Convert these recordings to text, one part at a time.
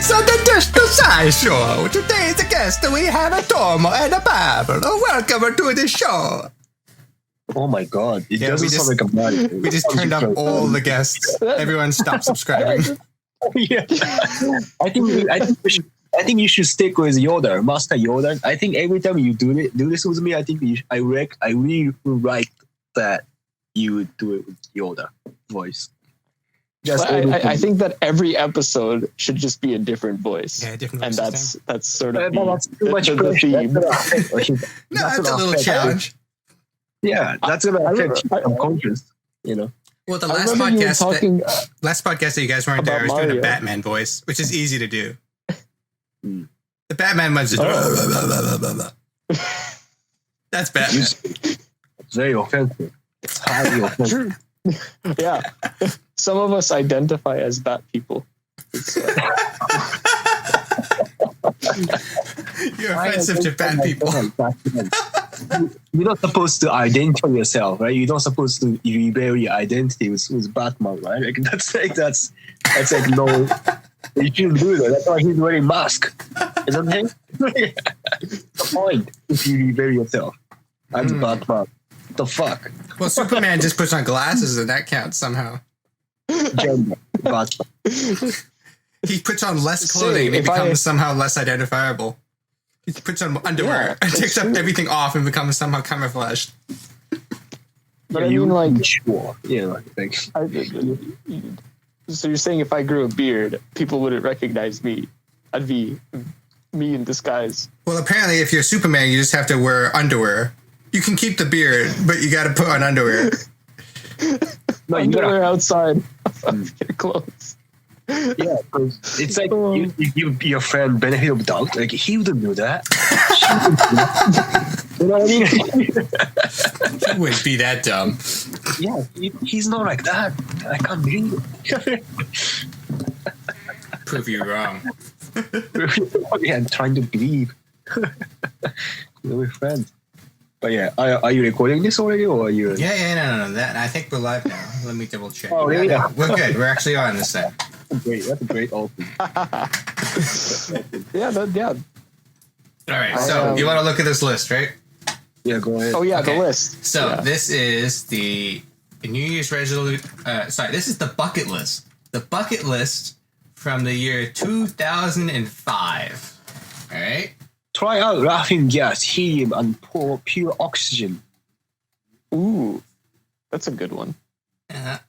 It's on the Dish to Size Show. Today's guest, we have a Tomo and a Pavel. Welcome to the show. Oh my god, it doesn't sound like a bad. We just turned off all the guests. Everyone stopped subscribing. Yeah. I think you should stick with Yoda, Master Yoda. I think every time you do this with me, I think I really like that you would do it with Yoda voice. I think that every episode should just be a different voice. Yeah, different and voice. that's sort of that's too much the theme. That's a little challenge. Yeah, that's gonna affect subconscious, you know. Well, the last podcast that you guys weren't there, I was doing a Batman voice, which is easy to do. The Batman one's just... That's Batman. It's very offensive. It's highly offensive. Yeah. Some of us identify as Bat people. You're offensive to Bat people. You're not supposed to identify yourself, right? You're not supposed to reveal your identity with Batman, right? Like that's like no. You shouldn't do that. That's why he's wearing mask, isn't he? The point if you reveal yourself as Batman. What the fuck? Well, Superman just puts on glasses and that counts somehow. Gender, Batman. He puts on less clothing and he becomes somehow less identifiable. He puts on underwear and takes up everything off and becomes somehow camouflaged. But I mean, like, sure, yeah, thanks. So you're saying if I grew a beard, people wouldn't recognize me? I'd be me in disguise. Well, apparently, if you're Superman, you just have to wear underwear. You can keep the beard, but you got to put on underwear. No, underwear outside of your clothes. Yeah, because it's like you give your friend benefit of doubt. Like he wouldn't do that. You know what I mean? He wouldn't be that dumb. Yeah, he's not like that. I can't believe it. Prove you wrong. Yeah, I'm trying to believe. We're friends. But yeah, are you recording this already, or are you? Yeah, no. That I think we're live now. Let me double check. Oh, yeah. We're good. We're actually on this side. That's a great open. Yeah. All right, so you want to look at this list, right? Yeah, go ahead. Oh yeah, Okay. the list. So this is the New Year's resolution. This is the bucket list. The bucket list from the year 2005. All right. Try out laughing gas, helium, and pure oxygen. Ooh, that's a good one. I've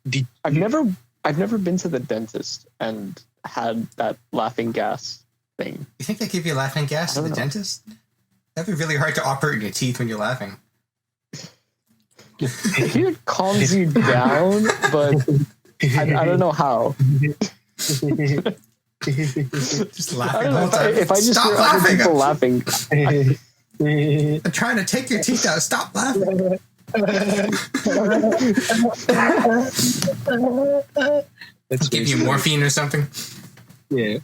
never been to the dentist and had that laughing gas thing. You think they give you laughing gas at the dentist? That'd be really hard to operate in your teeth when you're laughing. It calms you down, but I don't know how. Just laughing the whole If time. I just Stop hear other laughing. people laughing, I'm trying to take your teeth out. Stop laughing. Let's Give you morphine or something. Yeah.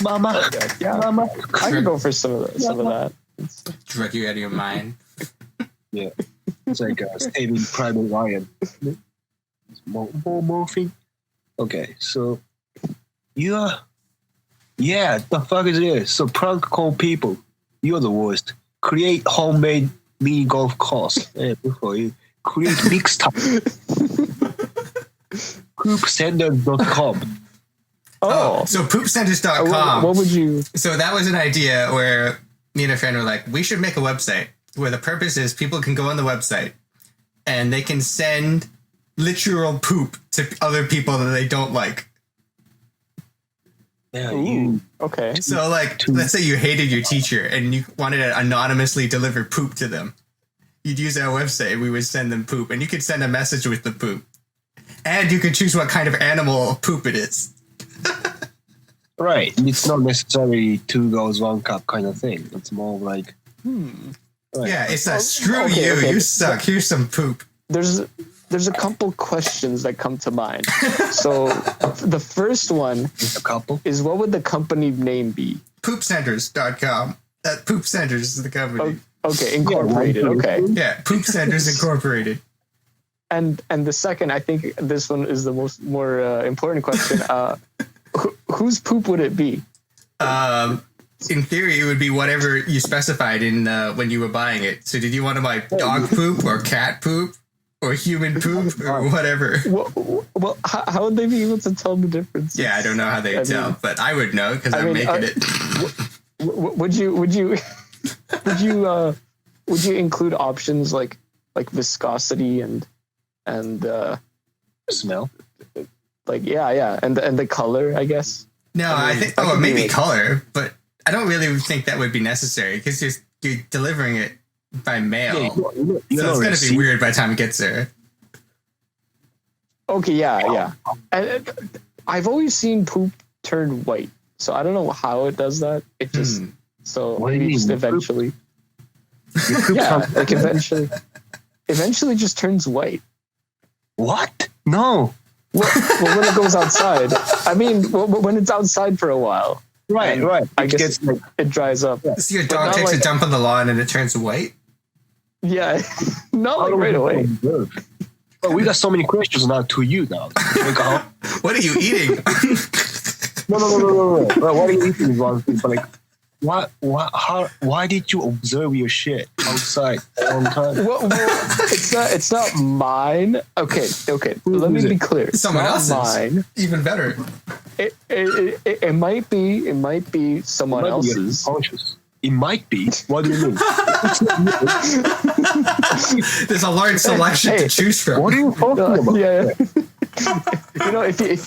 Mama. yeah, Mama. I could go for some of that. Drug you out of your mind. Yeah. It's like Saving Private Ryan. More morphine. Okay, so the fuck is this? So prank call people. You're the worst. Create homemade mini golf course. Yeah, good for you. Create mixtape. Poopsenders.com. Oh, so poopcenters.com. What would you? So that was an idea where me and a friend were like, we should make a website where the purpose is people can go on the website and they can send literal poop to other people that they don't like. Yeah, Okay. So let's say you hated your teacher and you wanted to anonymously deliver poop to them. You'd use our website. We would send them poop and you could send a message with the poop. And you could choose what kind of animal poop it is. Right. It's not necessarily 2 girls, 1 cup kind of thing. It's more like, Right. Yeah, it's a screw you. You suck. Here's some poop. There's a couple questions that come to mind. So the first one is, what would the company name be? Poopcenters.com. That Poop Centers is the company. Okay, incorporated. Okay. Yeah, Poop Centers Incorporated. And the second, I think this one is the more important question. Whose poop would it be? In theory, it would be whatever you specified in when you were buying it. So, did you want to buy dog poop or cat poop or human poop or whatever? Well, how would they be able to tell the difference? Yeah, I don't know how they tell, but I would know because I'm making it. Would you include options like viscosity and smell? Like and the color, I guess. No, I think maybe color, but I don't really think that would be necessary because you're delivering it by mail, so it's gonna be weird by the time it gets there. Okay, yeah. I've always seen poop turn white, so I don't know how it does that. It just maybe just eventually. Yeah, like eventually just turns white. What? No. Well, when it goes outside. I mean, when it's outside for a while. Right. I guess it dries up. So your dog takes a dump on the lawn and it turns white? Yeah, not like right away. But we got so many questions now to you now. What are you eating? No. What are you eating is one thing, but like, why did you observe your shit outside all the time? Well, it's not mine. Okay. Let me be clear. Someone else's. Mine. Even better. It might be someone else's. It might be. What do you mean? There's a large selection to choose from. What are you talking about? Yeah.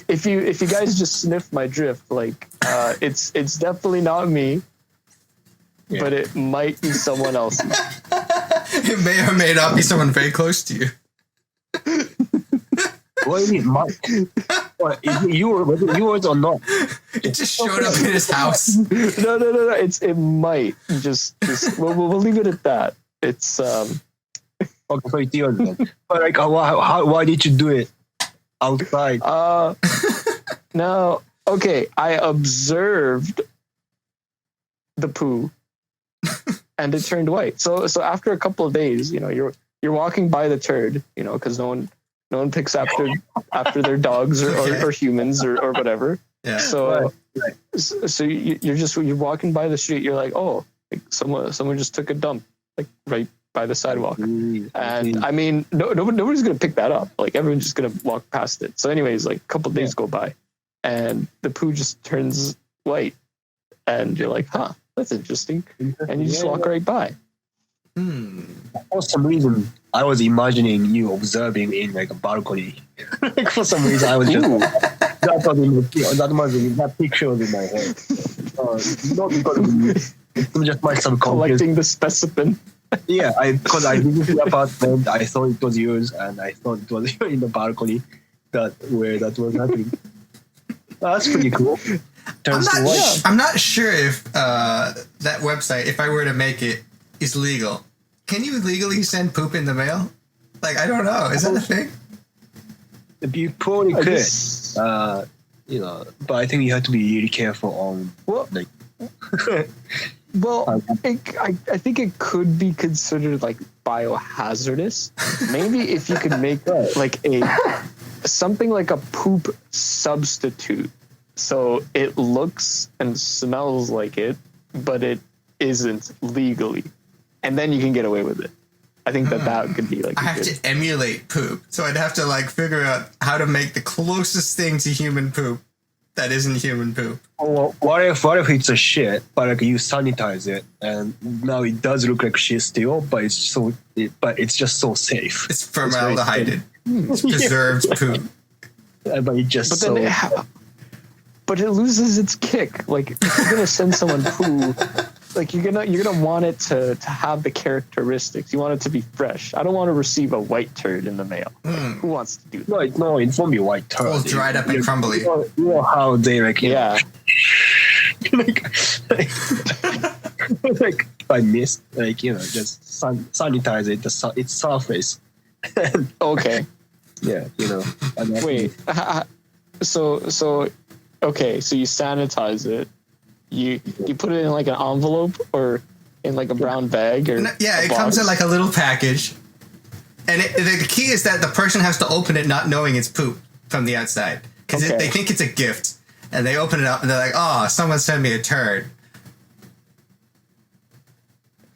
If you guys just sniff my drift, like it's definitely not me, but it might be someone else's. It may or may not be someone very close to you. What do you mean, Mike? What, whether yours or not? It just showed up in his house. No. It might just. We'll leave it at that. It's Okay, so it's yours then. But like, why did you do it outside? No. Okay, I observed the poo, and it turned white. So after a couple of days, you're walking by the turd, because no one picks after their dogs or humans or whatever. Yeah. So you're walking by the street. You're like, oh, like someone just took a dump like right by the sidewalk. And I mean, nobody's gonna pick that up. Like everyone's just gonna walk past it. So anyways, like a couple of days go by, and the poo just turns white, and you're like, huh, that's interesting. And you just walk right by. For some reason, I was imagining you observing in like a balcony. Like for some reason, I was just that picture was in my head. Not because it's just my subconscious Collecting the specimen. Yeah, because I visited the apartment, I thought it was yours, and I thought it was in the balcony where that was happening. That's pretty cool. I'm not sure if that website, if I were to make it, is legal. Can you legally send poop in the mail? Like, I don't know. Is that a thing? You probably could. But I think you have to be really careful on like. Well, I think it could be considered like biohazardous. Maybe if you could make like something like a poop substitute, so it looks and smells like it, but it isn't legally, and then you can get away with it. I think that could be like. I have to emulate poop, so I'd have to like figure out how to make the closest thing to human poop that isn't human poop. Well, what if it's a shit, but like you sanitize it, and now it does look like shit still, but it's just so safe. It's formaldehyde. It's preserved poop. But it just but it loses its kick. Like if you're gonna send someone poo, like you're gonna want it to have the characteristics. You want it to be fresh. I don't want to receive a white turd in the mail. Like, who wants to do that? No, it won't be white turd. All dried up and crumbly. You know how they like like by mist, like just sanitize it, its surface. Okay. Yeah, Wait. So okay. So you sanitize it. You put it in like an envelope or in like a brown bag or it comes in like a little package, and the key is that the person has to open it not knowing it's poop from the outside because they think it's a gift, and they open it up and they're like, "Oh, someone sent me a turd."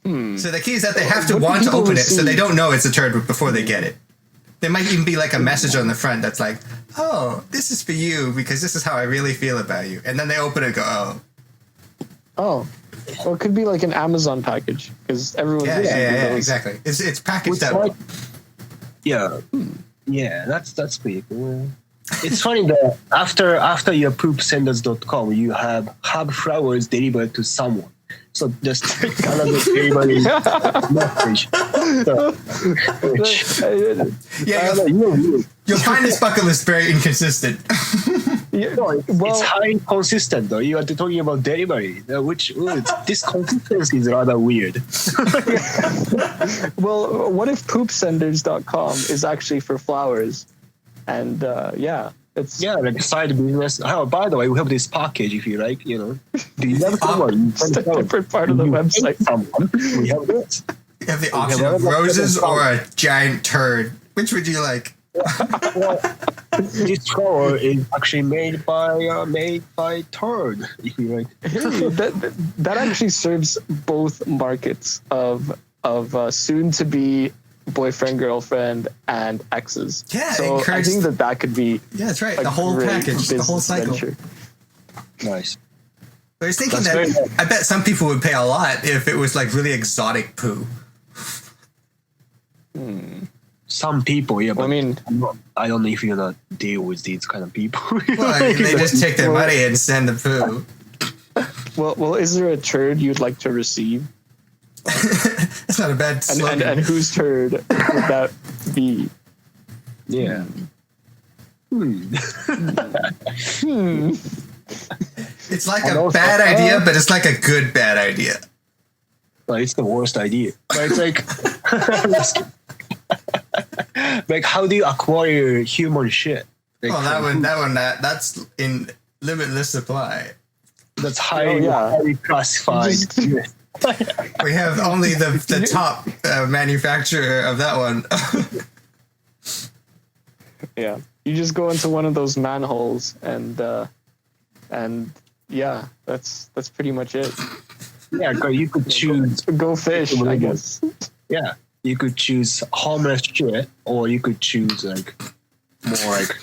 So the key is that they have to What do want to people open it, so receive? they don't know it's a turd before they get it. There might even be like a message on the front that's like, "Oh, this is for you because this is how I really feel about you." And then they open it and go, "Oh, Oh, well, it could be like an Amazon package because everyone's yeah, receiving those. exactly." It's packaged It's out. like, yeah, that's pretty cool. It's funny that after yourpoopsenders.com, you have flowers delivered to someone. So just another delivery message. So, Yeah, you'll find this bucket list very inconsistent. it's highly consistent though. You are talking about delivery, this consistency is rather weird. Well, what if poopsenders.com is actually for flowers? And it's like a side business. Oh, by the way, we have this package if you like, Do you have someone? just a different part of the website. Someone. We have this. You have the option of roses or a giant turd. Which would you like? Well, this flower is actually made by turd, if you like. Hey, that actually serves both markets of soon to be boyfriend, girlfriend, and exes. Yeah, so I think that could be Yeah, that's right. a The whole great package, the whole business cycle. venture. Nice. I was thinking That's very that nice. I bet some people would pay a lot if it was like really exotic poo. Some people, yeah, but I mean, I don't know if you're gonna deal with these kind of people. Well, they just take their money and send the poo. well, is there a turd you'd like to receive? It's not a bad slogan. And whose turd would that be? Yeah. It's like And a also- bad idea, but it's like a good bad idea. Like, it's the worst idea. But it's like, like, how do you acquire human shit? Like, Well, that's in limitless supply. that's highly classified. Just- We have only the top manufacturer of that one. Yeah, you just go into one of those manholes and yeah, that's pretty much it. Yeah, you could choose. Go fish, I guess. Yeah, you could choose homeless shit, or you could choose like more like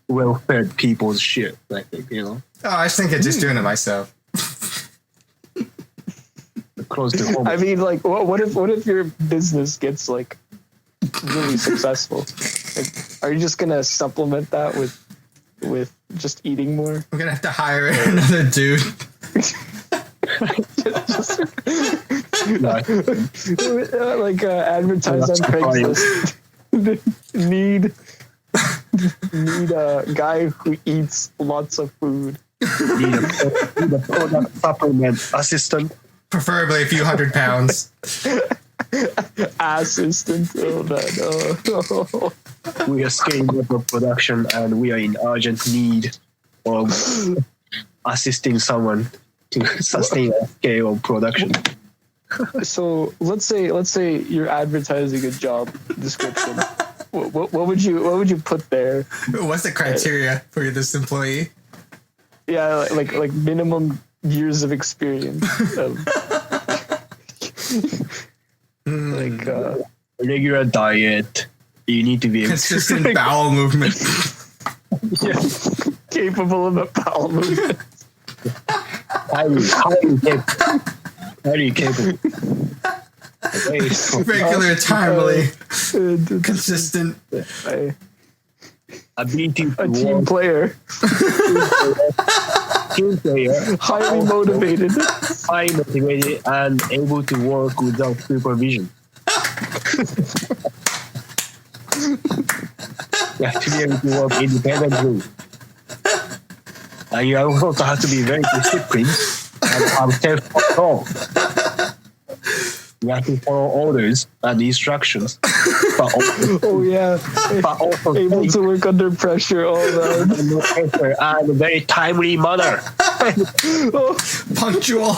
well-fed people's shit. I think Oh, I was thinking just doing it myself. close to home. I mean, like, what if your business gets like really successful? Like, are you just gonna supplement that with just eating more? We're gonna have to hire another dude. Like advertise on Craigslist. need a guy who eats lots of food. Need a product supplement assistant. Preferably a few 100 pounds. Assistant. Oh no. We are scaling up our production, and we are in urgent need of assisting someone to sustain a scale of production. So let's say you're advertising a job description. What would you put there? What's the criteria for this employee? Yeah, like minimum years of experience. Regular diet. You need to be Consistent bowel movement. Yeah, capable of a bowel movement. highly capable. Regular, timely, consistent. Ability to A team work, player, team player, highly motivated. highly motivated, and able to work without supervision. You have to be able to work independently. And you also have to be very disciplined and have self-control. You have to follow orders and instructions, but also, Oh yeah, able to work under pressure. All that. and a very timely manner. Punctual.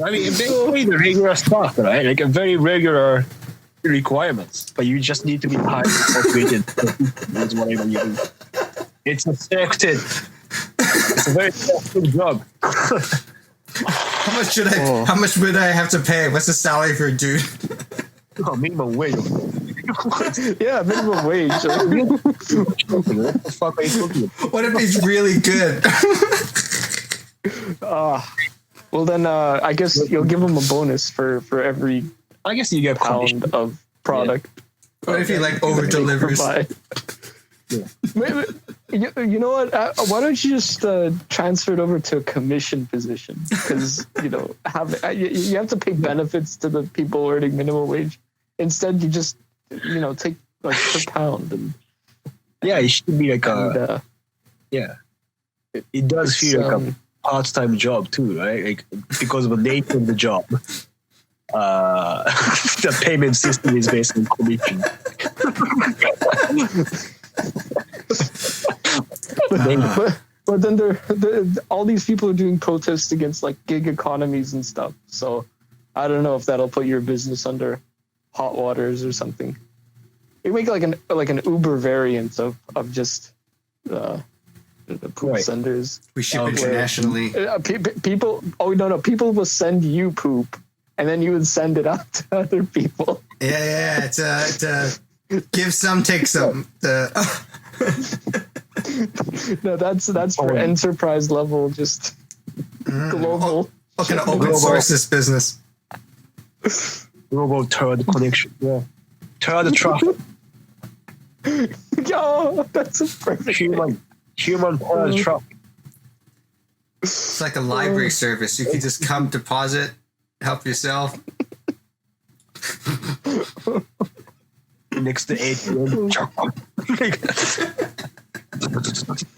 I mean, basically the regular stuff, right? Like a very regular requirements, but you just need to be highly motivated. That's whatever you do. It's expected. It's a very stressful job. How much should I? How much would I have to pay? What's the salary for a dude? Oh, minimum wage. Yeah, minimum wage. What the fuck are you talking about? What if he's really good? Well, then I guess you'll give them a bonus for every I guess you get commission. pound of product. What if he like over delivers? Yeah. You know what? Why don't you just transfer it over to a commission position? Because you have to pay benefits to the people earning minimum wage. Instead, you just take like per pound and Yeah, it should be like a yeah. It does feel like a part-time job too, right? Like because of the nature of the job, the payment system is based on commission. But then all these people are doing protests against like gig economies and stuff. So I don't know if that'll put your business under hot waters or something. You make like an Uber variant of just the poop senders. We ship internationally. People. Oh no! People will send you poop, and then you would send it out to other people. Yeah. It's a give some, take some. No, that's for enterprise level, just global. What kind of open source this business? Global third connection. Yeah. Third traffic. Yo, that's a perfect Human third traffic. It's like a library service. You can just come deposit, help yourself. Next to ATM.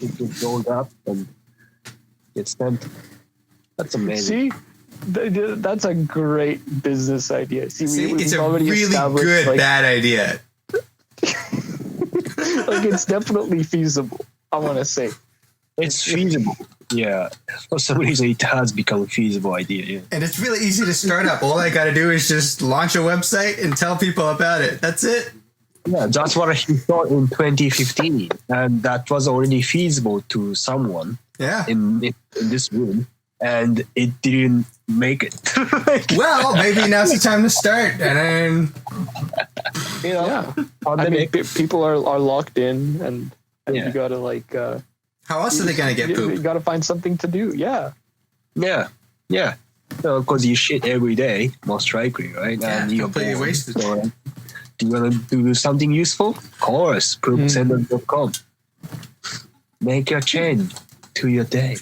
It goes up and gets sent. That's amazing. See, that's a great business idea. See, it's a already really established, good bad idea. Like it's definitely feasible. I want to say It's feasible. Yeah. For some reason, it has become a feasible idea. Yeah. And it's really easy to start up. All I got to do is just launch a website and tell people about it. That's it. Yeah, that's what he thought in 2015, and that was already feasible to someone in this room, and it didn't make it. Well, maybe now's the time to start, and yeah. I mean, people are locked in, and you gotta like. How else are they gonna get poop? You gotta find something to do. Yeah. Because you shit every day, most likely, right? Yeah, and you're completely wasted. So, do you want to do something useful? Of course, poopsender.com. Make a change to your day.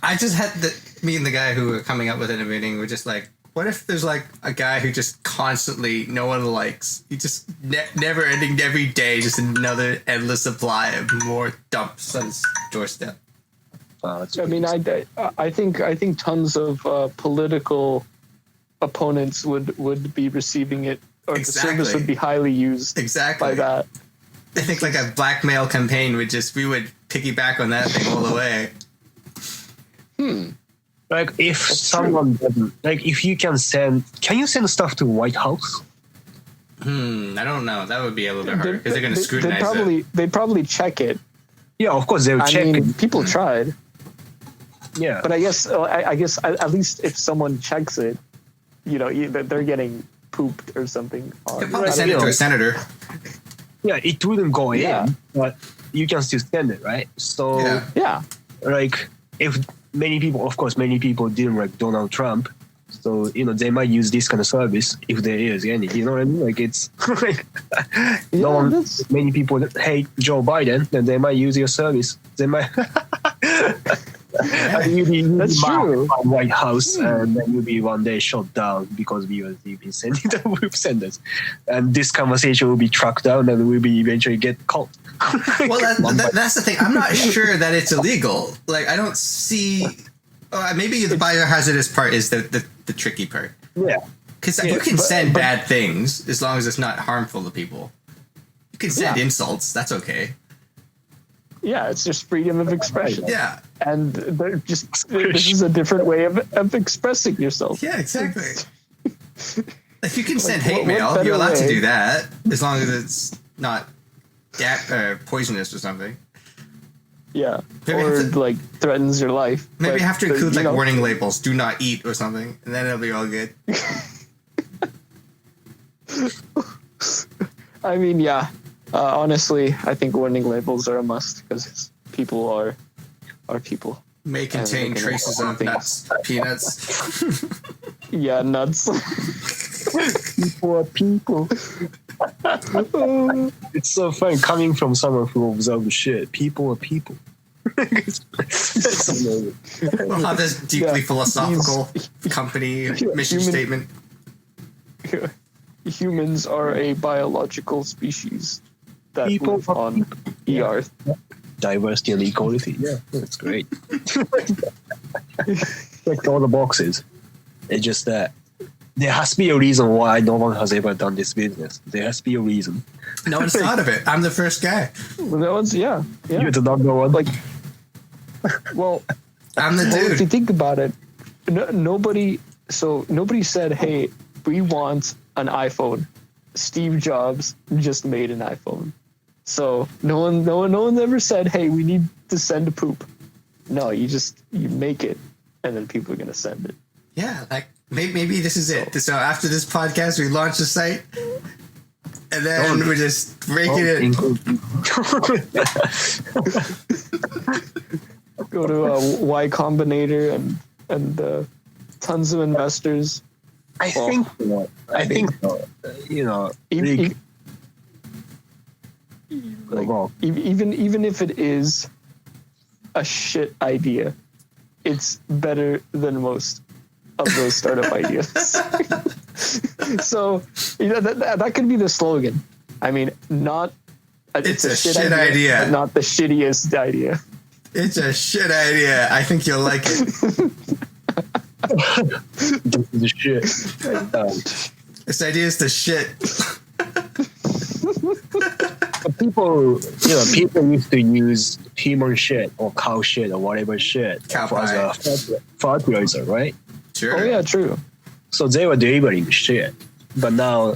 I just had me and the guy who were coming up with it in a meeting were just like, what if there's like a guy who just constantly no one likes? He just never ending every day, just another endless supply of more dumps on his doorstep. I mean, I think tons of political opponents would be receiving it. Or Exactly. the service would be highly used by that. I think like a blackmail campaign we would piggyback on that thing all the way. Like if someone doesn't, like if you can you send stuff to White House? I don't know. That would be a little bit harder because they're going to scrutinize it. They'd probably check it. Yeah, of course they would check it. People tried. Yeah, but I guess at least if someone checks it, they're getting pooped or something. You could probably send it to a senator. Yeah, it wouldn't go in, but you can still send it, right? So like if many people didn't like Donald Trump, so they might use this kind of service if there is any. You know what I mean? Like it's like many people that hate Joe Biden, then they might use your service. They might. That's true. White House, and then you'll be one day shut down because you've been sending the poop senders, and this conversation will be tracked down and will be eventually get caught. Well, that's the thing. I'm not sure that it's illegal. Like I don't see. Maybe the biohazardous part is the tricky part. Yeah, because you can send bad things as long as it's not harmful to people. You can send insults. That's okay. Yeah, it's just freedom of expression. Yeah. And they're just this is a different way of expressing yourself. Yeah, exactly. Like you can send hate mail. You're allowed to do that as long as it's not poisonous or something. Yeah. Maybe or have to- like threatens your life. Maybe But you have to the- include you like know, warning labels, do not eat or something, and then it'll be all good. I mean, yeah. Honestly, I think warning labels are a must because people are people. May contain they're gonna traces want of things. nuts, peanuts. Yeah, nuts. People are people. It's so funny coming from someone who observes shit. People are people. That's amazing. We'll have this deeply Yeah. philosophical company mission Human- statement. Humans are a biological species that People live are on the earth. Diversity and equality. Yeah, that's great. Checked all the boxes. It's just that there has to be a reason why no one has ever done this business. There has to be a reason. No one's thought of it. I'm the first guy. Well, that was yeah. You're the number one. Like, well, I'm the well, if you dude. think about it, nobody said, "Hey, we want an iPhone." Steve Jobs just made an iPhone, so no one ever said, "Hey, we need to send a poop." No, you make it, and then people are gonna send it. Yeah, like maybe this is it. So after this podcast, we launch the site, and then we're just breaking it. Go to Y Combinator and tons of investors. I think Even, well, even if it is a shit idea, it's better than most of those startup ideas. So that could be the slogan. I mean, not It's a shit idea. but not the shittiest idea. It's a shit idea. I think you'll like it. this is the shit. This idea is the shit. People used to use human shit or cow shit or whatever shit Cow as a fertilizer, right? Sure. Oh yeah, true. So they were delivering shit. But now,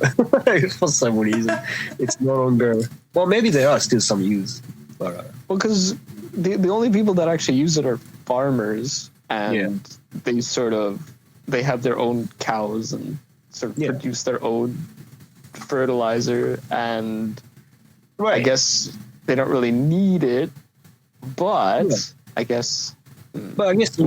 for some reason, it's no longer. Well, maybe there are still some use. But, Well, because the only people that actually use it are farmers, and they have their own cows and sort of produce their own fertilizer, and I guess they don't really need it, but I guess. But I guess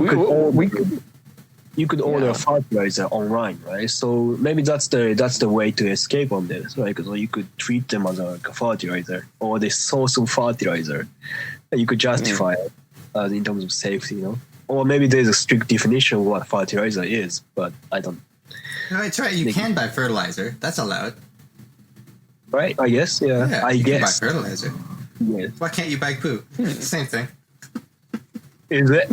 you could order fertilizer online, right? So maybe that's the way to escape on this, right? Because you could treat them as a fertilizer or the source of fertilizer. You could justify it in terms of safety, Or maybe there's a strict definition of what fertilizer is, but I don't. No, it's right. You can buy fertilizer. That's allowed. Right? I guess, yeah. Yeah, I you guess. can buy fertilizer. Yeah. Why can't you buy poop? It's the same thing. Is it?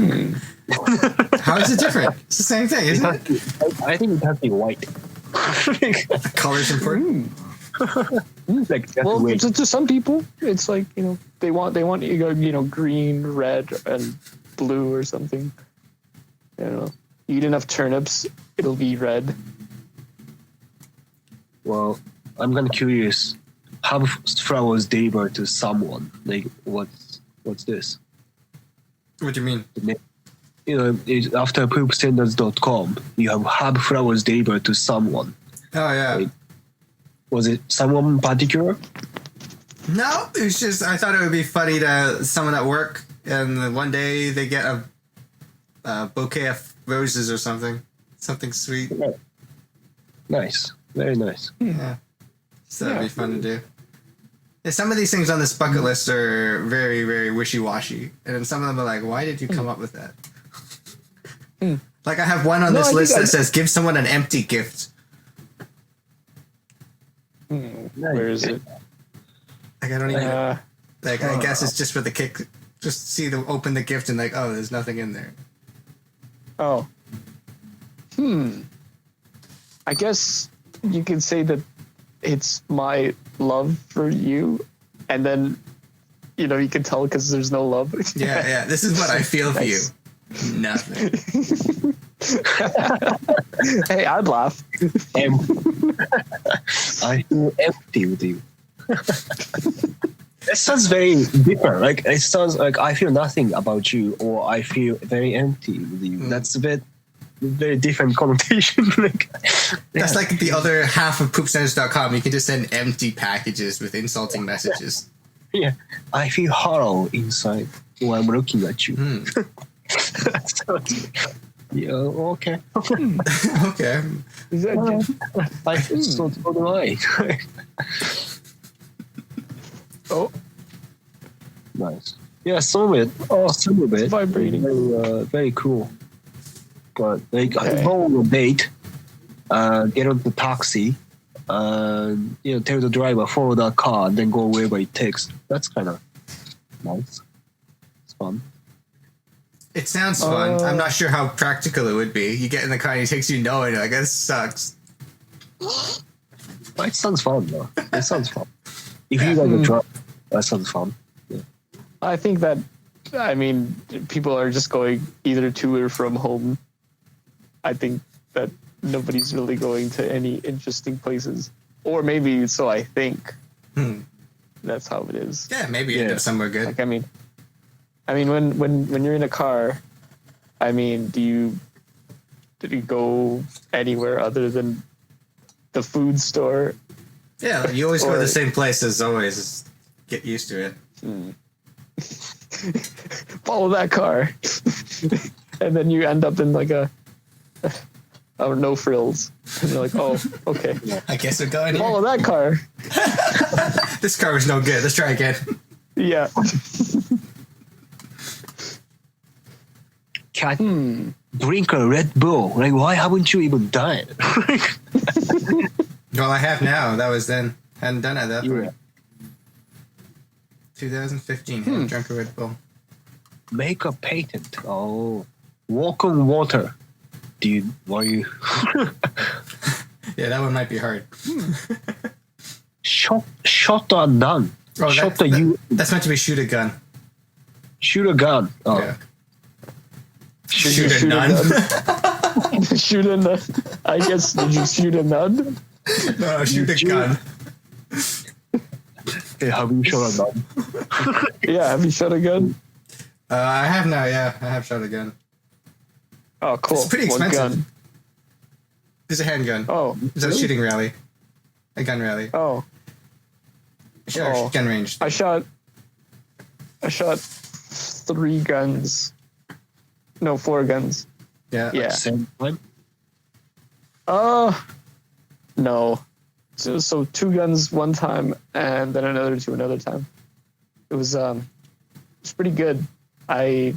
How is it different? It's the same thing, isn't it? I think it has to be white. The color's important. Like, that's Well, weird. to some people, it's like they want green, red, and blue or something. Eat enough turnips, it'll be red. Well, I'm kind of curious. Have flowers delivered to someone? Like, what's this? What do you mean? After poopstandards.com, you have flowers delivered to someone. Oh, yeah. Like, was it someone in particular? No, it's just I thought it would be funny to someone at work, and one day they get a bouquet of roses or something sweet. Yeah. Nice, very nice. Yeah, so that'd be fun to do. Yeah, some of these things on this bucket list are very, very wishy-washy, and then some of them are like, "Why did you come up with that?" Like I have one on this list that says, "Give someone an empty gift." Where is it? Like I don't even. Like I guess it's just for the kick. Just open the gift and like, oh, there's nothing in there. Oh. I guess you could say that it's my love for you, and then you can tell because there's no love. Yeah. This is what I feel for you. Nothing. Hey, I'd laugh. I feel empty with you. It sounds very different. Like it sounds like I feel nothing about you, or I feel very empty with you. That's a bit very different connotation. Like, That's like the other half of poopsenders.com. You can just send empty packages with insulting messages. yeah, I feel hollow inside when I'm looking at you. So, yeah, okay. Okay. Is that I feel so do I. oh, Nice. Yeah, some of it. Some of it. It's vibrating. Very cool. But like, Okay. go on a date, get on the taxi, and tell the driver follow that car, and then go wherever it takes. That's kind of nice. It's fun. It sounds fun. I'm not sure how practical it would be. You get in the car and he takes you nowhere and you're like, this sucks. But it sounds fun though. It sounds fun. If you like a drive, that sounds fun. Yeah. I think that, I mean, people are just going either to or from home. I think that nobody's really going to any interesting places. Or maybe, so I think, that's how it is. Yeah, maybe you end up somewhere good. Like, I mean, when you're in a car, I mean, did you go anywhere other than the food store? Yeah, you always go to the same place as always. Just get used to it. Follow that car. And then you end up in like a no frills. And you're like, oh, okay. I guess we're going here. Follow that car. This car was no good. Let's try again. Yeah. Can drink a Red Bull. Like, why haven't you even done it? Well, I have now. That was then. Hadn't done it at that point. 2015. Hadn't drunk a Red Bull. Make a patent. Oh, walk on water. Dude, why you? Yeah, that one might be hard. Shot a gun. Oh, that's meant to be shoot a gun. Shoot a gun. Oh. Yeah. Shoot a nun. Shoot a nun. I guess, did you shoot a nun? No, shoot a gun. Hey, have you shot a gun? Yeah, have you shot a gun? I have now, yeah. I have shot a gun. Oh, cool. It's pretty What expensive. gun? It's a handgun. Oh. It's a shooting rally. A gun rally. Oh. Sure, gun range. I shot 3 guns. No, 4 guns. Yeah. Yeah. Same time? No. So 2 guns one time and then another 2 another time. It was it's pretty good. I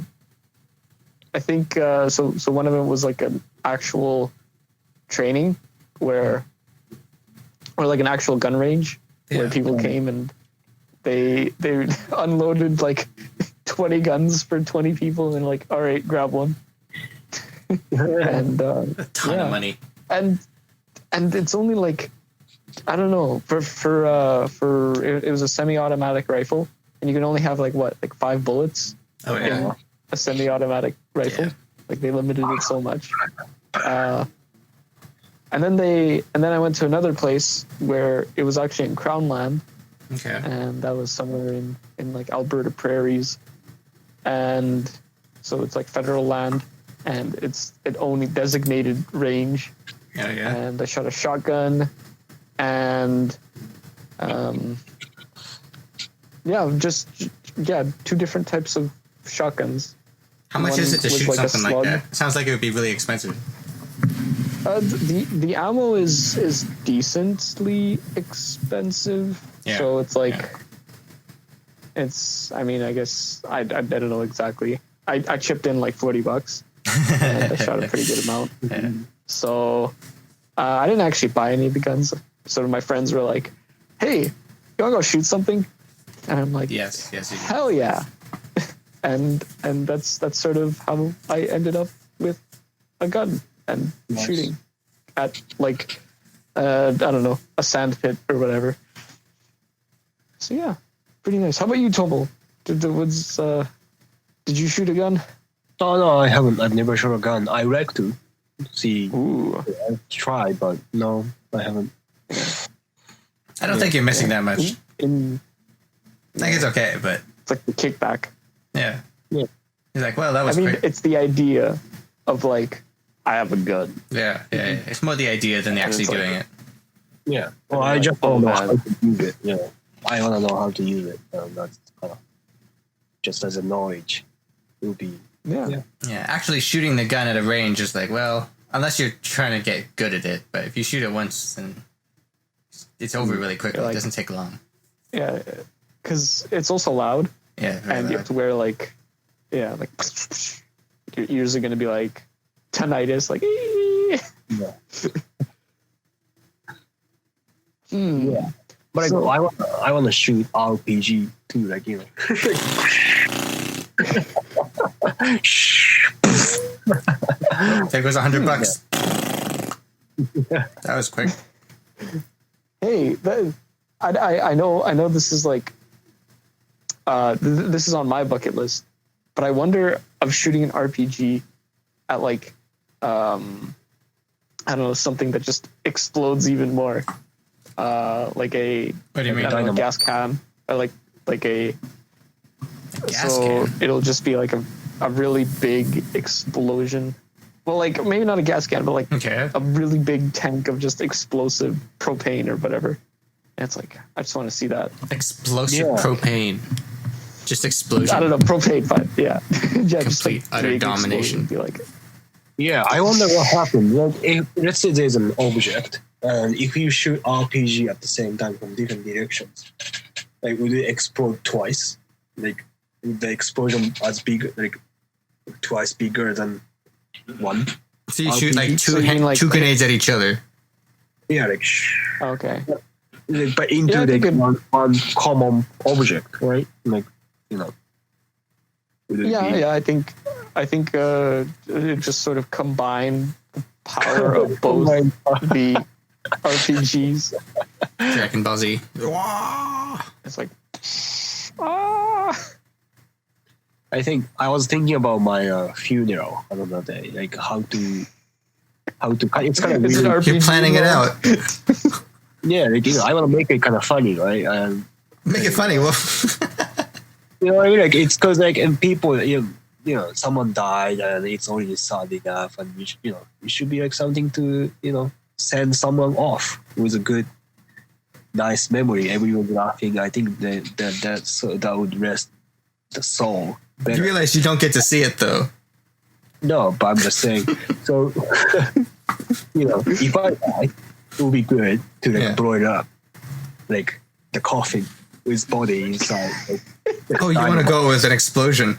think so one of them was like an actual training or like an actual gun range where people came and they unloaded like 20 guns for 20 people and like, all right, grab one. And a ton of money. And it's only like, I don't know, for it was a semi-automatic rifle and you can only have like 5 bullets. Oh yeah. In a semi-automatic rifle. Yeah. Like they limited it so much. And then I went to another place where it was actually in Crown Land. Okay. And that was somewhere in like Alberta prairies. And so it's like federal land and it only designated range. Yeah, yeah. And I shot a shotgun and 2 different types of shotguns. How much One is it to was shoot like a something like slug. that? Sounds like it would be really expensive. The ammo is decently expensive. Yeah. So it's like it's, I mean, I guess I don't know exactly. I chipped in like $40 and I shot a pretty good amount. Yeah. So I didn't actually buy any of the guns. So my friends were like, hey, you want to go shoot something? And I'm like, Yes, you do. hell yeah. and that's sort of how I ended up with a gun and shooting at like, I don't know, a sand pit or whatever. So yeah, pretty nice. How about you, Tomo? Did you shoot a gun? No, I haven't. I've never shot a gun. I like to see. Ooh. I've tried, but no, I haven't. I don't think you're missing that much. Like, it's okay, but It's like the kickback. yeah. Yeah. He's like, well, that was I mean, quick. it's the idea of like, I have a gun. Yeah. It's more the idea than And actually it's like- doing it. Yeah. Well, And I you're just like, don't know oh, how man. to use it. Yeah. I want to know how to use it. That's just as a knowledge. It would be. Yeah. Yeah, actually shooting the gun at a range is like, well, unless you're trying to get good at it, but if you shoot it once, then it's over really quickly. Like- It doesn't take long. Yeah. Because it's also loud. Yeah, very And you have loud. to wear like, yeah, like your ears are going to be like tinnitus, like. Yeah. Yeah. But So- I want to shoot RPG too, like, you know. There goes $100. That was quick. Hey, I know this is like, this is on my bucket list, but I wonder of shooting an RPG at like, I don't know, something that just explodes even more, like a, What do you mean? I don't know, Dynamite. gas can, or like a, Gas so can? it'll just be like a really big explosion. Well, like maybe not a gas can, but like Okay. a really big tank of just explosive propane or whatever. And it's like, I just want to see that. Explosive Yeah. propane. Just explosion. I don't know, propane, fine. Yeah. Yeah, just Complete, utter big domination. explosion, Be like, Yeah, I wonder what happens. Like, let's say there's an object, and if you shoot RPG at the same time from different directions, like, would it explode twice? Like, would the explosion as big, like, twice bigger than one? So you shoot like So you mean like- two grenades at each other. Yeah, like, okay. like, but into Yeah, I the think one common object, right? Like, you know. Would it Yeah, be- yeah, I think it just sort of combine the power of both the RPGs. Dragon Ball Z. Wah! It's like, ah. I think I was thinking about my funeral another day, like how to. It's kind of Is it weird. You're planning it out. Yeah, like, you know, I want to make it kind of funny, right? Make it funny. Well, You know what I mean? Like, it's because, like, and people, you know, someone died and it's already sad enough, and it should be like something to, you know, send someone off with a good, nice memory. Everyone laughing. I think that would rest the soul better. you realize you don't get to see it though. No, but I'm just saying. So, you know, if I die, it would be good to like Yeah. blow it up, like the coffin with body inside. Like, Oh, you want to go with an explosion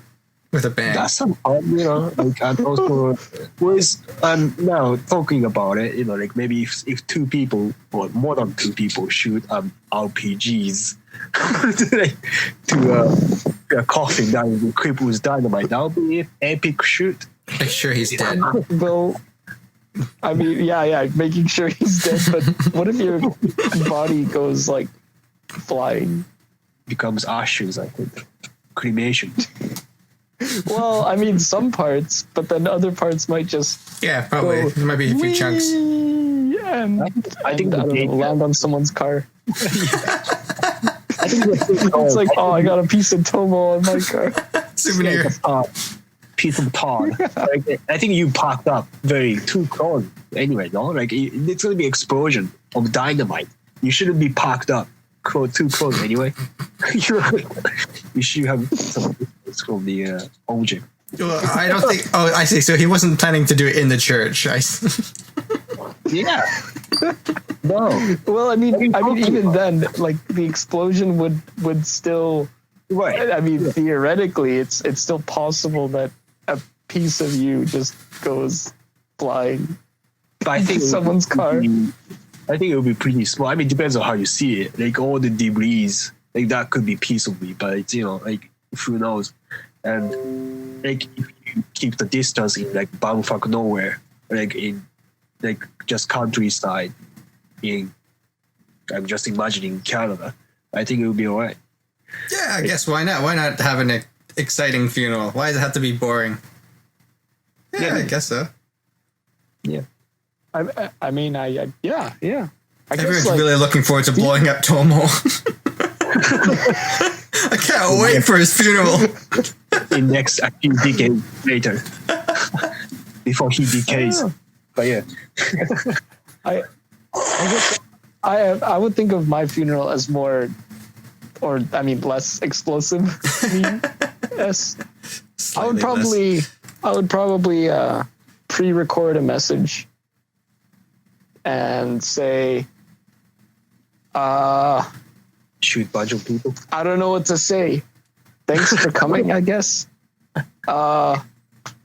with a bang? That's some fun, you know. Like, and also with now talking about it, you know, like maybe if two people or more than two people shoot RPGs to a coffin that is equipped with dynamite, that would be an epic shoot. Make sure he's dead. Well, I mean, yeah, making sure he's dead. But what if your body goes like flying? Becomes ashes, I think. Cremation. Well, I mean, some parts, but then other parts might just Yeah, probably. go, There might be a few chunks. "Whee!" and I think I the don't game- know, land on someone's car. I think It's like, oh, I got a piece of Tomo on my car. Souvenir. Piece of tar. Like, I think you packed up very too close. Anyway, no, like it's gonna be explosion of dynamite. You shouldn't be packed up too close anyway. You should have some distance from the object. Well, I don't think. Oh, I see. So he wasn't planning to do it in the church. Yeah. No. Well, I mean, even then, like the explosion would still. Right. I mean, theoretically, it's still possible that a piece of you just goes flying. But I think Someone's car. I think it would be pretty small. I mean, it depends on how you see it. Like all the debris, like that could be piece of me, but it's, you know, like who knows? And like if you keep the distance in like bumfuck nowhere, like in like just countryside, I'm just imagining Canada. I think it would be alright. Yeah, I guess why not? Why not have an exciting funeral? Why does it have to be boring? Yeah, I guess so. Yeah. I mean, yeah. I Everyone's guess like, really looking forward to blowing up Tomo. I can't wait for his funeral. in next a few decades later, before he decays. But yeah, I guess I would think of my funeral as more, or I mean less explosive. Yes, I would probably pre-record a message and say, shoot a bunch of people. I don't know what to say. Thanks for coming, I guess.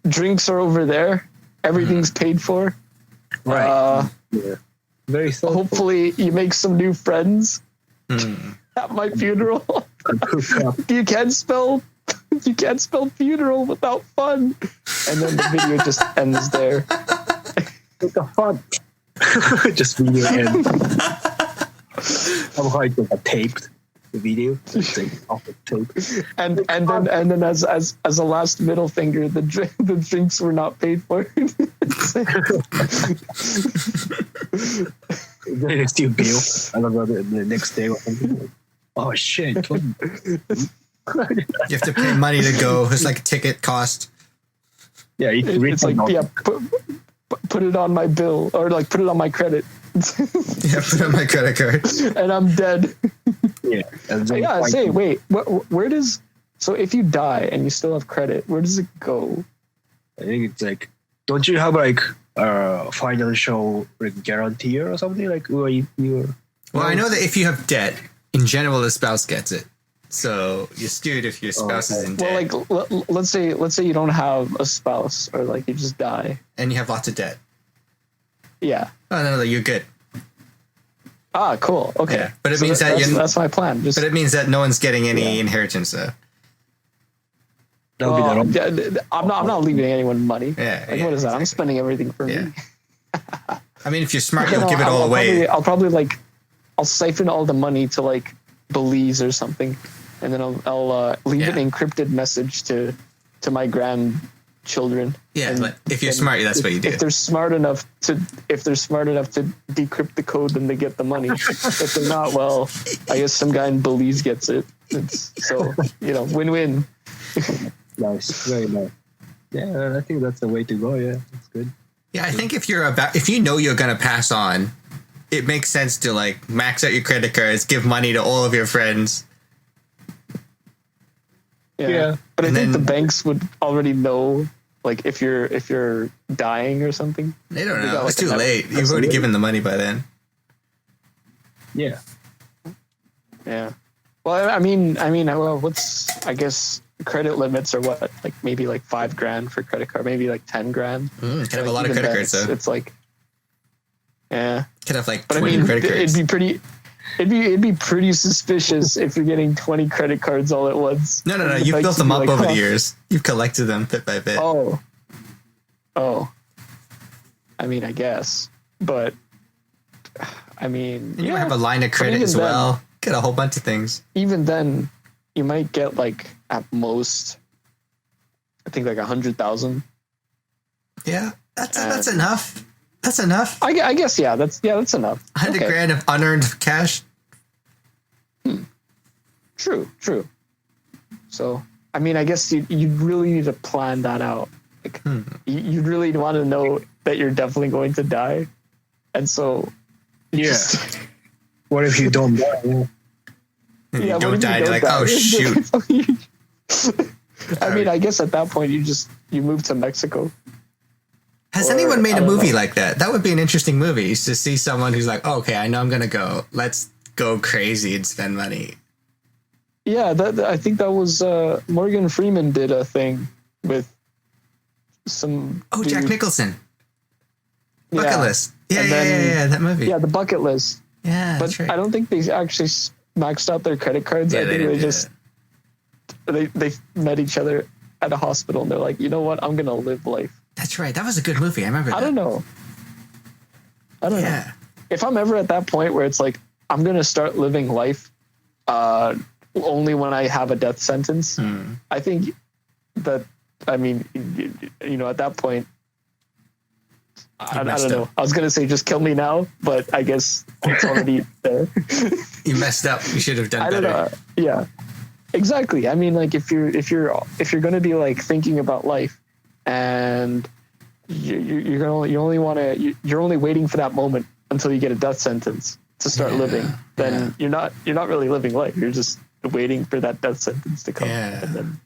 Drinks are over there. Everything's paid for. Right. Yeah. Very thoughtful. Hopefully you make some new friends at my funeral. You can't spell funeral without fun. And then the video just ends there. What the fuck? Just video end. How hard to taped the video? It's like off the tape. And then as a last middle finger, the drinks were not paid for. Then it's still bill. I don't know the next day or something. Oh shit! You have to pay money to go. It's like a ticket cost. Yeah, it's like put it on my bill or like put it on my credit. Yeah, put it on my credit card. And I'm dead. Yeah. Yeah. Say, wait. Where does? So if you die and you still have credit, where does it go? I think it's like, don't you have like financial like guarantee or something like where you? Well, I know that if you have debt, in general, the spouse gets it. So you're screwed if your spouse is in debt. Well, like let's say you don't have a spouse or like you just die and you have lots of debt. Yeah. Oh no, you're good. Ah, cool. Okay. Yeah. But it means that's my plan. But it means that no one's getting any inheritance. So. I'm not leaving anyone money. Yeah. Like, what is that? I'm spending everything for me. I mean, if you're smart, you'll give it all away. I'll siphon all the money to like Belize or something, and then I'll leave an encrypted message to my grandchildren. Yeah, but if you're smart, that's what you do. If they're smart enough to decrypt the code, then they get the money. If they're not, well, I guess some guy in Belize gets it. So win-win. Nice, very nice. Yeah, I think that's the way to go. Yeah, that's good. Yeah, I think if you know you're gonna pass on, it makes sense to like max out your credit cards, give money to all of your friends. Yeah. But I think the banks would already know, like if you're dying or something. They don't know. It's too late. You've already given the money by then. Yeah. Yeah. Well, I mean, I guess credit limits are what, like maybe like $5,000 for credit card, maybe like $10,000. Can have a lot of credit cards though. It's like, yeah. Could have like 20 credit cards. It'd be pretty suspicious if you're getting 20 credit cards all at once. No. You've built them up over the years. You've collected them bit by bit. Oh. I mean, I guess, but I mean, you have a line of credit as well. Get a whole bunch of things. Even then, you might get like at most, I think like 100,000. Yeah, that's enough. That's enough. I guess that's enough. 100 grand of unearned cash. True. So, I mean, I guess you really need to plan that out. Like, you really want to know that you're definitely going to die, and so what if you don't die? You don't die. You're like, oh shoot. I mean, I guess at that point you move to Mexico. Has anyone made a movie like that? That would be an interesting movie, is to see someone who's like, oh, okay, I know I'm going to go. Let's go crazy and spend money. Yeah, I think that was Morgan Freeman did a thing with some dude. Jack Nicholson. Bucket List. Yeah, that movie. Yeah, the Bucket List. Yeah, but right. I don't think they actually maxed out their credit cards. Yeah, I think they met each other at a hospital and they're like, you know what? I'm going to live life. That's right. That was a good movie. I remember that. I don't know. If I'm ever at that point where it's like, I'm going to start living life only when I have a death sentence, I think that, I mean, at that point, I don't know. I was going to say just kill me now, but I guess it's already there. You messed up. You should have done better. Yeah. exactly. I mean, like if you're going to be like thinking about life, and you're only waiting for that moment until you get a death sentence to start living, then you're not really living life. You're just waiting for that death sentence to come. Yeah. And then,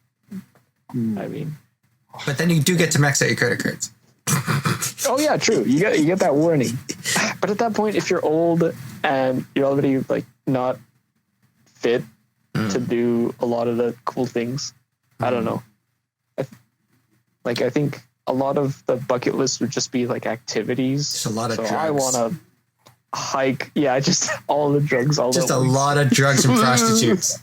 I mean, But then you do get to max out your credit cards. oh yeah, true. You get that warning. But at that point, if you're old and you're already like not fit to do a lot of the cool things, I don't know. I think a lot of the bucket list would just be like activities. Just a lot of drugs. I want to hike. Yeah, just all the drugs. Just a lot of drugs and prostitutes.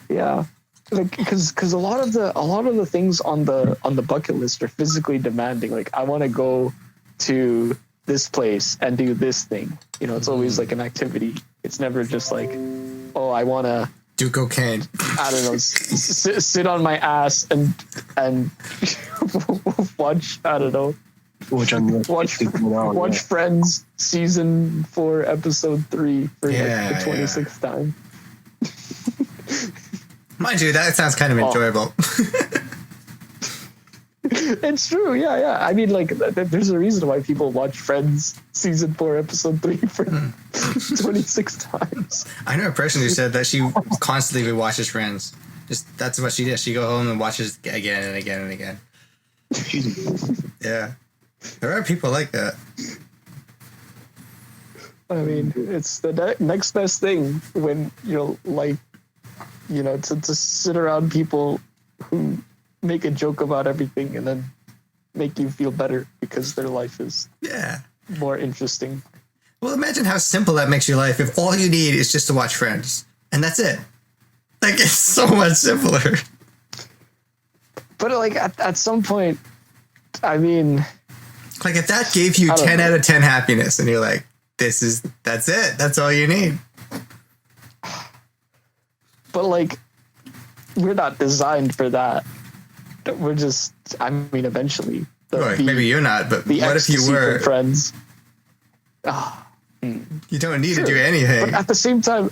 Yeah, like because a lot of the things on the bucket list are physically demanding. Like I want to go to this place and do this thing. You know, it's always like an activity. It's never just like, oh, I want to do cocaine. I don't know, sit on my ass and watch. I don't know. Watch Friends season 4 episode 3 for like the 26th time. Mind you, that sounds kind of enjoyable. It's true, yeah. I mean, like, there's a reason why people watch Friends season 4 episode 3 for 26 times. I know a person who said that she constantly watches Friends. Just that's what she does. She go home and watches again and again and again. Yeah. There are people like that. I mean, it's the next best thing when you're like, you know, to sit around people who make a joke about everything and then make you feel better because their life is more interesting. Well, imagine how simple that makes your life if all you need is just to watch Friends. And that's it. Like, it's so much simpler. But, like, at some point, I mean... Like, if that gave you 10 out of 10 happiness and you're like, that's it. That's all you need. But, like, we're not designed for that. We're just, I mean, eventually. Maybe you're not, but what if you were? Friends. You don't need to do anything. But at the same time,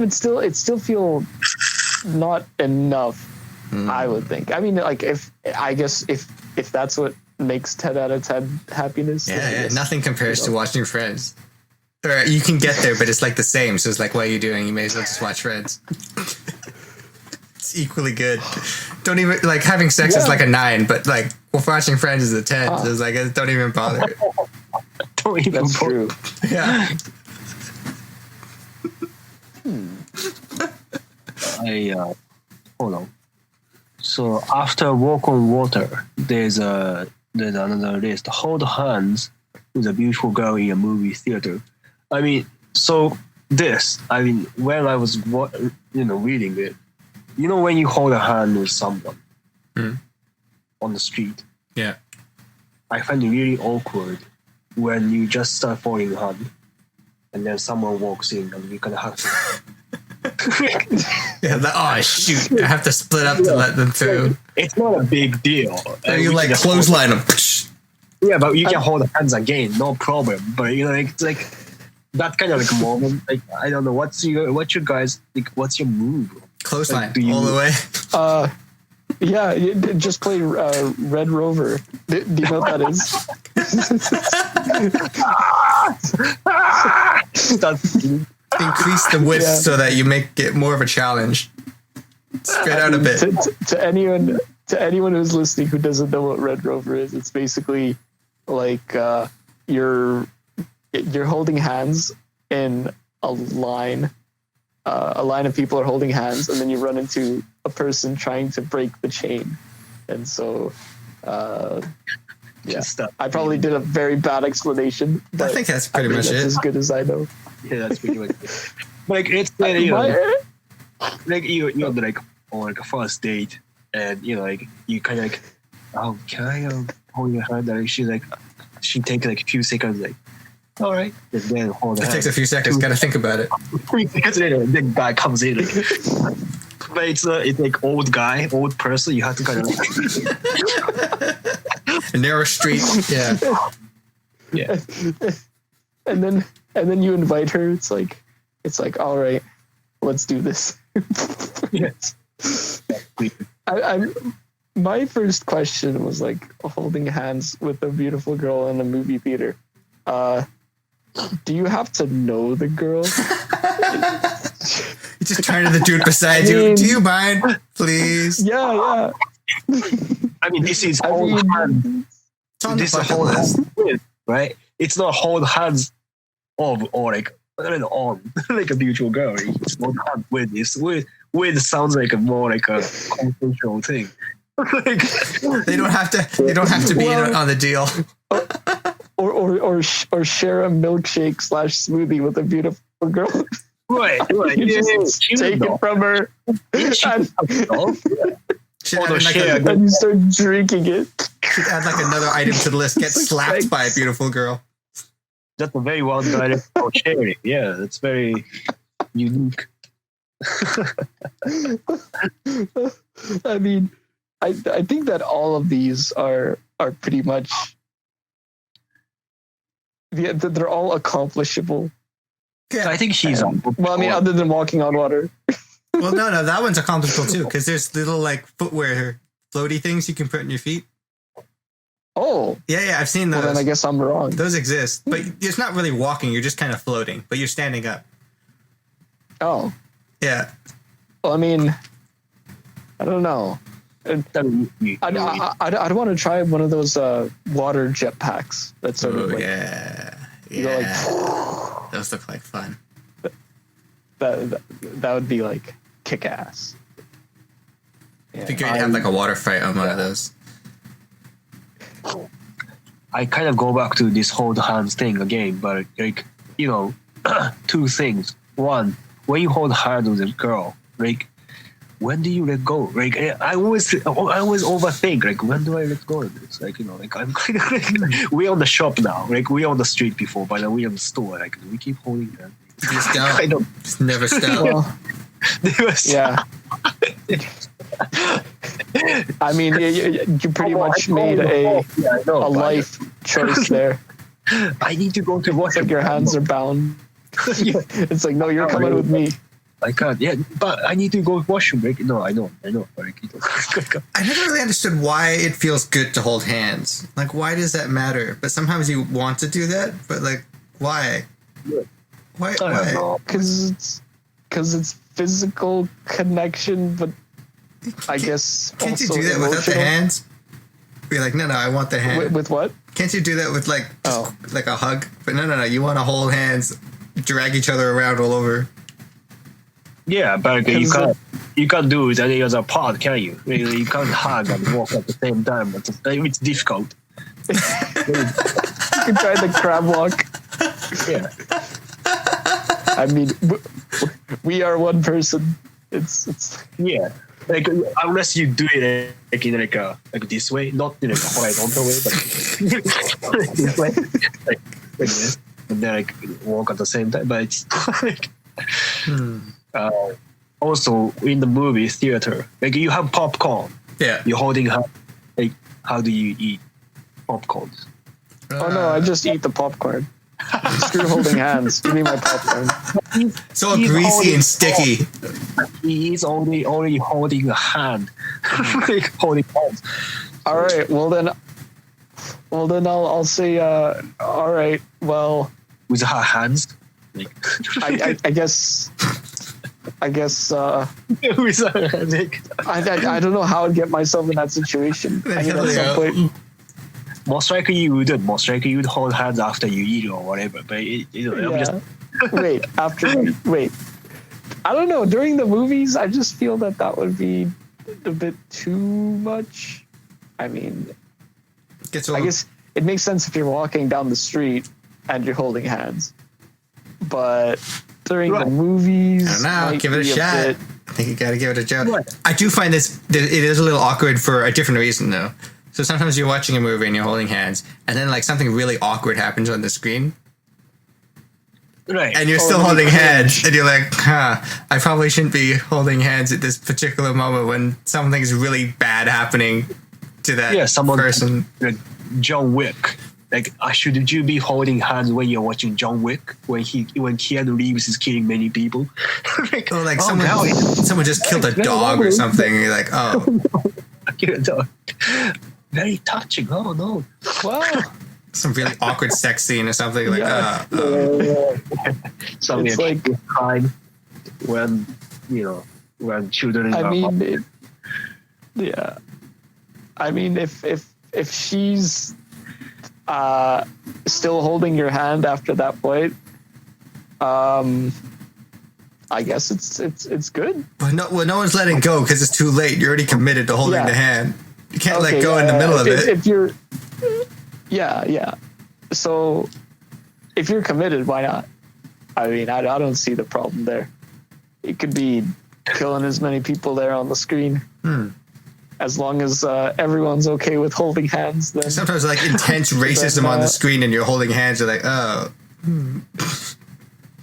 it still feel not enough. I would think. I mean, like, if that's what makes 10 out of 10 happiness. Yeah. Nothing compares to watching Friends. Or you can get there, but it's like the same. So it's like, what are you doing? You may as well just watch Friends. It's equally good. Don't even, like, having sex is like a 9, but like watching Friends is a 10. So it's like, don't even bother. Don't even That's true. Yeah. Hold on. So after Walk on Water, there's another list. Hold Hands with a beautiful girl in a movie theater. I mean, when I was reading it, you know, when you hold a hand with someone on the street, I find it really awkward when you just start holding a hand and then someone walks in and you kind of have to. Shoot! I have to split up to let them through. It's not a big deal. You like clothesline them. Yeah, but you can hold hands again, no problem. But you know, it's like that kind of like moment. Like, I don't know, what's your guys like? What's your move? Clothesline like, all the way. Yeah, just play Red Rover. Do you know what that is? Increase the width so that you make it more of a challenge. Spread out a bit. To anyone who's listening who doesn't know what Red Rover is, it's basically like you're holding hands in a line. A line of people are holding hands, and then you run into a person trying to break the chain. And so, I probably did a very bad explanation. I think that's pretty much it. As good as I know. Yeah, that's pretty much it. Like, it's like you're like on like a first date, and you know, like you kind of like, oh, can I hold your hand? And she takes like a few seconds, like, all right, and then hold the hand. It takes a few seconds. Gotta think about it. 3 seconds later, the guy comes in. Like, but it's like old person. You have to kind of a narrow street. Yeah. And then you invite her. It's like, It's like, all right, let's do this. Yes. My first question was like holding hands with a beautiful girl in a movie theater. Do you have to know the girl? You just turn to the dude beside you. Do you mind, please? Yeah. I mean, this is hold hands. It's on the This is bucket hold list. hands with, right? It's not hold hands of or like I don't know, on like a beautiful girl. It's hold hands with. This with sounds like a more like a consensual thing. Like, They don't have to be in on the deal. Or share a milkshake / smoothie with a beautiful girl. right. You just take it from her Should Although add, like share- and you start drinking it. should add like another item to the list. Get slapped by a beautiful girl. That's a very well done for sharing. Yeah, that's very unique. I mean, I think that all of these are pretty much they're all accomplishable. Yeah. I think she's on. Well, I mean, other than walking on water. Well, no, that one's accomplishable too, because there's little like footwear floaty things you can put in your feet. Oh, Yeah, I've seen well, those. then I guess I'm wrong. Those exist, but it's not really walking. You're just kind of floating, but you're standing up. Oh, Yeah. well, I mean, I don't know. I'd want to try one of those water jetpacks. That's sort Oh of like yeah. you go like Those look like fun. that would be like kick ass. It'd be great to have like a water fight on one of those. I kind of go back to this hold hands thing again, but like, you know, two things. One, when you hold hands with a girl, like, when do you let go? Like, I always overthink, like, when do I let go? It's like, you know, like, I'm kind of like, we're on the shop now, like, we're on the street before, but then we're on the store, like, we keep holding hands. You just I don't. don't. Just never stop. Well, yeah. I mean, you pretty much made a life choice there. I need to go to It's wash like your hands are bound. It's like, no, you're coming with me. I can't. Yeah, but I need to go washroom. Like, no, I know. Like, I never really understood why it feels good to hold hands. Like, why does that matter? But sometimes you want to do that, but like, why? Why? I don't Why? know. Because it's physical connection, but I guess Can't you also do that without the emotional. hands? Be like, no, I want the hand. With what? Can't you do that with like, just like a hug? But no, you want to hold hands, drag each other around all over. Yeah, but you can't do it any other part, can you? Really, you can't hug and walk at the same time. It's difficult. You can try the crab walk. Yeah. I mean, we are one person. It's Yeah. Like, unless you do it like in like this way, not in a horizontal way, but this way, like this, and then like walk at the same time. But it's like, also in the movie theater, like you have popcorn, Yeah. you're holding like how do you eat popcorn? oh no, I just eat the popcorn. Screw holding hands. Give me my popcorn. So He's greasy holding- and sticky. He is only holding a hand, like holding hands. All right. Well then I'll say. All right. Well, With her hands, like I guess. with her hands, like, I don't know how I'd get myself in that situation. I mean, at some point. most likely you wouldn't. Most likely you would hold hands after you eat or whatever. But I'm just Wait. Wait. I don't know. During the movies, I just feel that would be a bit too much. I mean, I guess it makes sense if you're walking down the street and you're holding hands. But during the movies, I don't know. might Give it a be shot. bit- I think you got to give it a shot. Right. I do find it is a little awkward for a different reason though. So sometimes you're watching a movie and you're holding hands, and then like something really awkward happens on the screen, right. and you're still let me holding cringe. hands, and you're like, I probably shouldn't be holding hands at this particular moment when something's really bad happening to that someone person. like John Wick. like, shouldn't you be holding hands when you're watching John Wick when Keanu Reeves is killing many people? Someone just killed a dog or something. And you're like, oh, kill a dog. Very touching. Oh no! Well, some really awkward sex scene or something. Like, Something it's like crime when children. I mean, if she's still holding your hand after that point, I guess it's good. But no one's letting go because it's too late. You're already committed to holding the hand. You can't let go in the middle of it. If you're, So, if you're committed, why not? I mean, I don't see the problem there. It could be killing as many people there on the screen. As long as everyone's okay with holding hands, then sometimes like intense racism on the screen, and you're holding hands. You're like, oh.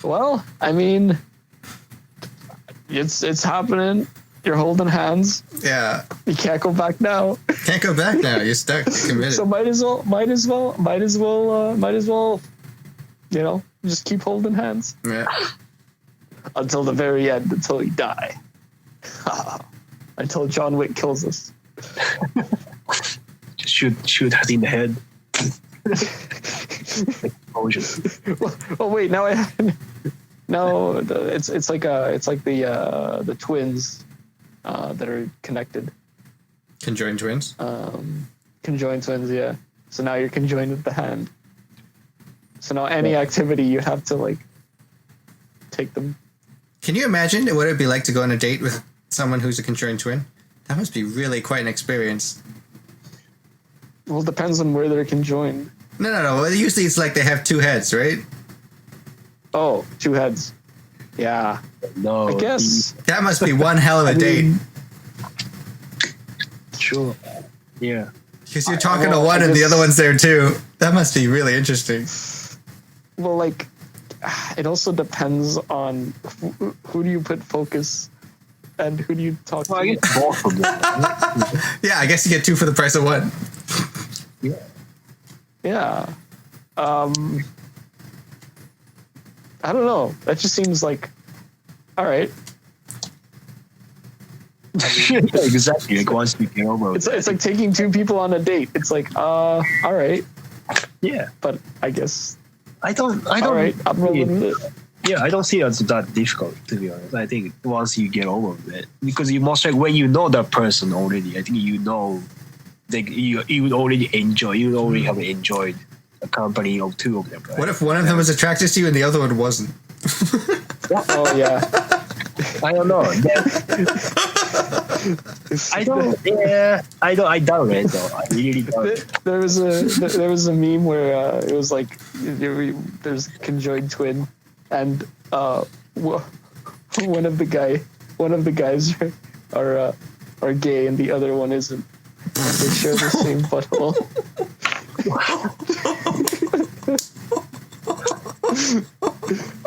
Well, I mean, it's happening. You're holding hands. Yeah. You can't go back now. Can't go back now. You're stuck. You're committed. So might as well. Just keep holding hands. Yeah. Until the very end, until you die. Until John Wick kills us. Just shoot us in the head. Oh wait, now it's like the twins that are connected. Conjoined twins. Conjoined twins, yeah. So now you're conjoined with the hand. So now any activity you have to like take them. Can you imagine what it'd be like to go on a date with someone who's a conjoined twin? That must be really quite an experience. Well, it depends on where they're conjoined. No. Well, usually it's like they have two heads, right? Oh, two heads. Yeah. No. I guess. That must be one hell of a date. Sure. Yeah. Because you're talking to one and the other one's there too. That must be really interesting. Well, like, it also depends on who do you put focus and who do you talk to. I guess both of them. Yeah, I guess you get two for the price of one. Yeah. I don't know. That just seems like, all right. Exactly. Like once you get over it's like taking two people on a date. It's like, all right. Yeah. But I guess. I don't. All right, I'm rolling with it. Yeah, I don't see it as that difficult, to be honest. I think once you get over it, because you most like when you know that person already, I think you know, like you would already enjoy. You would already have enjoyed a company of two of them. Right? What if one of them was attracted to you and the other one wasn't? Oh yeah. I don't know. I don't. Yeah, I don't. I doubt it though. I really don't. There was a meme where it was like there's a conjoined twin, and one of the guys are gay and the other one isn't. They share the same butthole.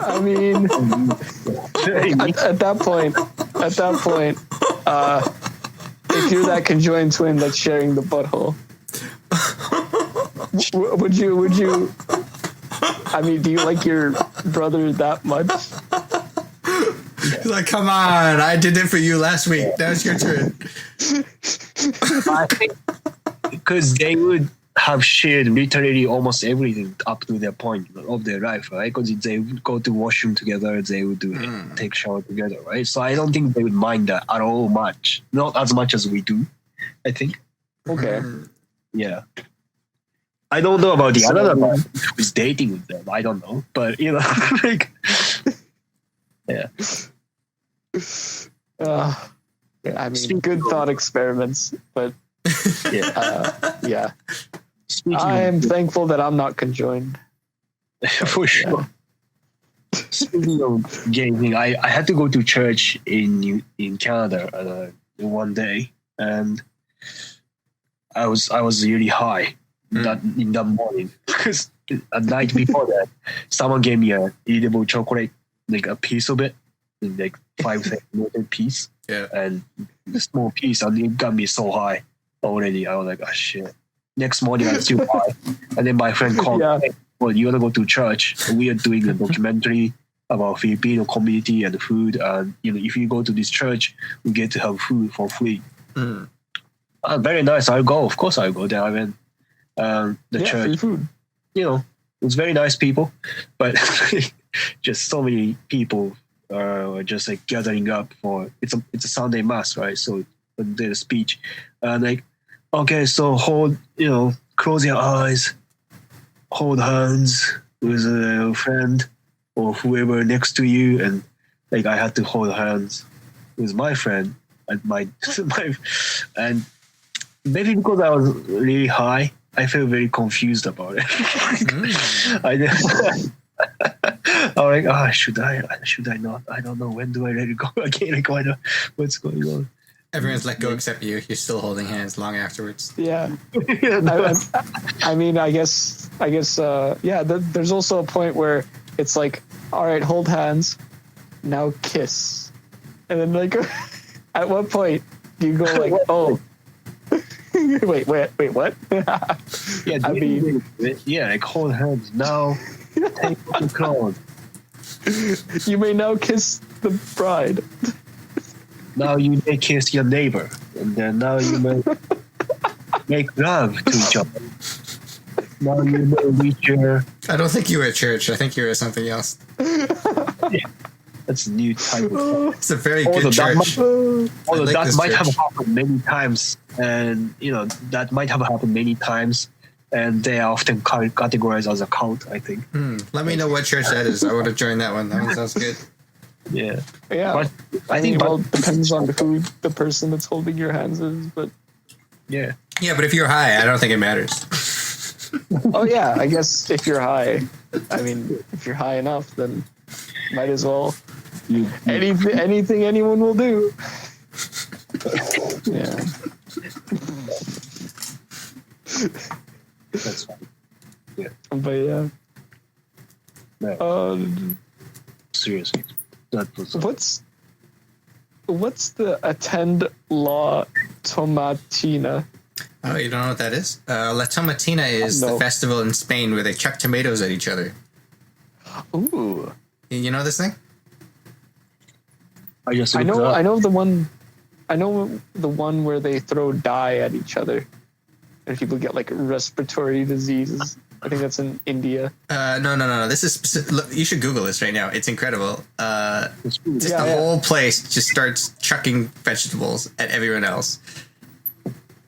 I mean, at that point, if you're that conjoined twin that's sharing the butthole, would you? I mean, do you like your brother that much? He's like, come on, I did it for you last week. Now it's your turn. I think because they would have shared literally almost everything up to their point of their life, right? Because they would go to washroom together, they would take shower together, right? So I don't think they would mind that at all much. Not as much as we do, I think. Okay. Yeah. I don't know about the other one who's dating with them. I don't know. But, like, yeah. I mean, good thought experiments, but yeah. I'm thankful that I'm not conjoined. For sure. Yeah. Speaking of gaming, I had to go to church in Canada one day, and I was really high in that morning because a night before that, someone gave me a edible chocolate, like a piece of it, like 5 centimeter piece, and a small piece, and it got me so high already. I was like, oh shit. Next morning I'm still high. And then my friend called Yeah. me, "Hey, well, you want to go to church? We are doing a documentary about Filipino community and food. And if you go to this church, we get to have food for free." Mm. Very nice. I'll go. Of course I'll go there. I went the Yeah, church. free food. It was very nice people, but just so many people were just like gathering up for it's a Sunday mass, right? So there's a speech, and like, okay, so close your eyes, hold hands with a friend or whoever next to you, and like I had to hold hands with my friend and and maybe because I was really high, I felt very confused about it. I was like, should I not? I don't know. When do I let it go again? Like, what's going on? Everyone's let go except you. You're still holding hands long afterwards. Yeah. Yeah, no. I mean, I guess, yeah, there's also a point where it's like, all right, hold hands, now kiss. And then, like, at what point do you go, like, oh, wait, what? Yeah, I mean, like hold hands now. Take off the clothes. you may now kiss the bride. Now you may kiss your neighbor, and then now you may make love to each other. Now you may reach your. I don't think you were at church. I think you were at something else. That's a new type of. It's a very Although good that church. Although like that this might have church. happened many times, and that might have happened many times, and they are often categorized as a cult. I think. Let me know what church that is. I want to join that one. That one sounds good. Yeah. Yeah. But I think, but- well, it depends on who the person that's holding your hands is, but Yeah. Yeah, but if you're high, I don't think it matters. oh yeah, I guess if you're high, I mean, if you're high enough, then might as well. Anything anyone will do. Yeah. That's fine. But yeah. No, seriously, that was. What's the attend la tomatina? Oh, you don't know what that is? La Tomatina is the No. festival in Spain where they chuck tomatoes at each other. Ooh. You know this thing? I just I looked it know up. I know the one where they throw dye at each other and people get like respiratory diseases. I think that's in India. No. This is look, you should Google this right now. It's incredible. It's cool. Just Yeah, the yeah. whole place just starts chucking vegetables at everyone else.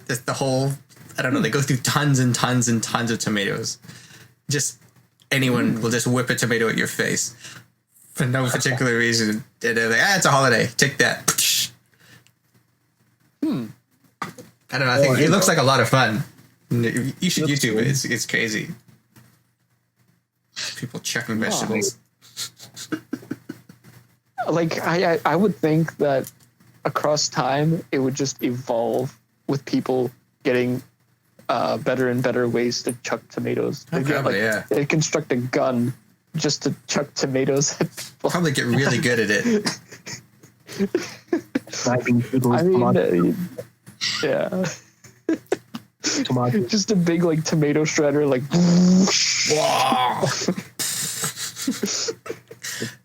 Just the whole, I don't know, they go through tons and tons and tons of tomatoes. Just anyone will just whip a tomato at your face for no particular reason. And they're like, it's a holiday. Take that. I don't know. I think it looks like a lot of fun. You should That's YouTube cool. it. It's crazy. People chucking vegetables. Like I would think that across time it would just evolve with people getting better and better ways to chuck tomatoes. Oh, They'd get, probably, yeah. They'd construct a gun just to chuck tomatoes at people. Probably get really good at it. Sniping people's I mean, tomatoes. yeah, Tomatoes. just a big like tomato shredder, like. Wow.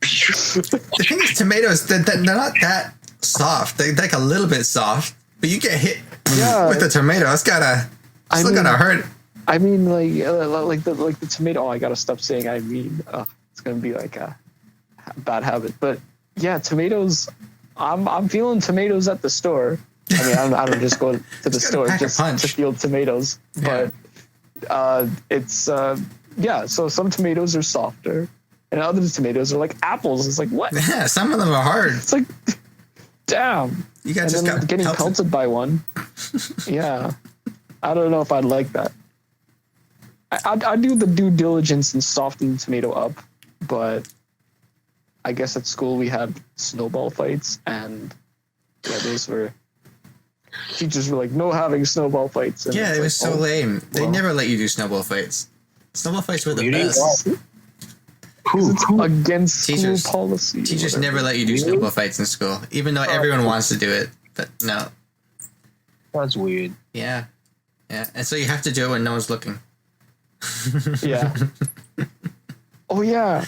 The thing is, tomatoes, they're not that soft. They're like a little bit soft, but you get hit Yeah. with the tomato. It's still gonna hurt. I mean, like the tomato. Oh, I gotta stop saying. I mean, it's gonna be like a bad habit. But yeah, tomatoes. I'm feeling tomatoes at the store. I mean, I don't just go to the store pack a just punch. to feel tomatoes. Yeah. But it's yeah. So some tomatoes are softer, and other tomatoes are like apples. It's like what? Yeah, some of them are hard. It's like, damn. You got And just then got getting pelted. pelted by one. Yeah. I don't know if I'd like that. I'd do the due diligence and soften the tomato up, but I guess at school we had snowball fights, and yeah, those were teachers were like, no having snowball fights. And Yeah, it's it was like, so oh, lame. They well. never let you do snowball fights. Snowball fights were the Really? best. It's against Teachers- school policy. or Teachers whatever. never let you do Really? snowball fights in school, even though everyone wants to do it. But no, That's weird. yeah. Yeah, and so you have to do it when no one's looking. Yeah. Oh yeah.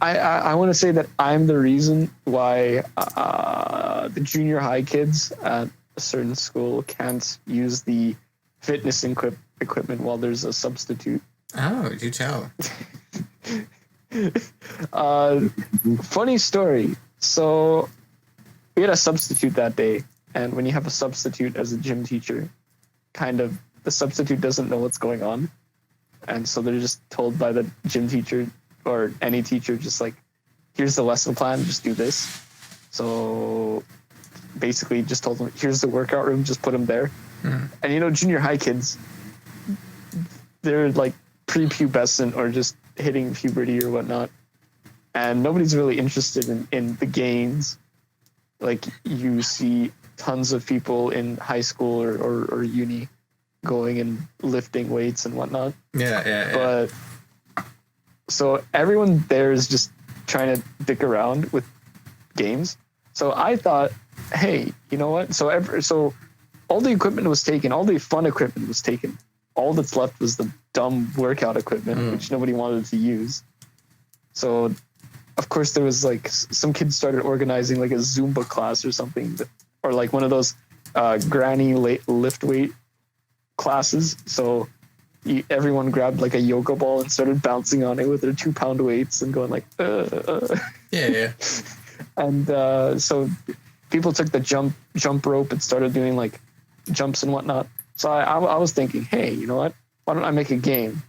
I want to say that I'm the reason why the junior high kids at a certain school can't use the fitness equipment while there's a substitute. Oh, do tell. Funny story. So we had a substitute that day, and when you have a substitute as a gym teacher, kind of the substitute doesn't know what's going on, and so they're just told by the gym teacher or any teacher, just like, here's the lesson plan, just do this. So basically just told them, here's the workout room, just put them there. And you know, junior high kids, they're like prepubescent or just hitting puberty or whatnot, and nobody's really interested in the gains. Like, you see tons of people in high school or uni going and lifting weights and whatnot. Yeah. But so everyone there is just trying to dick around with games. So I thought, hey, you know what? So all the equipment was taken, all the fun equipment was taken. All that's left was the dumb workout equipment, which nobody wanted to use. So of course there was like some kids started organizing like a Zumba class or something, or like one of those granny lift weight classes. So everyone grabbed like a yoga ball and started bouncing on it with their 2-pound weights and going like, Yeah. And so people took the jump rope and started doing like jumps and whatnot. So I was thinking, hey, you know what? Why don't I make a game?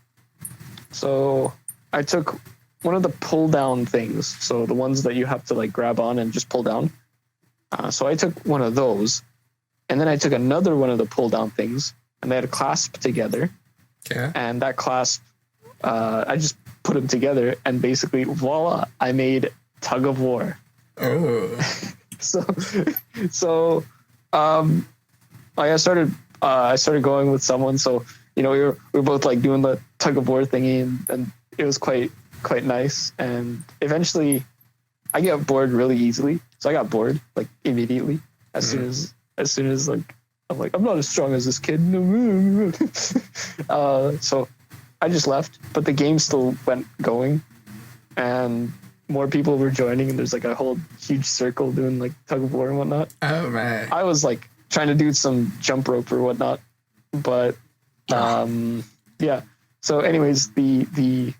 So I took one of the pull down things. So the ones that you have to like grab on and just pull down. So I took one of those, and then I took another one of the pull down things, and they had a clasp together. Okay. And that clasp, I just put them together, and basically, voila, I made tug of war. Oh. So I started going with someone. So, you know, we were both like doing the tug of war thingy, and it was quite nice. And eventually I get bored really easily. So I got bored like immediately as soon as like, I'm like, I'm not as strong as this kid. So I just left, but the game still went going, and more people were joining, and there's like a whole huge circle doing like tug of war and whatnot. Oh man. I was like trying to do some jump rope or whatnot, but yeah. So anyways, the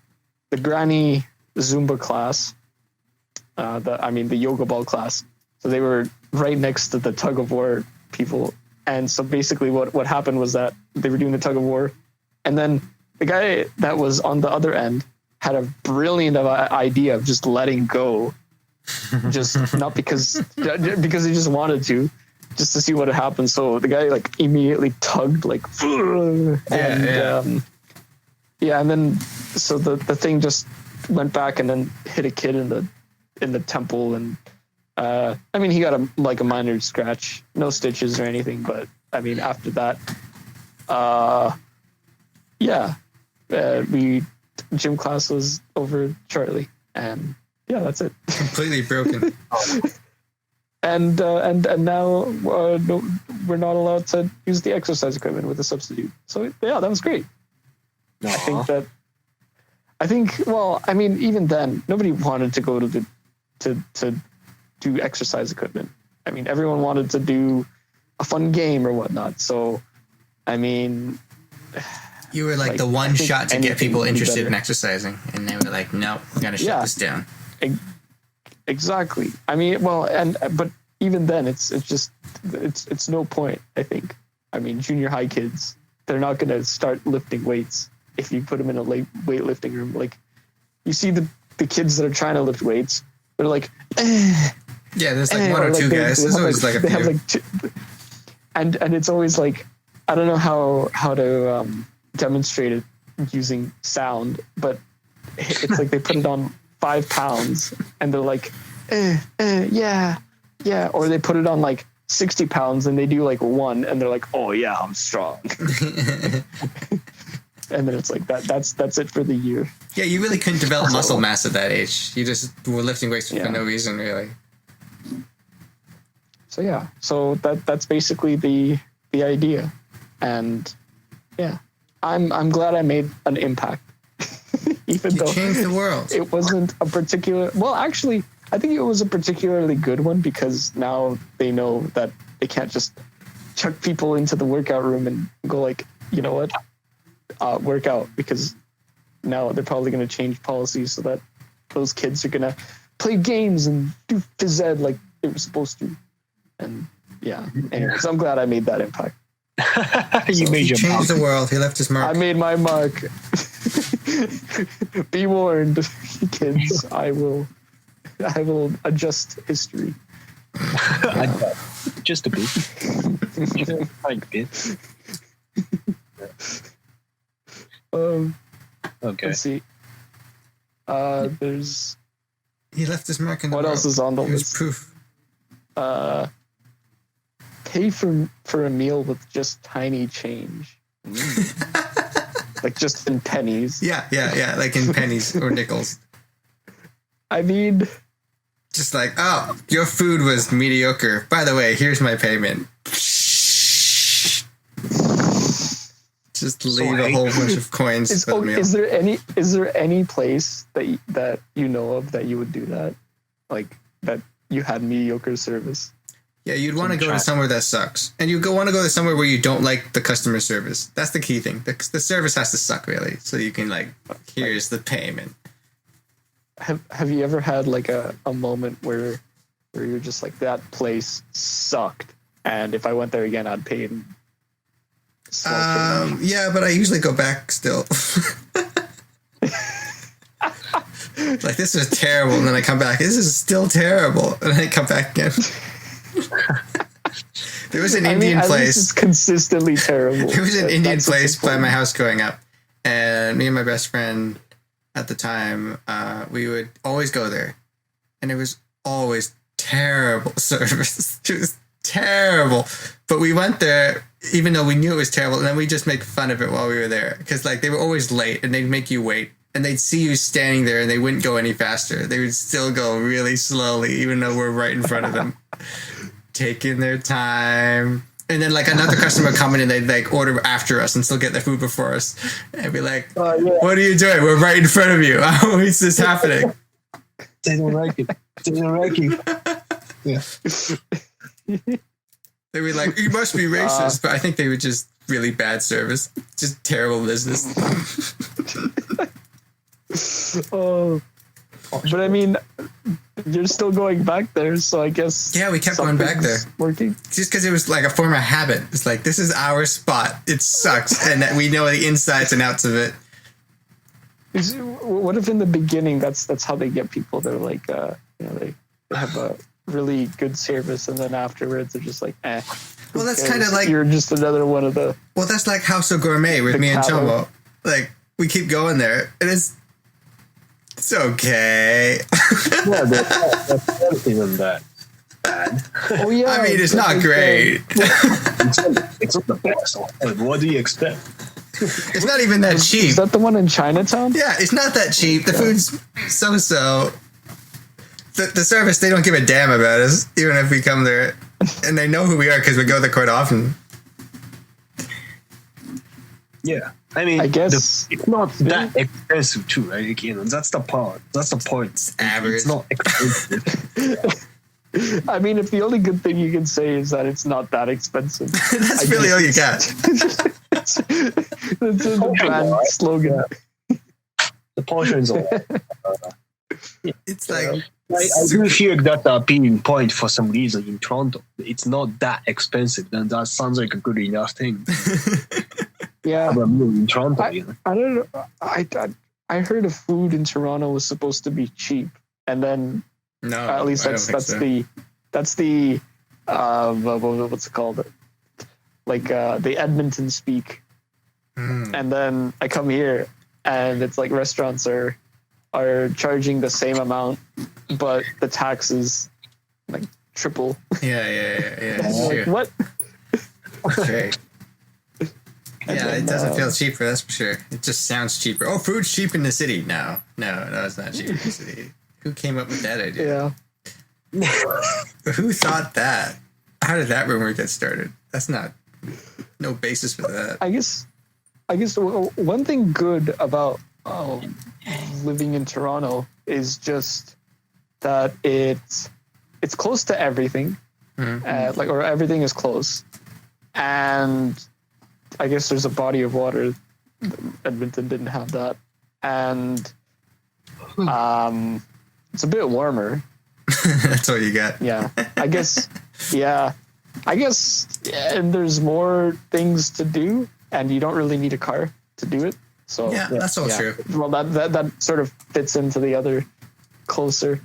granny Zumba class, the yoga ball class. So they were right next to the tug of war people. And so basically what happened was that they were doing the tug of war, and then the guy that was on the other end had a brilliant idea of just letting go, just not because he just wanted to, just to see what had happened. So the guy like immediately tugged like, and then so the thing just went back and then hit a kid in the temple, and I mean, he got a minor scratch, no stitches or anything, but I mean, after that, gym class was over shortly, and yeah, that's it. Completely broken. And now no, we're not allowed to use the exercise equipment with a substitute. So yeah, that was great. Aww. I think well, I mean, even then, nobody wanted to go to do exercise equipment. I mean, everyone wanted to do a fun game or whatnot. So, I mean, you were like the one shot to get people interested in exercising, and they were like, "No, we gotta shut this down." Exactly. I mean, well, but even then, it's no point. I think. I mean, junior high kids, they're not gonna start lifting weights if you put them in a weightlifting room. Like, you see the kids that are trying to lift weights, they're like, yeah, there's like one or two guys. There's always like a few. Have like two, and it's always like, I don't know how to demonstrate it using sound, but it's like they put it on 5 pounds and they're like, yeah, or they put it on like 60 pounds and they do like 1 and they're like, oh yeah, I'm strong. And then it's like that's it for the year. Yeah, you really couldn't develop muscle mass at that age. You just were lifting weights for no reason, really. So yeah, so that's basically the idea, and yeah, I'm glad I made an impact, even You though changed the world. it wasn't a particular. Well, actually, I think it was a particularly good one because now they know that they can't just chuck people into the workout room and go like, you know what, work out, because now they're probably going to change policies so that those kids are going to play games and do phys ed like they were supposed to. And yeah, anyways, I'm glad I made that impact. You made He your changed mark. the world. He left his mark. I made my mark. Be warned, kids. I will adjust history. Just a bit. Just a tiny bit. Okay. Let's see. There's He left his mark in the what world. else is on the He was list? proof. Pay for a meal with just tiny change. Like just in pennies. Yeah, like in pennies or nickels. I mean, Just like, oh, your food was mediocre. By the way, here's my payment. Just leave a whole bunch of coins for the meal. is there any place that you know of that you would do that? Like that you had mediocre service? Yeah, you'd want to go to somewhere that sucks. And you want to go to somewhere where you don't like the customer service. That's the key thing. The service has to suck, really. So you can, like, here's the payment. Have you ever had like a moment where you're just like, that place sucked, and if I went there again I'd pay in small change? Yeah, but I usually go back still. Like, this is terrible, and then I come back. This is still terrible, and I come back again. There was an Indian at least place. it's consistently terrible. There was an Indian That's what's place by important. my house growing up, and me and my best friend at the time, we would always go there, and it was always terrible service. It was terrible, but we went there even though we knew it was terrible, and then we just make fun of it while we were there, because like they were always late, and they'd make you wait, and they'd see you standing there, and they wouldn't go any faster. They would still go really slowly, even though we're right in front of them, taking their time. And then like another customer would come in and they'd like order after us and still get their food before us. And be like, what are you doing? We're right in front of you. How is this happening? They don't like it. They don't like it. Yeah. They'd be like, you must be racist. But I think they were just really bad service. Just terrible business. Oh, but I mean, you're still going back there, so I guess Yeah, we kept going back there. something's working. Just because it was like a form of habit. It's like, this is our spot. It sucks. And that we know the insides and outs of it. What if in the beginning that's how they get people? They're like, they have a really good service, and then afterwards they're just like, eh. Well, that's cares? kind of like, You're just another one of the. well, that's like House of Gourmet with The me and cattle. Tomo. Like, we keep going there. And it's okay. Yeah, that's not even that bad. Oh yeah. I mean, it's not like, great. It's not the best. Like, what do you expect? It's not even that cheap. Is that the one in Chinatown? Yeah, it's not that cheap. The food's so-so. The service, they don't give a damn about us, even if we come there. And they know who we are because we go there quite often. Yeah. I mean, I guess it's not that expensive too, right? Like, that's the part. That's the point. It's average. It's not expensive. I mean, if the only good thing you can say is that it's not that expensive. That's really all you got. That's the brand slogan. The portions are. It's like, I do hear that being point for some reason in Toronto. It's not that expensive. Then that sounds like a good enough thing. Yeah, Have a meal in Toronto, I don't know. I heard the food in Toronto was supposed to be cheap, and then no. at least I don't think so. that's the what's it called? Like the Edmonton speak. And then I come here, and it's like restaurants are charging the same amount, but the tax is like triple. Yeah. It's Like, true. what? Okay. Yeah, it doesn't feel cheaper, that's for sure. It just sounds cheaper. Oh, food's cheap in the city. No, it's not cheap in the city. Who came up with that idea? Yeah. Who thought that? How did that rumor get started? That's not, no basis for that. I guess I guess one thing good about living in Toronto is just that it's close to everything, or everything is close, and I guess there's a body of water. Edmonton didn't have that, and it's a bit warmer. That's what you got. Yeah, I guess. Yeah, I guess, and there's more things to do, and you don't really need a car to do it. So Yeah, that's all true. Well, that sort of fits into the other closer,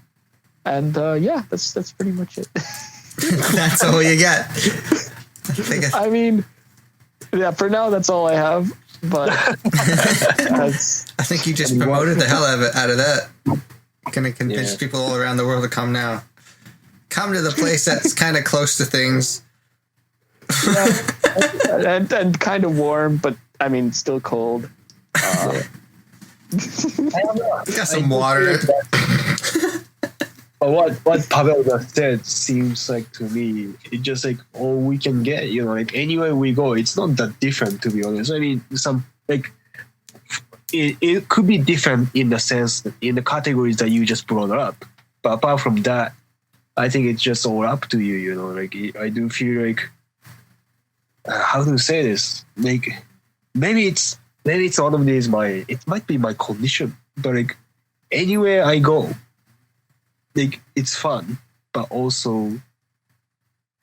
and that's pretty much it. That's all you got. I mean, yeah, for now that's all I have. But I think you just promoted the hell out of that. Gonna convince people all around the world to come now. Come to the place that's kind of close to things. and kind of warm, but I mean, still cold. Got some water. But what Pavel just said seems like to me, it's just like all we can get, like anywhere we go, it's not that different, to be honest. I mean, it could be different in the sense, in the categories that you just brought up. But apart from that, I think it's just all up to you, like I do feel like, how to say this? Like, maybe it's one of these, it might be my condition, but like anywhere I go, like it's fun, but also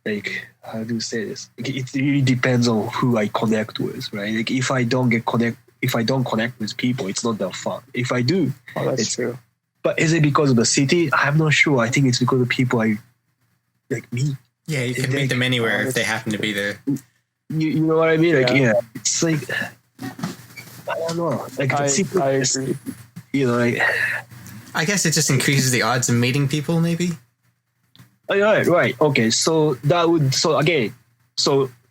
like, how do you say this? Like, it really depends on who I connect with, right? Like if I don't connect with people, it's not that fun. If I do, that's true. But is it because of the city? I'm not sure. I think it's because of people I like meet. Yeah, you can meet them anywhere if they happen to be there. You know what I mean? Like, yeah, it's like, I don't know. Like, I agree. Like, I guess it just increases the odds of meeting people, maybe. Right. Okay, so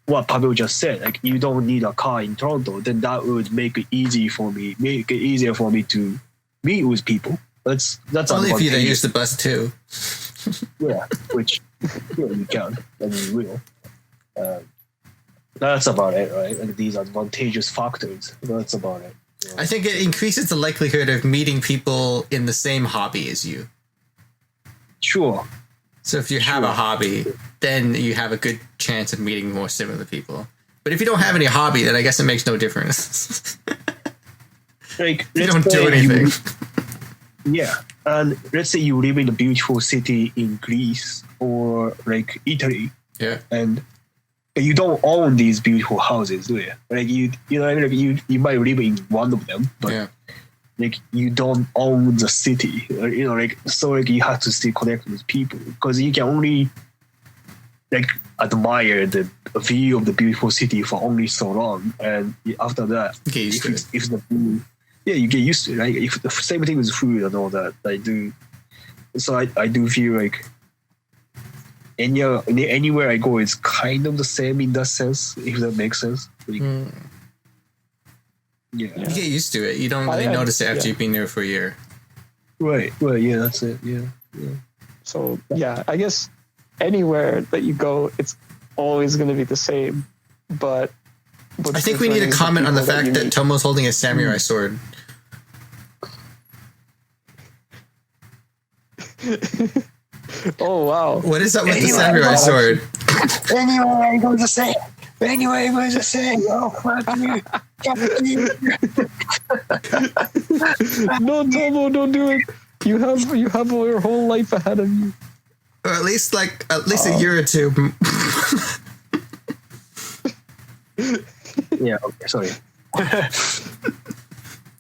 what Pavel just said, like you don't need a car in Toronto, then that would make it easier for me to meet with people. That's only if you don't use the bus too. Yeah, which you can, and you will. That's about it, right? Like these advantageous factors. That's about it. I think it increases the likelihood of meeting people in the same hobby as you. Sure. So if you have a hobby, then you have a good chance of meeting more similar people. But if you don't have any hobby, then I guess it makes no difference. Like, you don't do anything. And let's say you live in a beautiful city in Greece or like Italy. Yeah. But you don't own these beautiful houses, do you? Like you know what I mean? Like you might live in one of them, but like you don't own the city. So like you have to still connect with people because you can only like admire the view of the beautiful city for only so long, and after that, you get used to it. Right? If the same thing with food and all that, I do. So I do feel like anywhere I go, it's kind of the same in that sense, if that makes sense. Like, yeah. You get used to it. You don't really notice it after you've been there for a year. Right. Yeah, that's it. Yeah. So yeah, I guess anywhere that you go, it's always going to be the same. But I think we need to comment on the fact that Tomo's holding a samurai sword. Oh wow! What is up with the samurai sword? Anywhere I go, the same. Oh, fuck you. No, Tomo, don't do it. You have your whole life ahead of you. Or at least a year or two. Yeah. Okay, sorry.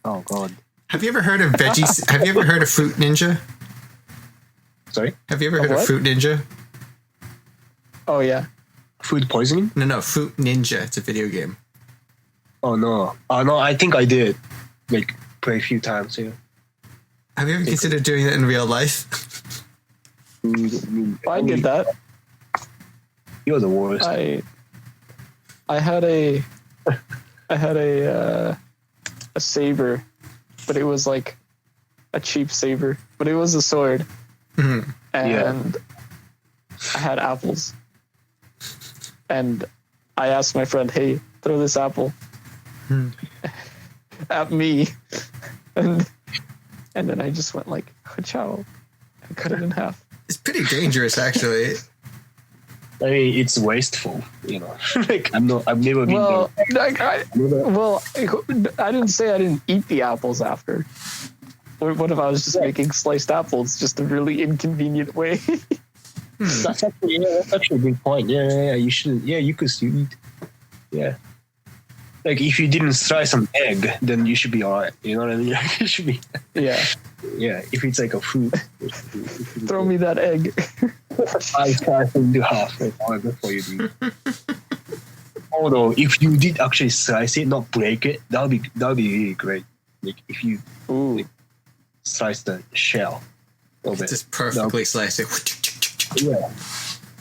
Oh God. Have you ever heard of veggies? Have you ever heard of Fruit Ninja? Sorry? Have you ever heard of Fruit Ninja? Oh yeah. Food poisoning? No, Fruit Ninja. It's a video game. Oh no. I think I did. Like play a few times, yeah. Have you ever considered doing that in real life? I did that. You're the worst. I had a saber, but it was like a cheap saber, but it was a sword. Mm-hmm. And I had apples. And I asked my friend, "Hey, throw this apple." And at me, and then I just went like, "Ciao," and cut it in half. It's pretty dangerous, actually. I mean, it's wasteful, like I've never been Well, there. I didn't say I didn't eat the apples after. What if I was just making sliced apples just a really inconvenient way? That's actually a good point. Yeah, you should. Yeah, you could still eat. Yeah, like if you didn't slice an egg, then you should be alright. You know what I mean? You should be. Yeah. Yeah, if it's like a fruit. Throw me that egg. I slice it into half. Right? Oh, good for you, dude. Although, if you did actually slice it, not break it, that would be really great. Like if you slice the shell. Just perfectly slice it. Yeah,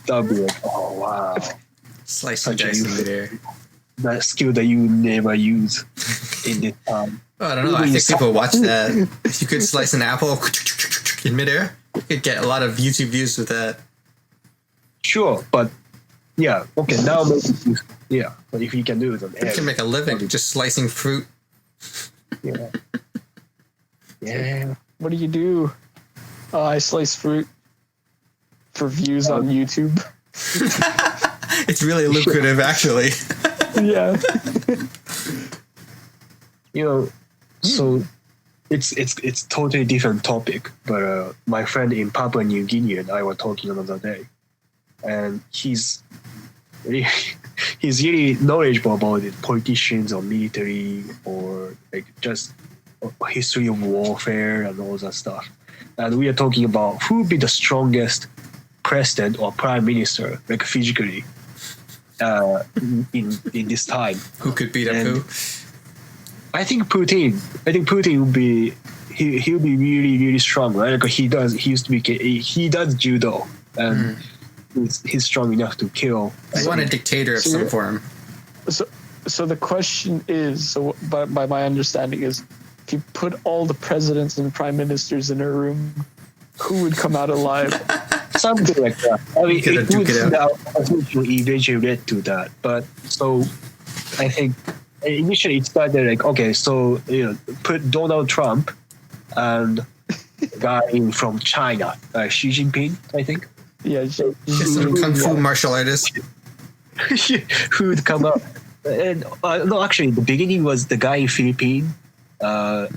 that would be like, oh wow. Slice and dice in midair. That skill that you never use in this time. Oh, I don't know. I think people watch that. If you could slice an apple in midair, you could get a lot of YouTube views with that. Sure, but yeah, okay, now yeah, but if you can do it with an egg. You can make a living just slicing fruit. Yeah. Yeah. What do you do? I slice fruit for views on YouTube. It's really lucrative, actually. Yeah. So it's totally different topic, but my friend in Papua New Guinea and I were talking another day, and he's really knowledgeable about it, politicians or military or like just history of warfare and all that stuff. And we are talking about who would be the strongest president or prime minister, like physically, in this time. Who could beat up who? I think Putin. Would be he'll be really, really strong, right? Like he does judo, and he's strong enough to kill. I want a dictator of some form. So the question is, by my understanding is, if you put all the presidents and prime ministers in a room, who would come out alive? Something like that. I mean, it would eventually lead to that. But so I think initially it started like, okay, so put Donald Trump and guy from China, Xi Jinping, I think. Yeah, some kung fu martial artist. Who would come up? And no, actually, the beginning was the guy in Philippines. The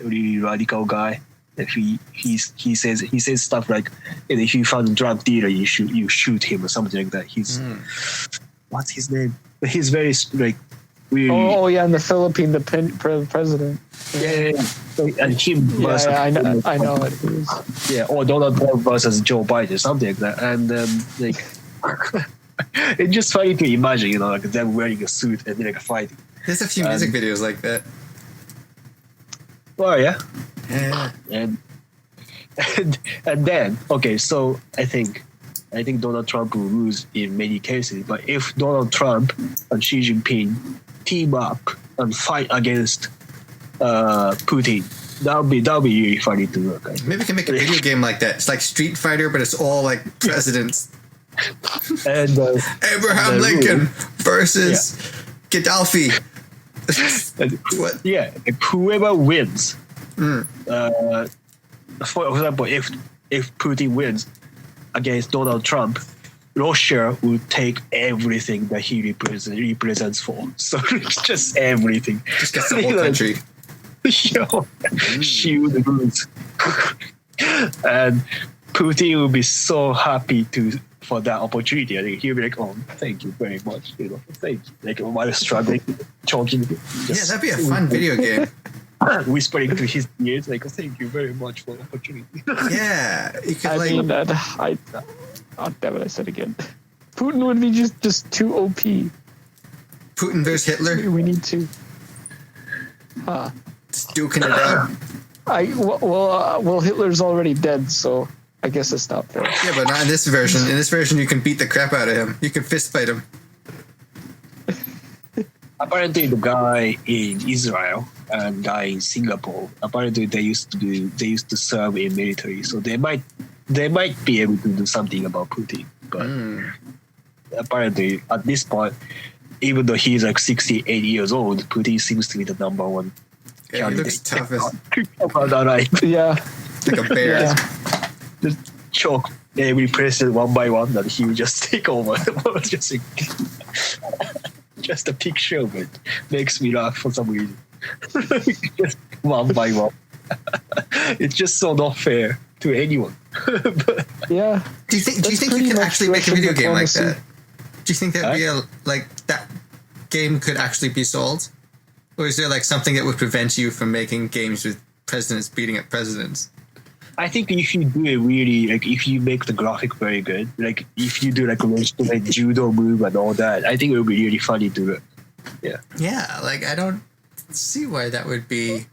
really radical guy. That he says stuff like, if you find a drug dealer, you shoot him or something like that. He's what's his name? He's very like really. Oh yeah, in the Philippines, the president. Yeah, and him versus. I know it is. Yeah, or Donald Trump versus Joe Biden, something like that, and like. It's just funny to imagine, like them wearing a suit and like fighting. There's a few music videos like that. Oh yeah. Yeah. And then so I think Donald Trump will lose in many cases. But if Donald Trump and Xi Jinping team up and fight against Putin, that'll be really funny to look at. Maybe we can make a video game like that. It's like Street Fighter, but it's all like presidents. And Abraham Lincoln versus Gaddafi. What? Yeah, whoever wins. For example, if Putin wins against Donald Trump, Russia will take everything that he represents for. So it's just everything. Just gets the whole country. She would lose. And Putin will be so happy for that opportunity. I think he'll be like, "Oh, thank you very much. Thank you." Like while struggling, choking. Yeah, that'd be a fun video game. Whispering to his ears, like, "Thank you very much for the opportunity." Yeah, you could damn it! I said again. Putin would be just too OP. Putin versus Hitler. We need to. Just duking it out. Well, Hitler's already dead, so I guess it's not fair. Yeah, but not in this version. In this version, you can beat the crap out of him. You can fist fight him. Apparently, the guy in Israel and guy in Singapore, apparently they used to serve in military, so they might be able to do something about Putin. But apparently, at this point, even though he's like 68 years old, Putin seems to be the number one Yeah, he looks tough as Yeah. like a bear. Yeah. Just choke every president one by one, that he would just take over. just a picture of it makes me laugh for some reason. Just one by one. It's just so not fair to anyone. But Yeah. Do you think you pretty could much actually make a video game like diplomacy. that? Do you think that'd be that game could actually be sold? Or is there like something that would prevent you from making games with presidents beating up presidents? I think if you do it really, like if you make the graphic very good, like if you do like a like judo move and all that, I think it would be really funny to do it. Yeah. Yeah, like I don't see why that would be.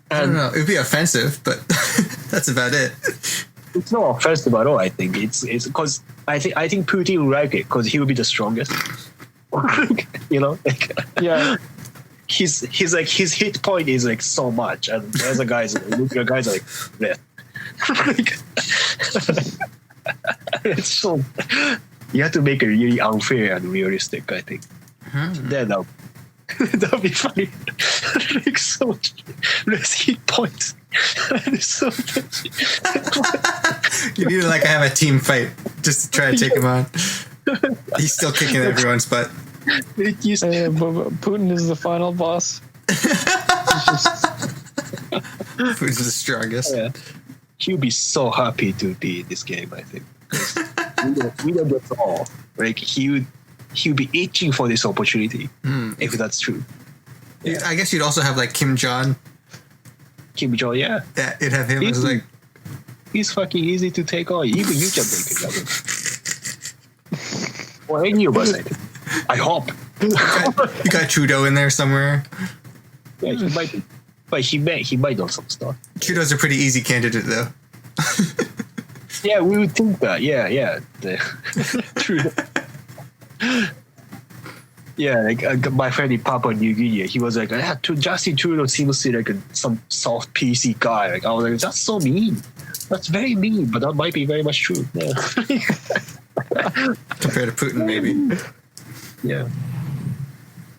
I don't know. It would be offensive, but that's about it. It's not offensive at all. I think it's because I think Putin will like it because he will be the strongest. You know, like, Yeah. his hit point is like so much, and the other guys, nuclear guys, are like, bleh. Like, it's so you have to make it really unfair and realistic. I think then that'll be funny. Like so much less hit points. So You need to like have a team fight just to try to take him on. He's still kicking everyone's butt. it used Putin is the final boss. Who's the strongest? Yeah. He'll be so happy to be in this game, I think. We know that's all. Like he'll be itching for this opportunity, if that's true. I guess you'd also have like Kim Jong. Kim Jong, yeah. Yeah, you'd have him as like. He's fucking easy to take on. Even you can take it. I think. Or any of us, I think. I hope. You got Trudeau in there somewhere. Yeah, he might be. But he might know some stuff. Trudeau's a pretty easy candidate though. Yeah, we would think that. Yeah. Trudeau. Yeah, like my friend in Papua New Guinea, he was like, Justin Trudeau seems to be like some soft PC guy. Like I was like, that's so mean. That's very mean, but that might be very much true. Yeah. Compared to Putin, maybe. Yeah.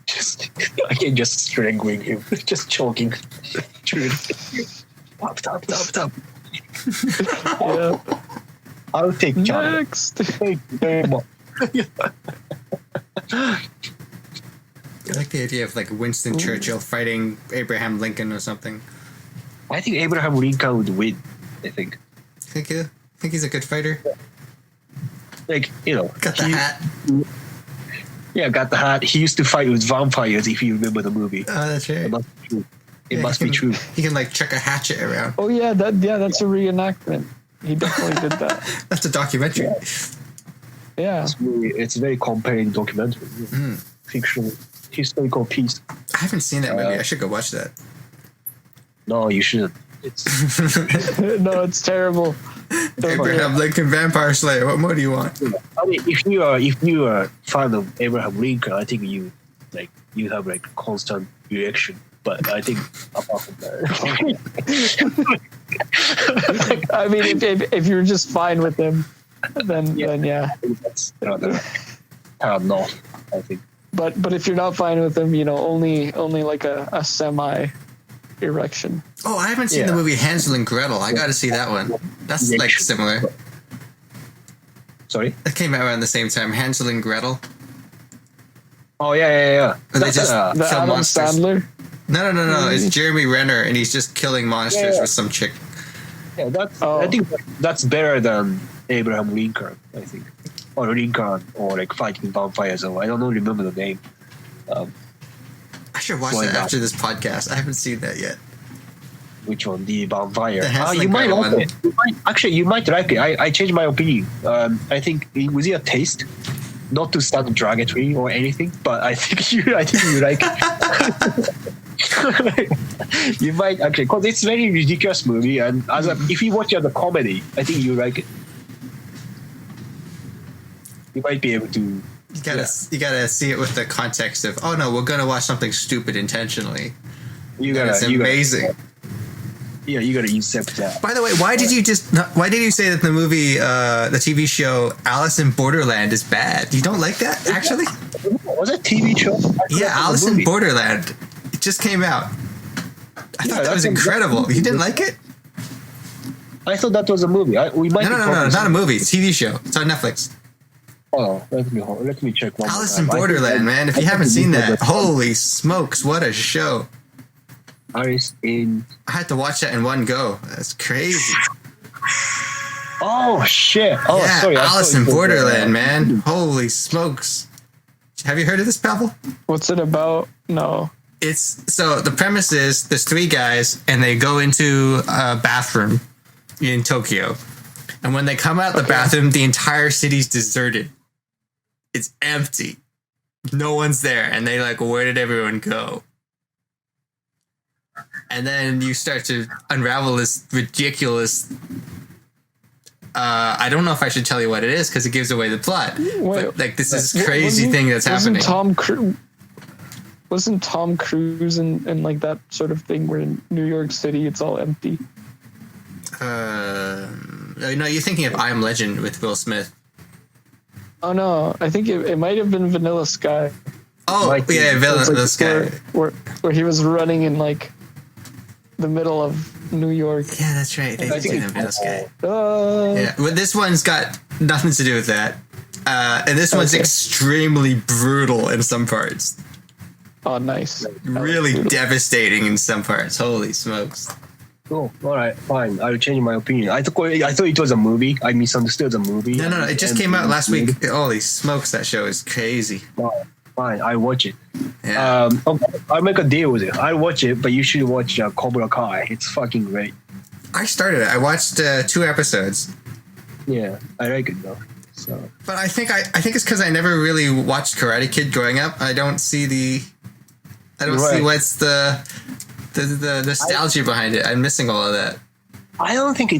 Just again, just strangling him, just choking. Top. Yeah. I'll take China. Next. Thank you very much. I like the idea of like Winston Churchill fighting Abraham Lincoln or something. I think Abraham Lincoln would win. I think. Think he's a good fighter? Like, you know. Got the hat. Yeah, got the hat. He used to fight with vampires, if you remember the movie. Oh, that's right. It must be true. It Yeah, must he be can- true. He can like chuck a hatchet around. Oh yeah, that's a reenactment. He definitely did that. That's a documentary. Yeah. It's a very compelling documentary. Fictional, historical piece. I haven't seen that movie. I should go watch that. No, you shouldn't. It's No, it's terrible. Abraham Lincoln Vampire Slayer. What more do you want? I mean, if you are a fan of Abraham Lincoln, I think you have like constant reaction. But I think apart from that, I mean, if you're just fine with him, then yeah. I think that's rather no. I think. But if you're not fine with him, only like a semi erection. Oh, I haven't seen the movie Hansel and Gretel. I got to see that one. That's like similar. Sorry. That came out around the same time. Hansel and Gretel. Oh yeah. They just The kill Adam monsters. Sandler. No. It's Jeremy Renner, and he's just killing monsters Yeah. with some chick. Yeah, that's. Oh. I think that's better than Abraham Lincoln. I think, or Lincoln, or like fighting vampires. Or I don't know. Remember the name. I should watch Why that not? after this podcast. I haven't seen that yet. Which one? The Bonfire. The Hansel You and might Gretel like one. it. You might like it. I changed my opinion. I think it was a taste, not to sound derogatory or anything, but I think you like it. You might actually, because it's a very ridiculous movie, and if you watch it as a comedy, I think you like it. You might be able to. You gotta see it with the context of, oh no, we're gonna watch something stupid intentionally. You It's gotta. amazing. You gotta accept that. By the way, why did you say that the movie, the TV show Alice in Borderland is bad? You don't like that, actually? Was it a TV show? Yeah, Alice in Borderland. It just came out. I thought that was incredible. You didn't like it? I thought that was a movie. We might No, not a movie. It's a TV show. It's on Netflix. Oh, let me check one Alice more in time. Borderland, man. If you haven't seen that, holy smokes, what a show. Alice in... I had to watch that in one go. That's crazy. Oh, shit. Oh, yeah, sorry. Alice in Borderland, man. Holy smokes. Have you heard of this, Pavel? What's it about? No. So the premise is there's three guys and they go into a bathroom in Tokyo. And when they come out the bathroom, the entire city's deserted. It's empty. No one's there. And they like, where did everyone go? And then you start to unravel this ridiculous... I don't know if I should tell you what it is because it gives away the plot. But like this is crazy thing that's happening. Wasn't Tom Cruise in like that sort of thing where in New York City it's all empty? No, you're thinking of I Am Legend with Will Smith. Oh no, I think it might have been Vanilla Sky. Oh yeah, Vanilla Sky, where he was running in like the middle of New York. Yeah, that's right. They did Vanilla Sky. Yeah, but this one's got nothing to do with that. And this one's extremely brutal in some parts. Oh, nice. Really devastating in some parts. Holy smokes. Oh, all right, fine. I'll change my opinion. I thought it was a movie. I misunderstood the movie. No. It just came out last week. Holy smokes, that show is crazy. Fine, I watch it. Yeah. Okay, I'll make a deal with you. I'll watch it, but you should watch Cobra Kai. It's fucking great. I started it. I watched 2 episodes. Yeah, I like it though. So. But I think it's because I never really watched Karate Kid growing up. I don't see see what's the nostalgia behind it. I'm missing all of that. I don't think I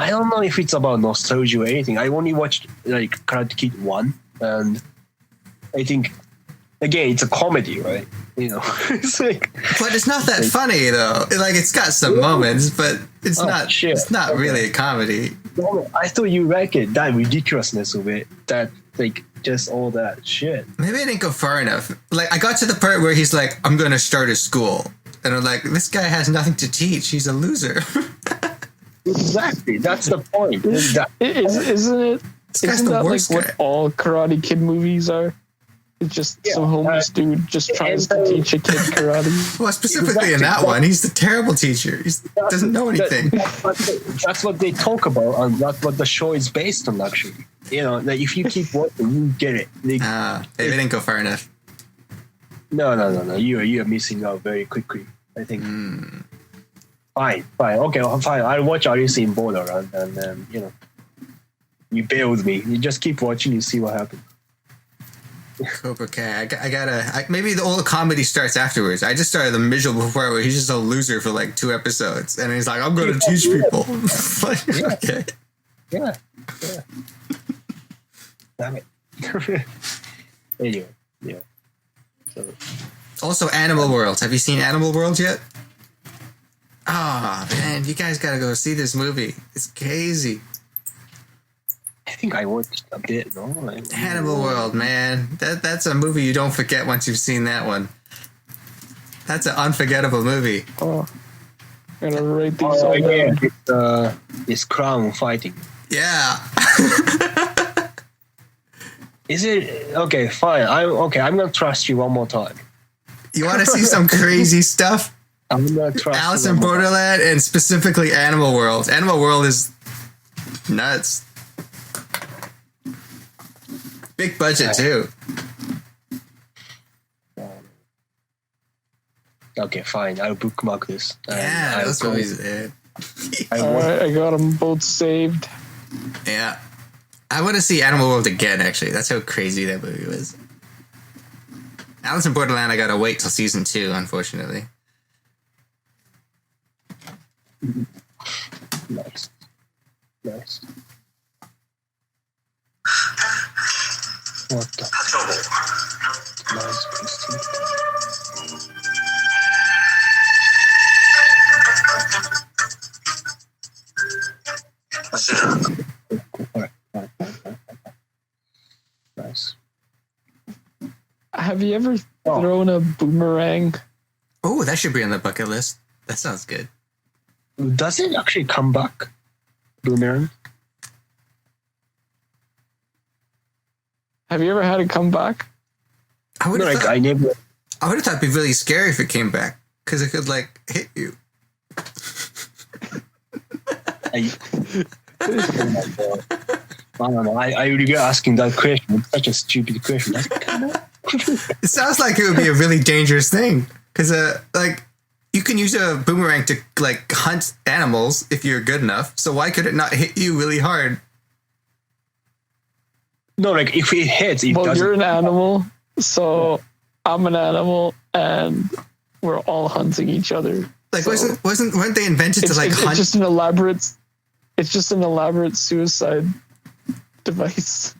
don't know if it's about nostalgia or anything. I only watched like Karate Kid 1, and I think again it's a comedy, right? You know, it's like. But it's not that funny though. Like it's got some moments, but it's not. Shit. It's not really a comedy. No, I thought you like it. That ridiculousness of it. That like just all that shit. Maybe I didn't go far enough. Like I got to the part where he's like, "I'm going to start a school," and I'm like, "This guy has nothing to teach. He's a loser." Exactly. That's the point. Isn't it? Isn't that like what all Karate Kid movies are? It's just some homeless dude just tries to teach a kid karate. Well, specifically in that one, he's the terrible teacher. He doesn't know anything. That's what they talk about, and that's what the show is based on, actually. You know, like if you keep watching, you get it. They didn't go far enough. No. You're missing out very quickly, I think. Fine. Okay, fine. I'll watch Alice in Borderland, and then, you know, you bear with me. You just keep watching, you see what happens. Cobra Kai. I gotta. Maybe the old comedy starts afterwards. I just started the miserable part where he's just a loser for like 2 episodes, and he's like, "I'm going to teach people." Like, okay. Yeah. Damn it. Anyway, yeah. So. Also, Animal World. Have you seen Animal World yet? Oh man, you guys gotta go see this movie. It's crazy. I think I watched a bit, no? Animal World, man. That's a movie you don't forget once you've seen that one. That's an unforgettable movie. Oh, I'm gonna write these all down. It's clown fighting. Yeah. Is it okay? Fine. I'm gonna trust you one more time. You want to see some crazy stuff? I'm gonna trust Alice in Borderland and specifically Animal World. Animal World is nuts. Big budget too. Okay, fine. I'll bookmark this. Yeah, that's what he's there. Alright, I got them both saved. Yeah. I want to see Animal World again, actually. That's how crazy that movie was. Alice in Borderland, I gotta wait till season 2, unfortunately. Nice. What the? Nice, Christine. Nice. Have you ever thrown a boomerang? Oh, that should be on the bucket list. That sounds good. Does it actually come back, boomerang? Have you ever had it come back? I would No, have like thought, I never. I would have thought it'd be really scary if it came back because it could like hit you. I don't know. I regret asking that question. It's such a stupid question. It sounds like it would be a really dangerous thing because like you can use a boomerang to like hunt animals if you're good enough. So why could it not hit you really hard? No, like if it hits, it Well, doesn't. you're an animal, so I'm an animal, and we're all hunting each other. Like So weren't they invented to like it's hunt? just an elaborate. It's just an elaborate suicide device.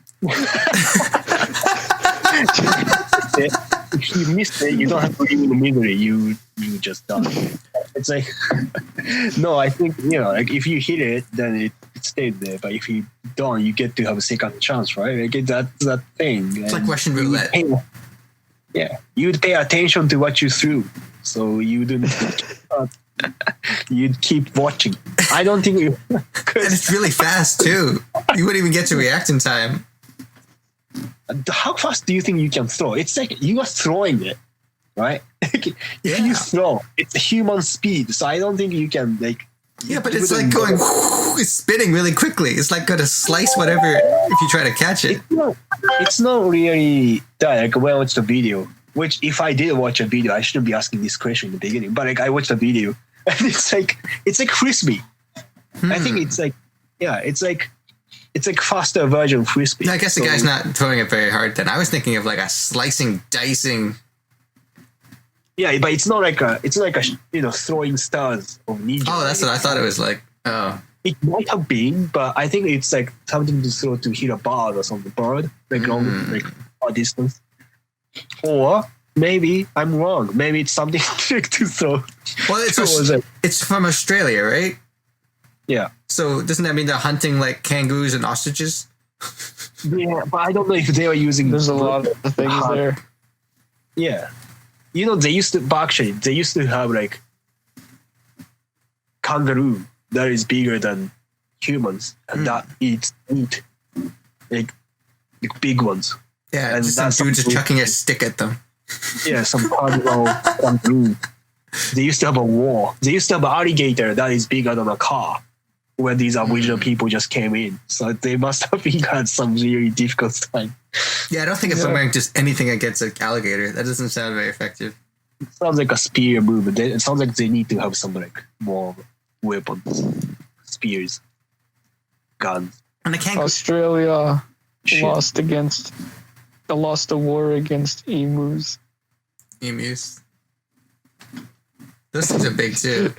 If you miss it, you don't have to live in the misery. You just die. It's like no, I think like if you hit it, then it stayed there. But if you don't, you get to have a second chance, right? Like that thing. It's like Russian roulette. Yeah, you'd pay attention to what you threw, so you didn't. You'd keep watching. I don't think you. And it's really fast too. You wouldn't even get to react in time. How fast do you think you can throw? It's like you are throwing it, right? If Yeah. you throw, it's a human speed, so I don't think you can like. Yeah, but you it's like wouldn't- going. It's spinning really quickly. It's like going to slice whatever if you try to catch it. It's not really that. Like when I watched the video, which if I did watch a video, I shouldn't be asking this question in the beginning. But like I watched the video, and it's like frisbee. I think it's like faster version of frisbee. I guess the So- guy's not throwing it very hard then. I was thinking of like a slicing, dicing. Yeah, but it's not like throwing stars of ninja. Oh, that's what I thought it was like. Oh. It might have been, but I think it's like something to throw to hit a bird or something. Bird, like long, like far distance. Or maybe I'm wrong. Maybe it's something to throw. Well, it's from Australia, right? Yeah. So doesn't that mean they're hunting like kangaroos and ostriches? Yeah, but I don't know if they were using. There's a lot of things there. Yeah. They used to have like kangaroo that is bigger than humans and that eats meat. Like big ones. Yeah, And just some that's dude just something- chucking a stick at them. Yeah, some carnival kangaroo. They used to have a war. They used to have an alligator that is bigger than a car when these Aboriginal people just came in. So they must have had some really difficult time. Yeah, I don't think if I'm wearing just anything against an alligator. That doesn't sound very effective. It sounds like a spear move. It sounds like they need to have some like more weapons, spears, guns. And the kangaroo. Australia Shit. lost a war against emus. Emus. Those things are big too.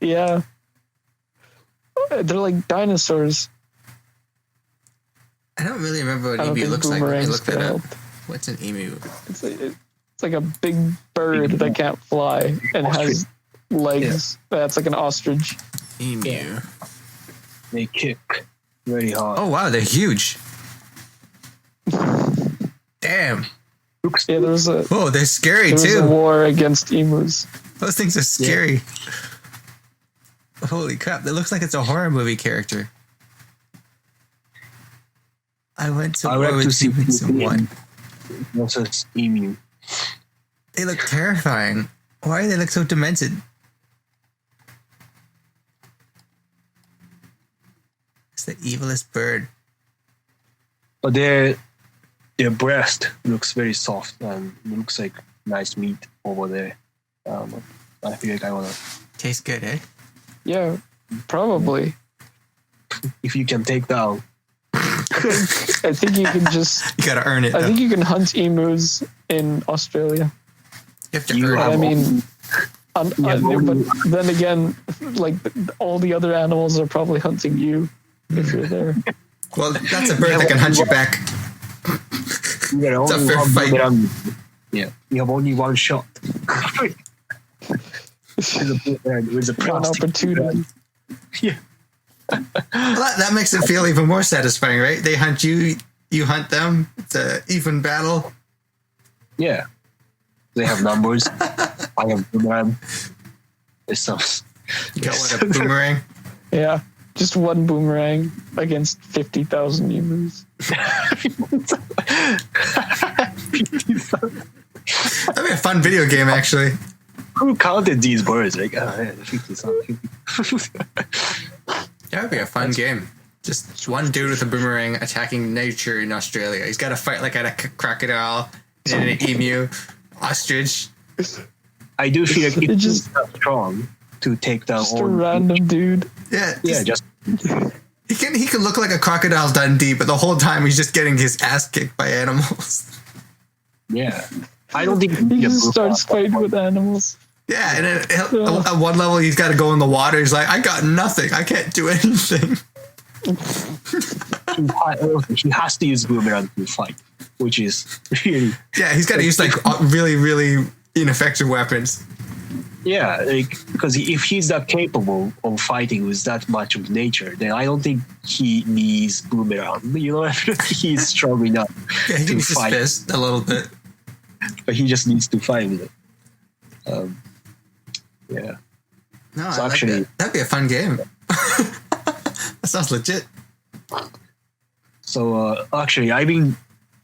Yeah. They're like dinosaurs. I don't really remember what I don't emu think looks like. Let me boomerangs look that could up. help. What's an emu? It's like a big bird that can't fly and has legs. That's like an ostrich. Emu. Yeah. They kick very hard. Oh wow, they're huge. Damn. Yeah, there's a Oh, they're scary there was a too. war against emus. Those things are scary. Holy crap! That looks like it's a horror movie character. I went to I war like with to see humans and won. Also, it's emu. They look terrifying. Why do they look so demented? It's the evilest bird. But their breast looks very soft and it looks like nice meat over there. I feel like I wanna. Tastes good, eh? Yeah, probably. If you can take down. I think you can just. You gotta earn it. I Though. think you can hunt emus in Australia. You have to you earn have- it. I mean, Yeah, but then again, like all the other animals are probably hunting you if you're there. Well, that's a bird that can hunt you back. You got It's a only fair one fight. boomerang. Yeah, you have only one shot. with a One plastic. opportunity. Yeah. Well, that makes it feel even more satisfying, right? They hunt you, you hunt them. It's an even battle. Yeah. They have numbers. I have boomerang. It sounds. You got one a boomerang. Yeah, just one boomerang against 50,000 emus. That'd be a fun video game, actually. Who counted these birds? Like, 50. That would be a fun game. Just one dude with a boomerang attacking nature in Australia. He's got to fight like a crocodile and an emu, ostrich. I do feel like it's just strong to take down Just all a random dude. Yeah, just he can look like a crocodile Dundee, but the whole time he's just getting his ass kicked by animals. yeah. I don't think He just starts fighting with animals. Yeah, and then at one level he's got to go in the water. He's like, I got nothing. I can't do anything. He has to use boomerang to fight, which is really Yeah, he's got to use like really, really ineffective weapons. yeah, like because if he's that capable of fighting with that much of nature, then I don't think he needs boomerang. You know, I mean? He's strong enough Yeah, he to can use his fight, fist a little bit. but he just needs to fight with it. Yeah, No, So I like actually- that. That'd be a fun game. That sounds legit. so actually, I've been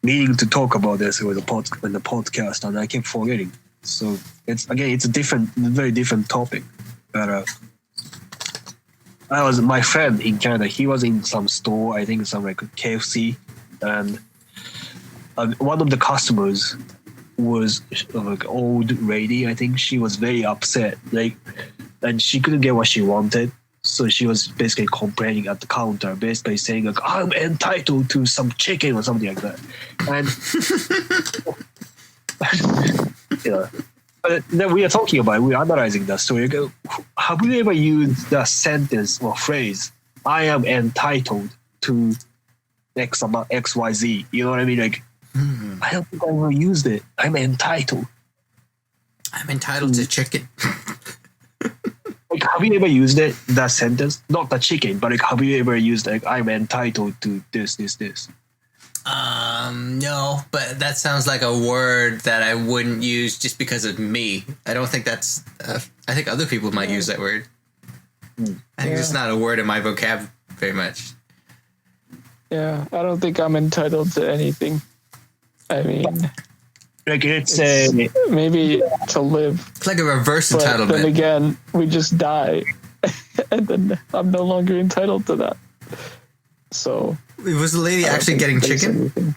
meaning to talk about this with the podcast, and I kept forgetting. So it's a very different topic. But my friend in Canada. He was in some store, I think some like KFC, and one of the customers was like old lady. I think she was very upset, like, and she couldn't get what she wanted. So she was basically complaining at the counter, basically saying like, "I'm entitled to some chicken" or something like that. And but then we are talking about it, we're analyzing that story. Go, have you ever used the sentence or phrase, "I am entitled to X amount XYZ"? You know what I mean? Like, I don't think I ever used it. I'm entitled. I'm entitled to chicken. Like, have you ever used it, that sentence? Not the chicken, but like, have you ever used like, "I'm entitled to this, this, this"? No, but that sounds like a word that I wouldn't use just because of me. I don't think that's. I think other people might use that word. I think it's not a word in my vocab very much. Yeah, I don't think I'm entitled to anything. I mean, Like, it's maybe to live, It's like a reverse but entitlement. then again, we just die, and then I'm no longer entitled to that. So Was the lady I don't actually think getting there's chicken? anything.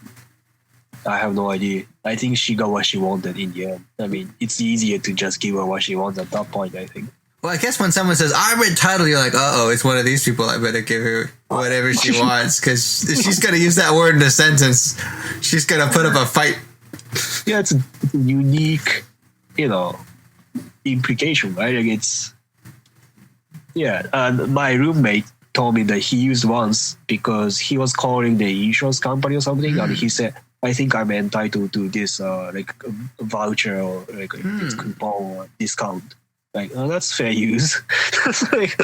I have no idea. I think she got what she wanted in the end. I mean, it's easier to just give her what she wants at that point, I think. Well, I guess when someone says, "I'm entitled," you're like, "Uh-oh, it's one of these people. I better give her whatever she wants," because if she's going to use that word in a sentence, she's going to put up a fight. Yeah, it's a unique, implication, right? Like, it's, yeah. And my roommate told me that he used once because he was calling the insurance company or something, and he said, "I think I'm entitled to this, like a voucher or like this coupon or discount." Like, oh, that's fair use. That's like,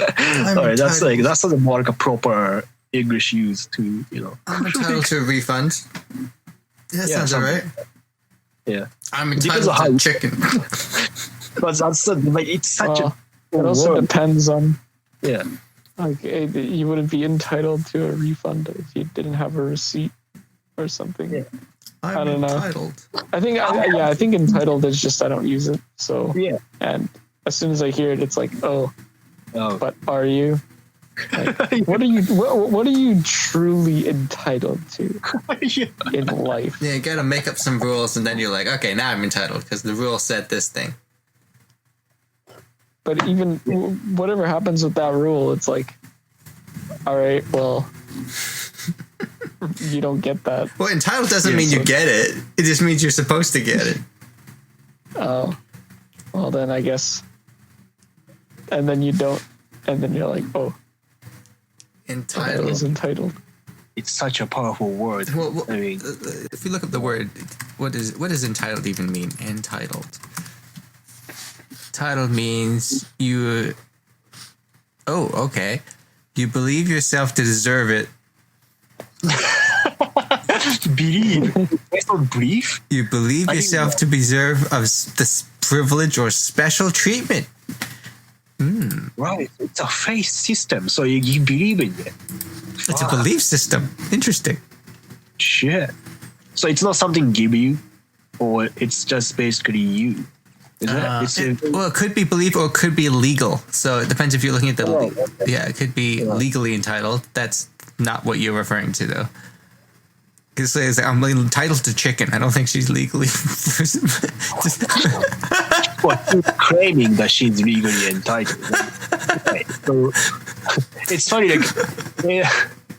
all right, that's more like a proper English use to, I'm entitled to a refund. Yeah, that sounds all right. Yeah. I'm Because entitled of how- to chicken. But that's like, it's such Well, it also word. depends on, Yeah. like, you wouldn't be entitled to a refund if you didn't have a receipt or something. Yeah. I'm I don't know. entitled. I think entitled is just I don't use it. So Yeah. and as soon as I hear it, it's like, oh, Oh. but are you? Like, what are you truly entitled to Yeah. in life? Yeah, you got to make up some rules, and then you're like, okay, now I'm entitled because the rule said this thing. But even whatever happens with that rule, it's like, all right, well, you don't get that. Well, entitled doesn't mean you get it. It just means you're supposed to get it. Oh, well then I guess. And then you don't, and then you're like, oh, I Entitled. was entitled. It's such a powerful word. Well, I mean, if you look up the word, what does entitled even mean? Entitled. Entitled means you. Oh, okay. You believe yourself to deserve it. believe. It's not belief. You believe I think yourself to deserve of this privilege or special treatment. Right. It's a faith system, so you believe in it. It's a belief system. Interesting. Shit. So it's not something give you, or it's just basically you. Is Well, it could be belief or it could be legal. So it depends if you're looking at the. okay. Yeah, it could be legally entitled. That's not what you're referring to, though. Because it's like, I'm entitled to chicken. I don't think she's legally. Well, she's claiming that she's legally entitled. Okay. So it's funny, like,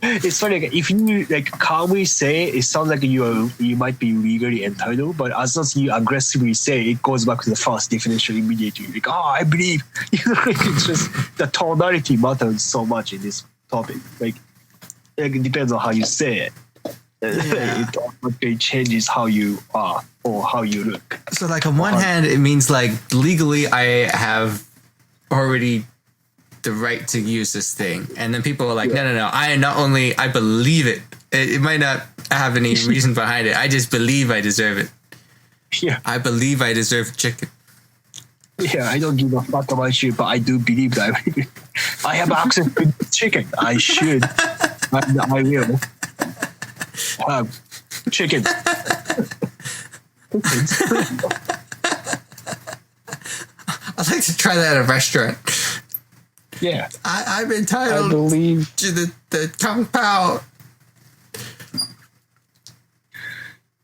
it's funny, like, if you like calmly say it sounds like you might be legally entitled, but as soon as you aggressively say it goes back to the first definition immediately. Like, I believe. It's just the tonality matters so much in this topic. Like it depends on how you say it. It automatically changes how you are or how you look. So, like, on one hand, it means like legally I have already the right to use this thing, and then people are like, no, I believe it. It might not have any reason behind it. I just believe I deserve it. Yeah, I believe I deserve chicken. Yeah, I don't give a fuck about you, but I do believe that I have access to chicken. I should, and I will have chicken. I'd like to try that at a restaurant. Yeah, I'm I entitled believe. to the Kung Pao.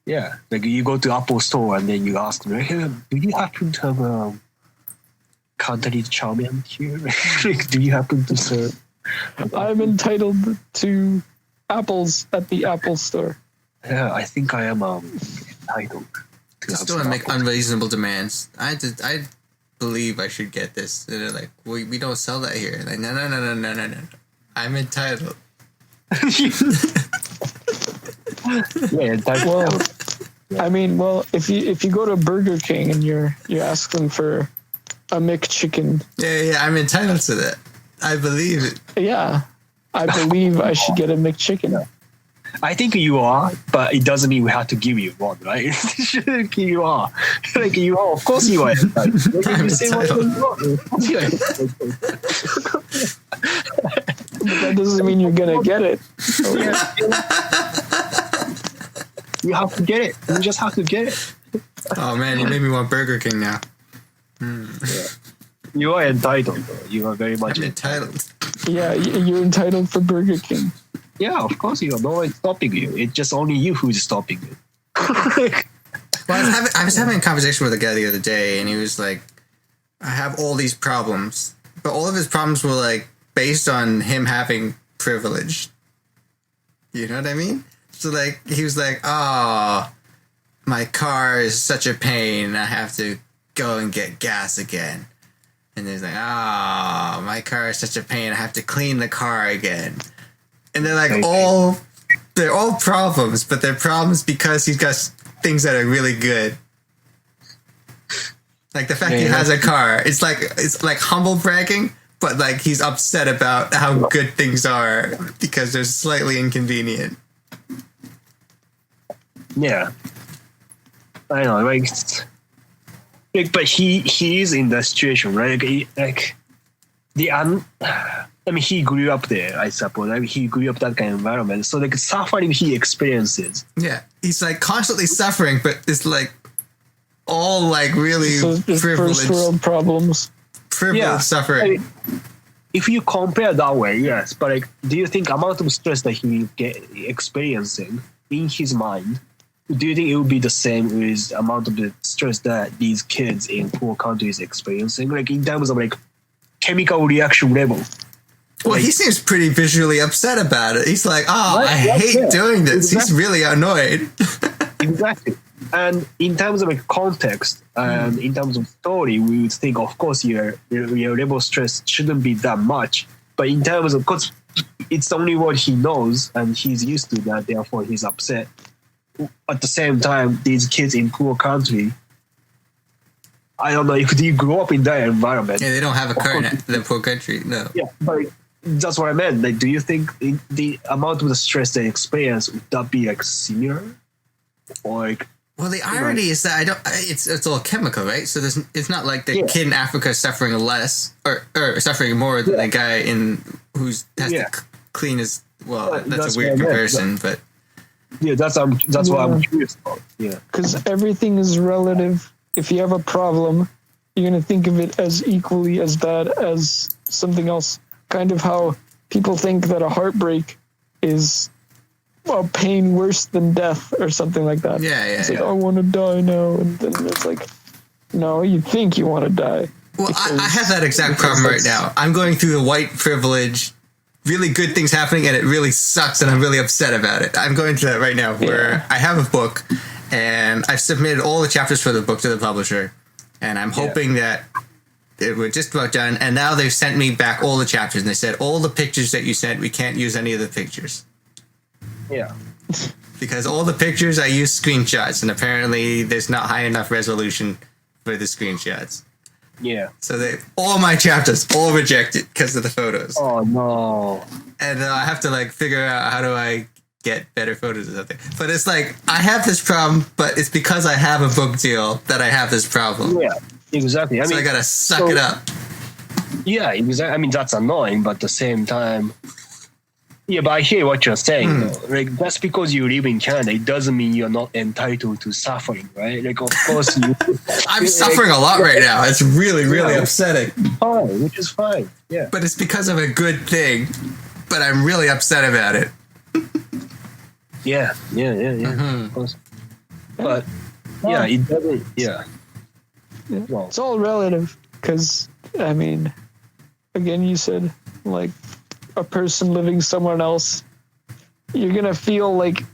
yeah. Like you go to Apple Store and then you ask them, hey, do you happen to have Cantonese chow mein here? Like, do you happen to serve? I'm entitled to apples at the Apple Store. Yeah, I think I am entitled to Just have don't some make apples. unreasonable demands. I believe I should get this. And they're like, we don't sell that here. Like, no. I'm entitled. Yeah, that, Well, I mean, if you go to Burger King and you ask them for a McChicken, Yeah, I'm entitled to that. I believe it. yeah, I believe I should get a McChicken. I think you are, but it doesn't mean we have to give you one, right? You are. Like you are. Of course you are. Like, you say what you want. But that doesn't mean you're gonna get it. So, You have to get it. You just have to get it. Oh man, you made me want Burger King now. You are entitled. Though. You are very much I'm entitled. yeah, you're entitled for Burger King. Yeah, of course you are. No one's stopping you. It's just only you who's stopping you. Well, I was having a conversation with a guy the other day, and he was like, I have all these problems, but all of his problems were like based on him having privilege. You know what I mean? So like, he was like, oh, my car is such a pain. I have to go and get gas again. And he's like, oh, my car is such a pain. I have to clean the car again. And they're like they're all problems, but they're problems because he's got things that are really good. Like the fact he has a car, it's like humble bragging, but like he's upset about how good things are because they're slightly inconvenient. Yeah. I know, like, but he is in that situation, right? I mean, he grew up there, I suppose. I mean, he grew up that kind of environment. So, like, suffering he experiences. Yeah, he's like constantly suffering, but it's like all like really So it's privileged, first world problems. privileged suffering. I mean, if you compare that way, yes. But like, do you think amount of stress that he experiencing in his mind? Do you think it would be the same with amount of the stress that these kids in poor countries experiencing? Like in terms of like chemical reaction level. Well, Like, he seems pretty visually upset about it. He's like, oh, Right, I yeah, hate yeah. doing this. He's Exactly. really annoyed. Exactly. And in terms of like context and in terms of story, we would think, of course, your level of stress shouldn't be that much. But in terms of, because it's only what he knows and he's used to that, therefore he's upset. At the same time, these kids in poor country, I don't know if they grew up in that environment. Yeah, they don't have a car in the poor country. No. Yeah, but that's what I meant. Like, do you think the amount of the stress they experience would that be like similar, or like Well, the irony is that it's all chemical, right? So it's not like the kid in Africa is suffering less or suffering more than the guy who's has to clean his. Well, that's a weird comparison, but that's what I'm curious about. Yeah, because everything is relative. If you have a problem, you're gonna think of it as equally as bad as something else. Kind of how people think that a heartbreak is a pain worse than death or something like that. It's like, I want to die now. And then it's like, no, you think you want to die. Well, I have that exact problem right now. I'm going through the white privilege, really good things happening, and it really sucks, and I'm really upset about it. I'm going through that right now where I have a book, and I've submitted all the chapters for the book to the publisher, and I'm hoping that we're just about done. And now they've sent me back all the chapters, and they said, all the pictures that you sent, we can't use any of the pictures. Yeah. Because all the pictures I use screenshots, and apparently there's not high enough resolution for the screenshots. Yeah. So all my chapters all rejected because of the photos. Oh no. And I have to figure out how do I get better photos or something. But it's like I have this problem, but it's because I have a book deal that I have this problem. Yeah, exactly. I gotta suck it up. Yeah, exactly. I mean that's annoying, but at the same time. Yeah, but I hear what you're saying. Though. Like just because you live in Canada, it doesn't mean you're not entitled to suffering, right? Like, of course, I'm suffering a lot right now. It's really, really upsetting. Fine, which is fine. Yeah, but it's because of a good thing. But I'm really upset about it. Yeah. Of course. But it doesn't. Yeah. Well, it's all relative because I mean, again, you said like. A person living somewhere else, you're gonna feel like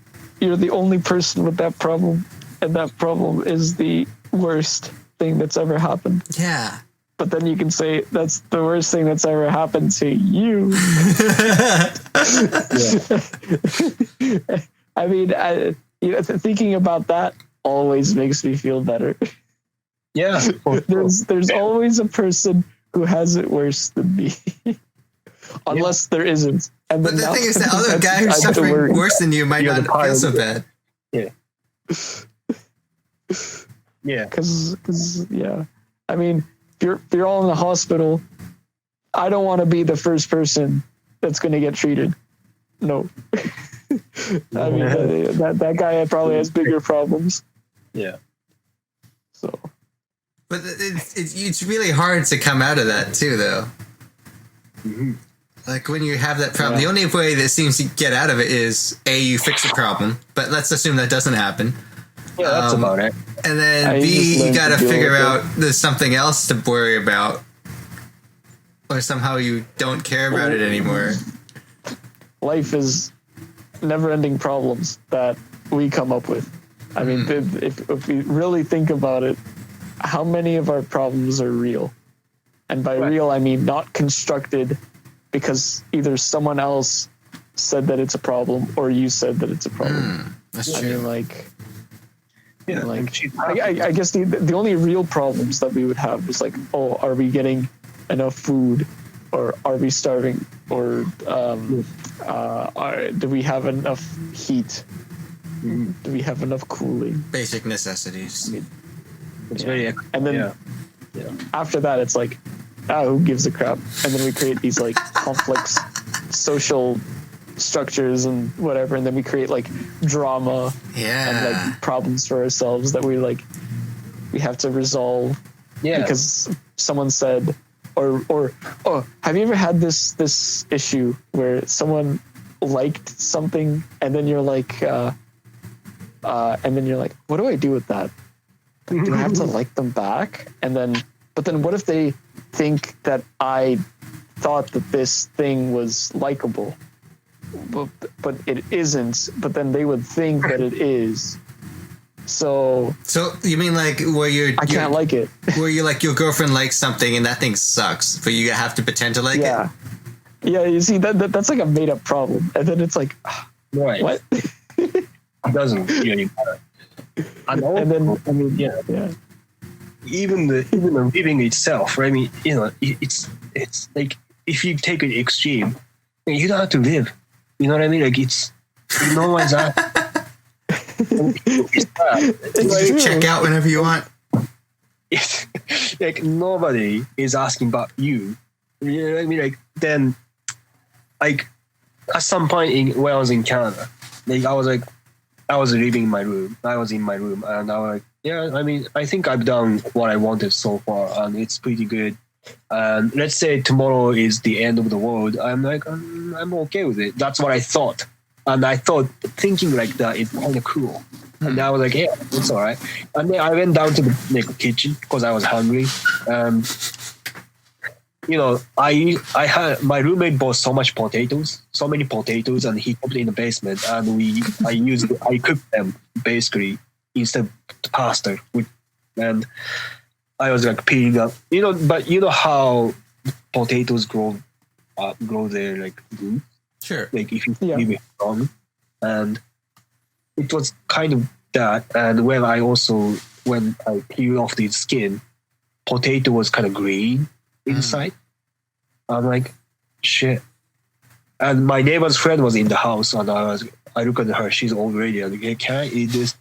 you're the only person with that problem, and that problem is the worst thing that's ever happened. Yeah. But then you can say that's the worst thing that's ever happened to you. I mean, thinking about that always makes me feel better. Yeah. There's always a person who has it worse than me. Unless there isn't. And but the thing is, the other guy who's suffering worse than you might not feel so bad. Yeah. Yeah. Because I mean, if you're all in the hospital, I don't want to be the first person that's going to get treated. No. I mean, that guy probably has bigger problems. Yeah. So. But it's really hard to come out of that too, though. Mm-hmm. Like when you have that problem, the only way that seems to get out of it is A, you fix the problem, but let's assume that doesn't happen. Yeah, that's about it. And then B, you got to figure out there's something else to worry about, or somehow you don't care about it anymore. Life is never-ending problems that we come up with. I mean, if we really think about it, how many of our problems are real? And by real, I mean not constructed because either someone else said that it's a problem or you said that it's a problem. That's true. I mean, I guess the only real problems that we would have is like, oh, are we getting enough food, or are we starving, or do we have enough heat? Do we have enough cooling? Basic necessities. I mean, it's very. And then after that, it's like, who gives a crap? And then we create these like complex social structures and whatever, and then we create like drama and like problems for ourselves that we have to resolve because someone said or have you ever had this issue where someone liked something and then you're like what do I do with that? Do I have to like them back? But then what if they think that I thought that this thing was likable, but it isn't, but then they would think that it is. So you mean like where I can't like it. Where you like your girlfriend likes something and that thing sucks, but you have to pretend to like it? Yeah, you see, that's like a made up problem. And then it's like, what? It doesn't really matter. And then, I mean, even the living itself, right? I mean, it's like if you take it extreme, you don't have to live. You know what I mean? Like it's no one's out. It's bad. It's Like, true. Check out whenever you want. it's like nobody is asking about you. You know what I mean? Like then, like at some point when I was in Canada, like I was living in my room. I was in my room, and I was like, yeah. I mean, I think I've done what I wanted so far, and it's pretty good. And let's say tomorrow is the end of the world. I'm like, I'm okay with it. That's what I thought, and I thought thinking like that is kind of cool. And I was like, yeah, it's all right. And then I went down to the kitchen because I was hungry. You know, I had my roommate bought so many potatoes, and he kept it in the basement. And I cooked them basically instead of pasta. And I was like peeling up, but you know how potatoes grow their like root, Sure. like if you leave it wrong, and it was kind of that. And when I peeled off the skin, potato was kind of green inside. I'm like, shit. And my neighbor's friend was in the house, and I look at her, she's old lady. I'm like, hey, can I eat this?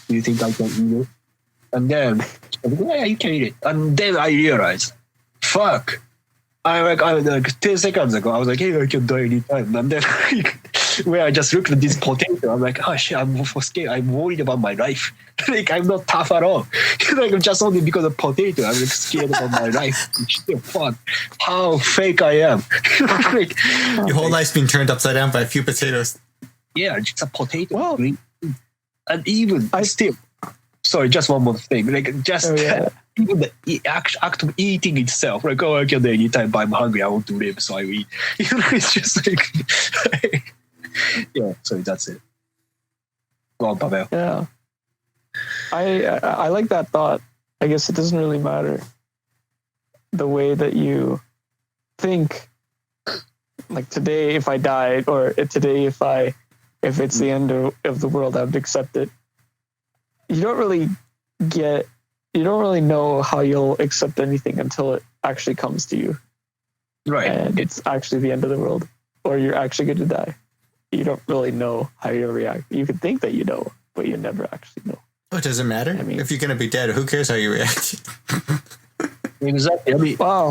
Do you think I can eat it? And then, yeah, you can eat it. And then I realized, fuck. I like 10 seconds ago, I was like, hey, I can die anytime. And then where I just looked at this potato, I'm like, oh shit, I'm scared. I'm worried about my life. Like, I'm not tough at all. Like, just only because of potato, I'm like scared about my life. Shit, fuck, how fake I am. Like, Your whole life's been turned upside down by a few potatoes. yeah, just a potato. Well, and even still, sorry, just one more thing. Like, just even the act of eating itself, like, oh, I can do anytime, but I'm hungry, I want to live, so I eat. It's just like, yeah, so that's it. Go on, Pavel. Yeah. I like that thought. I guess it doesn't really matter the way that you think. Like today, if I died, or today, if it's the end of the world, I would accept it. You don't really know how you'll accept anything until it actually comes to you. Right. And it's actually the end of the world, or you're actually going to die. You don't really know how you'll react. You could think that you know, but you never actually know. Oh, it doesn't matter. I mean, if you're going to be dead, who cares how you react? Exactly. I mean, wow.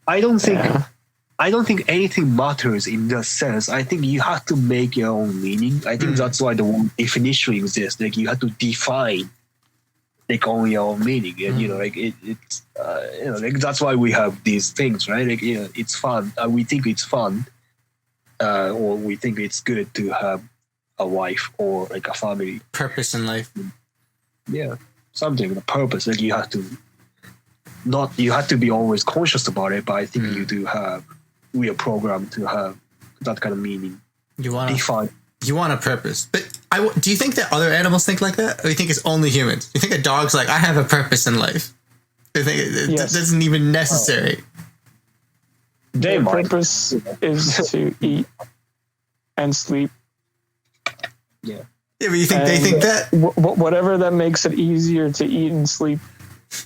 I don't think anything matters in that sense. I think you have to make your own meaning. I think that's why the word definition exists. Like, you have to define like on your own meaning, and it's like that's why we have these things, right? Like, it's fun. We think it's fun, or we think it's good to have a wife or like a family. Purpose in life. Yeah, something, the purpose. Like, you have to be always conscious about it, but I think we are programmed to have that kind of meaning. You want define. You want a purpose, but do you think that other animals think like that, or do you think it's only humans? Do you think a dog's like, I have a purpose in life? Do you think it isn't even necessary? Their purpose is to eat and sleep. Yeah. Yeah, but you think they think that? Whatever that makes it easier to eat and sleep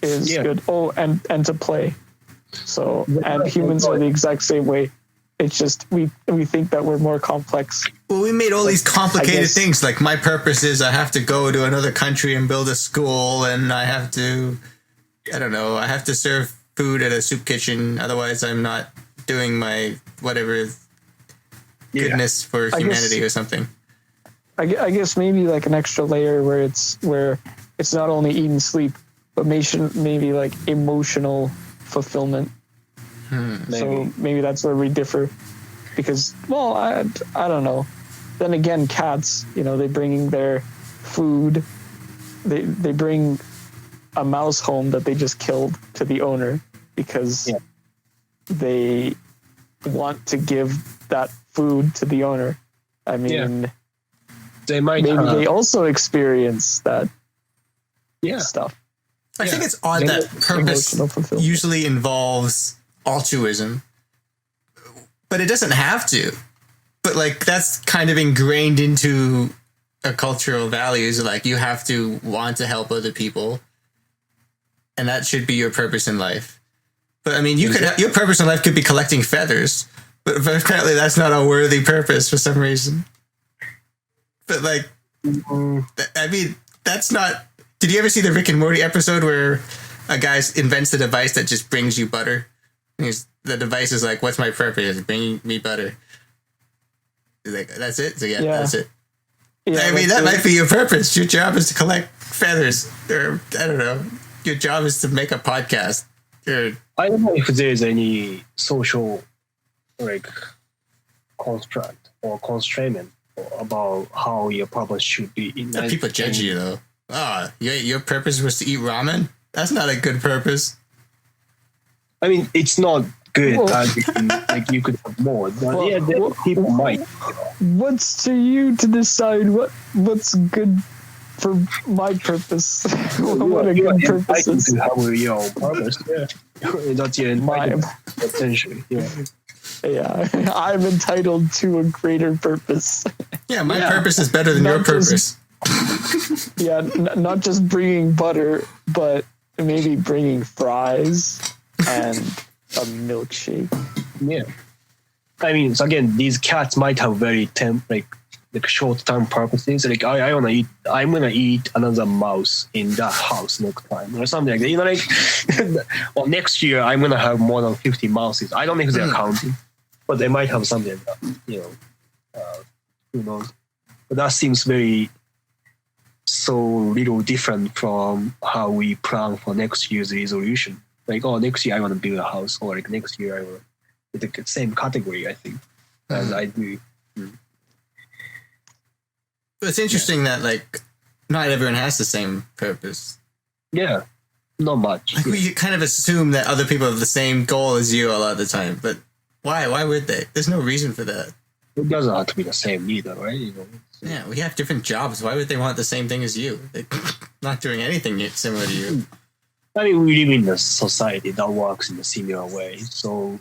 is good. Oh, and to play. So, and humans are the exact same way. It's just we think that we're more complex. Well, we made all these complicated things. Like, my purpose is I have to go to another country and build a school, and I have to serve food at a soup kitchen. Otherwise, I'm not doing my whatever goodness for humanity or something. I guess maybe like an extra layer where it's not only eat and sleep, but maybe like emotional fulfillment. So maybe that's where we differ, because, well, I don't know. Then again, cats, they bring their food. They bring a mouse home that they just killed to the owner because they want to give that food to the owner. I mean, they might they also experience that stuff. I think it's odd that purpose usually involves altruism, but it doesn't have to. But like, that's kind of ingrained into a cultural values. Like, you have to want to help other people, and that should be your purpose in life. But I mean, your purpose in life could be collecting feathers, but apparently that's not a worthy purpose for some reason. But like, I mean, that's not. Did you ever see the Rick and Morty episode where a guy invents a device that just brings you butter? And the device is like, "What's my purpose? Bringing me butter." He's like, "That's it." So yeah, that's it. Yeah, I mean, that might be your purpose. Your job is to collect feathers, or I don't know. Your job is to make a podcast. I don't know if there's any social like construct or constraint about how your purpose should be. People judge you though. Your purpose was to eat ramen? That's not a good purpose. I mean, it's not good. Like you could have more. But people might. What's to you to decide what's good for my purpose? What a good purpose is. To have your own purpose. Yeah. That's your essentially. Yeah, I'm entitled to a greater purpose. Yeah, my purpose is better than your purpose. Not just bringing butter, but maybe bringing fries and a milkshake. Yeah. I mean, so again, these cats might have very like short-term purposes. Like I'm gonna eat another mouse in that house next time, or something like that. You know, like, or next year I'm gonna have more than 50 mouses. I don't know if they're counting, but they might have something like that. You know, who knows? But that seems so little different from how we plan for next year's resolution. Like, next year I want to build a house, or like next year I want the same category, I think, as I do. But it's interesting that like not everyone has the same purpose. Yeah, not much. Like we kind of assume that other people have the same goal as you a lot of the time, but why? Why would they? There's no reason for that. It doesn't have to be the same either, right? You know. So. Yeah, we have different jobs. Why would they want the same thing as you? They're not doing anything similar to you. I mean, we live in a society that works in a similar way. So,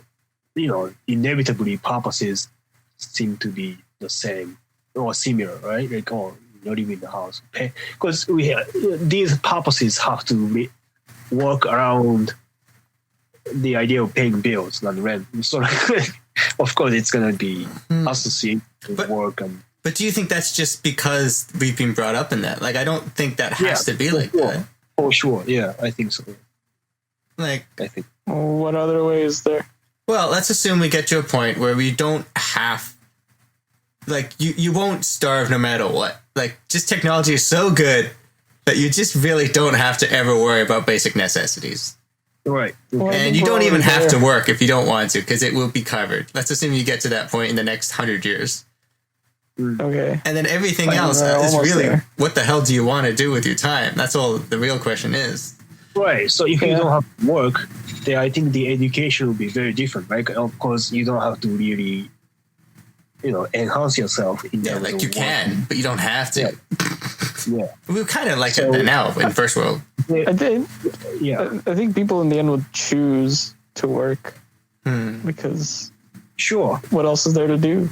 you know, inevitably purposes seem to be the same or similar, right? Like, not even in the house. Because these purposes have to work around the idea of paying bills and rent. So, of course, it's going to be associated with work and. But do you think that's just because we've been brought up in that? Like, I don't think that has to be like that. Oh, sure. Yeah, I think so. Like, I think. What other way is there? Well, let's assume we get to a point where we don't have, like, you won't starve no matter what. Like, just technology is so good that you just really don't have to ever worry about basic necessities. Right. And you don't even have to work if you don't want to, because it will be covered. Let's assume you get to that point in the next 100 years. Okay. And then everything else is really, what the hell do you want to do with your time? That's all the real question is. Right. So if you don't have to work, then I think the education will be very different, right? Of course, you don't have to really, enhance yourself in that. Like you can, but you don't have to. Yeah. We're kind of like that now in first world. I think people in the end would choose to work because sure, what else is there to do?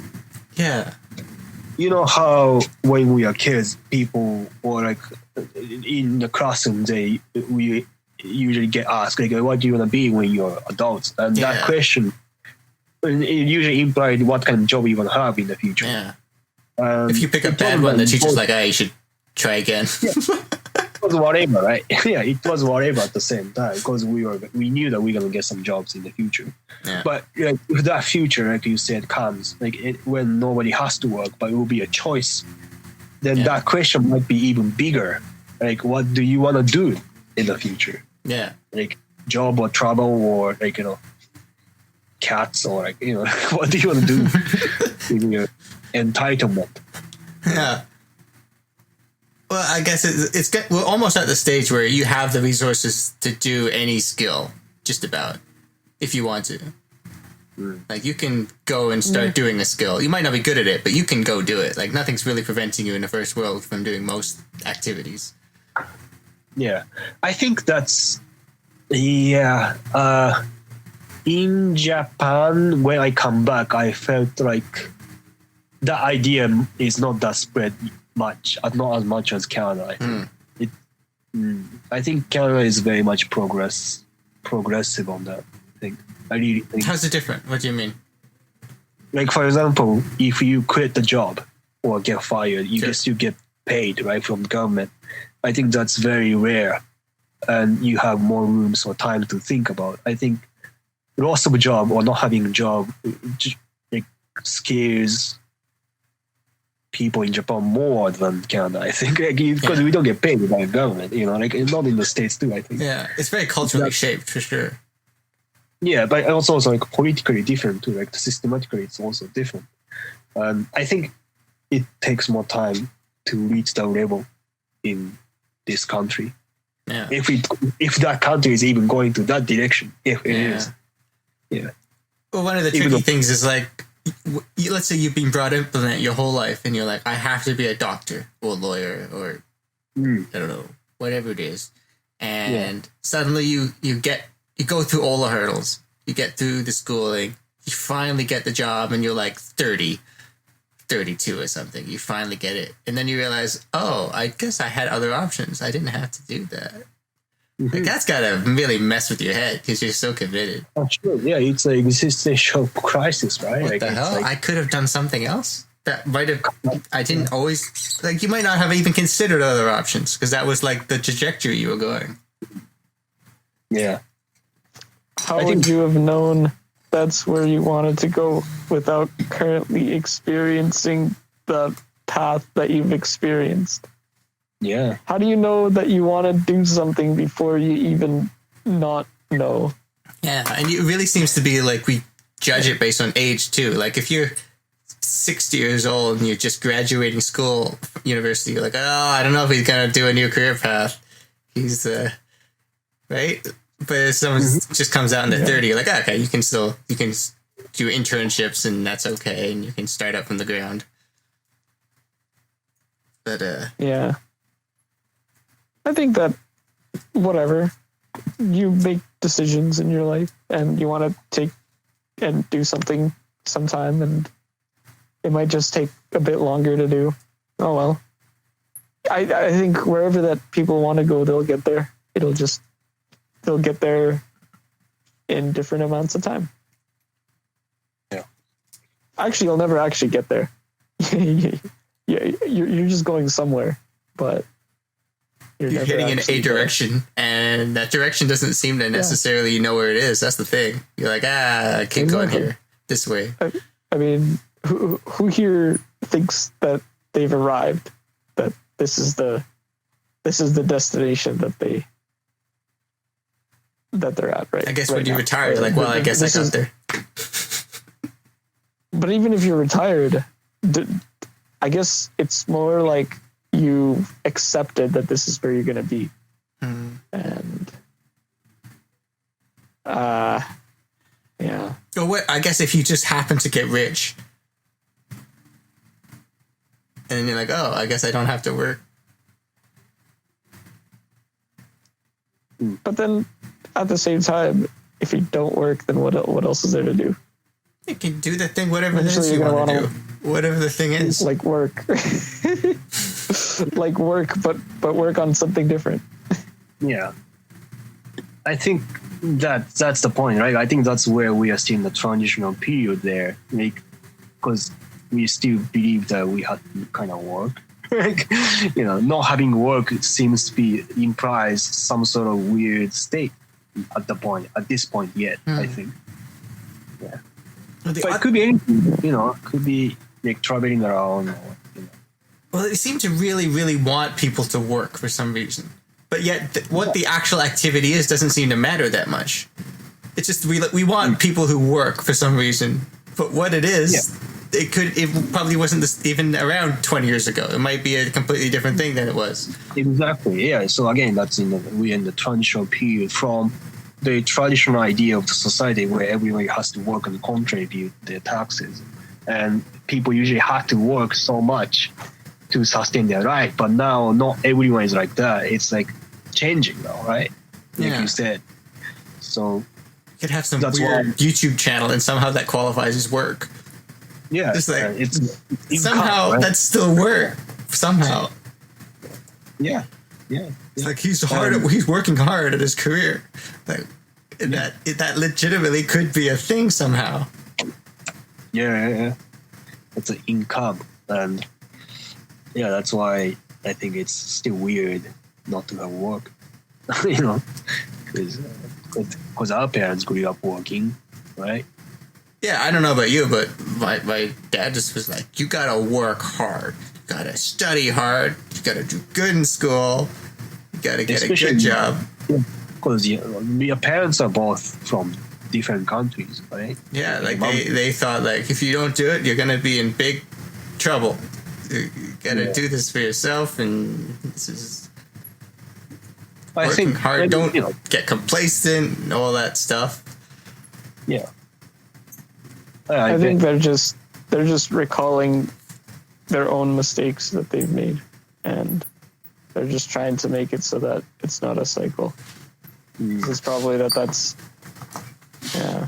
Yeah. You know how when we are kids, people or like in the classroom, we usually get asked like, "What do you want to be when you're adults?" And that question, it usually implies what kind of job you want to have in the future. Yeah. If you pick a bad one, the teacher's like, "Hey, you should try again." It was whatever, right? Yeah, it was whatever at the same time because we knew that we're gonna get some jobs in the future. Yeah. But if that future, like you said, comes when nobody has to work, but it will be a choice, then that question might be even bigger. Like, what do you want to do in the future? Yeah, like job or travel or cats or what do you want to do in your entitlement? Yeah. Well, I guess we're almost at the stage where you have the resources to do any skill, just about, if you want to. Like, you can go and start doing a skill. You might not be good at it, but you can go do it. Like, nothing's really preventing you in the first world from doing most activities. Yeah. I think that's... in Japan, when I come back, I felt like the idea is not that spread much, not as much as Canada. I think. I think Canada is very much progressive on that. I think. I really think. How's it different? What do you mean? Like, for example, if you quit the job or get fired, you get paid, right, from the government. I think that's very rare, and you have more rooms or time to think about. I think loss of a job or not having a job like scares people in Japan more than Canada. I think because we don't get paid by the government, like not in the States too. I think. Yeah, it's very culturally shaped for sure. Yeah, but also like politically different too. Like systematically, it's also different. I think it takes more time to reach that level in this country. Yeah. If that country is even going to that direction, if it is. Yeah. Well, one of the tricky things is like, let's say you've been brought up in it your whole life, and you're like, I have to be a doctor or a lawyer or I don't know, whatever it is, and suddenly you go through all the hurdles, you get through the schooling, you finally get the job, and you're like 30, 32 or something. You finally get it, and then you realize, oh, I guess I had other options. I didn't have to do that. Like, that's gotta really mess with your head because you're so committed. Oh, sure. Yeah, it's an existential crisis, right? What the hell? I could have done something else. That might have. I didn't always like. You might not have even considered other options because that was like the trajectory you were going. Yeah. How would you have known that's where you wanted to go without currently experiencing the path that you've experienced? Yeah. How do you know that you want to do something before you even not know? Yeah, and it really seems to be like we judge it based on age too. Like if you're 60 years old and you're just graduating school, university, you're like, oh, I don't know if he's gonna do a new career path. He's right. But if someone just comes out in their 30, you're like, okay, you can do internships and that's okay, and you can start up from the ground. But yeah, I think that whatever, you make decisions in your life and you want to take and do something sometime, and it might just take a bit longer to do. Oh well. I think wherever that people want to go, they'll get there. They'll get there in different amounts of time. Yeah. Actually, you'll never actually get there. You're just going somewhere, but you're heading in a direction, and that direction doesn't seem to necessarily know where it is. That's the thing. You're like, keep going here, this way. I mean, who here thinks that they've arrived? That this is the destination that they're at, right? I guess right when you now. retire, you're like, well, I guess I got there. But even if you're retired, I guess it's more like you accepted that this is where you're going to be. And yeah. Oh, wait, I guess if you just happen to get rich, and then you're like, oh, I guess I don't have to work. But then at the same time, if you don't work, then what else is there to do? You can do the thing, whatever it is you want to do. Whatever the thing is. Like work. Like work, but work on something different. Yeah. I think that's the point, right? I think that's where we are still in the transitional period there. Because we still believe that we have to kind of work. Not having work seems to be implies some sort of weird state at this point yet, I think. Yeah. But it could be anything, it could be like traveling around or, Well, they seem to really, really want people to work for some reason. But yet what the actual activity is doesn't seem to matter that much. It's just we want people who work for some reason. But what it is, it probably wasn't even around 20 years ago. It might be a completely different thing than it was. Exactly, yeah. So again, we're in the transitional period from the traditional idea of the society where everyone has to work and contribute their taxes. And people usually have to work so much to sustain their life. But now, not everyone is like that. It's like changing now, right? Like you said. So you could have some weird YouTube channel and somehow that qualifies as work. Yeah. It's like, it's somehow right? That's still work. Somehow. Yeah. Yeah. It's like he's working hard at his career. Like that legitimately could be a thing somehow. Yeah. It's an income, and that's why I think it's still weird not to have work. Because our parents grew up working, right? Yeah, I don't know about you, but my dad just was like, you gotta work hard. You gotta study hard. You gotta do good in school. You gotta get a good job. Because your parents are both from different countries, right? Yeah, like they thought, like, if you don't do it, you're gonna be in big trouble. You gotta do this for yourself, and this is working hard. Don't get complacent and all that stuff. Yeah. I think they're just recalling their own mistakes that they've made, and they're just trying to make it so that it's not a cycle. It's probably that's yeah.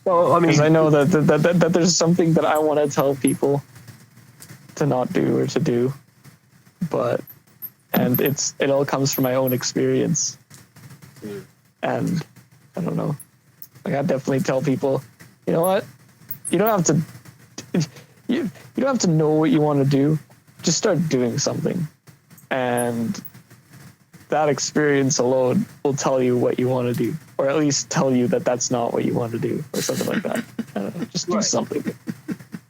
Well, I mean, because I know that there's something that I want to tell people to not do or to do, and it all comes from my own experience, and I don't know. Like, I definitely tell people, you know what? You don't have to. You don't have to know what you want to do. Just start doing something, and that experience alone will tell you what you want to do, or at least tell you that that's not what you want to do, or something like that. I don't know. Just do something.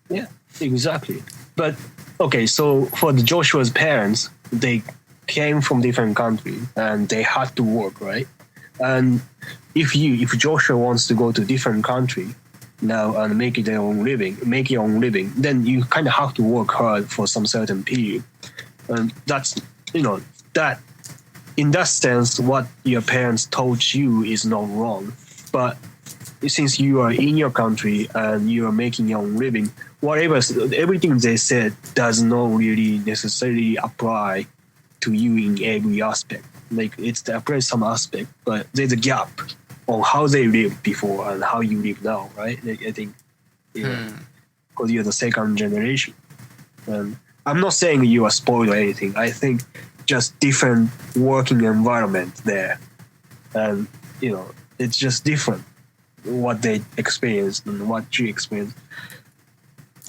Yeah, exactly. But okay, so for the Joshua's parents, they came from different countries and they had to work, right? And if Joshua wants to go to a different country now and make your own living, then you kind of have to work hard for some certain period. And that's, that in that sense, what your parents told you is not wrong. But since you are in your country and you are making your own living, everything they said does not really necessarily apply to you in every aspect. Like, it's applies some aspect, but there's a gap on how they lived before and how you live now, right? I think, because you're the second generation. And I'm not saying you are spoiled or anything. I think just different working environment there, and it's just different what they experienced and what you experienced.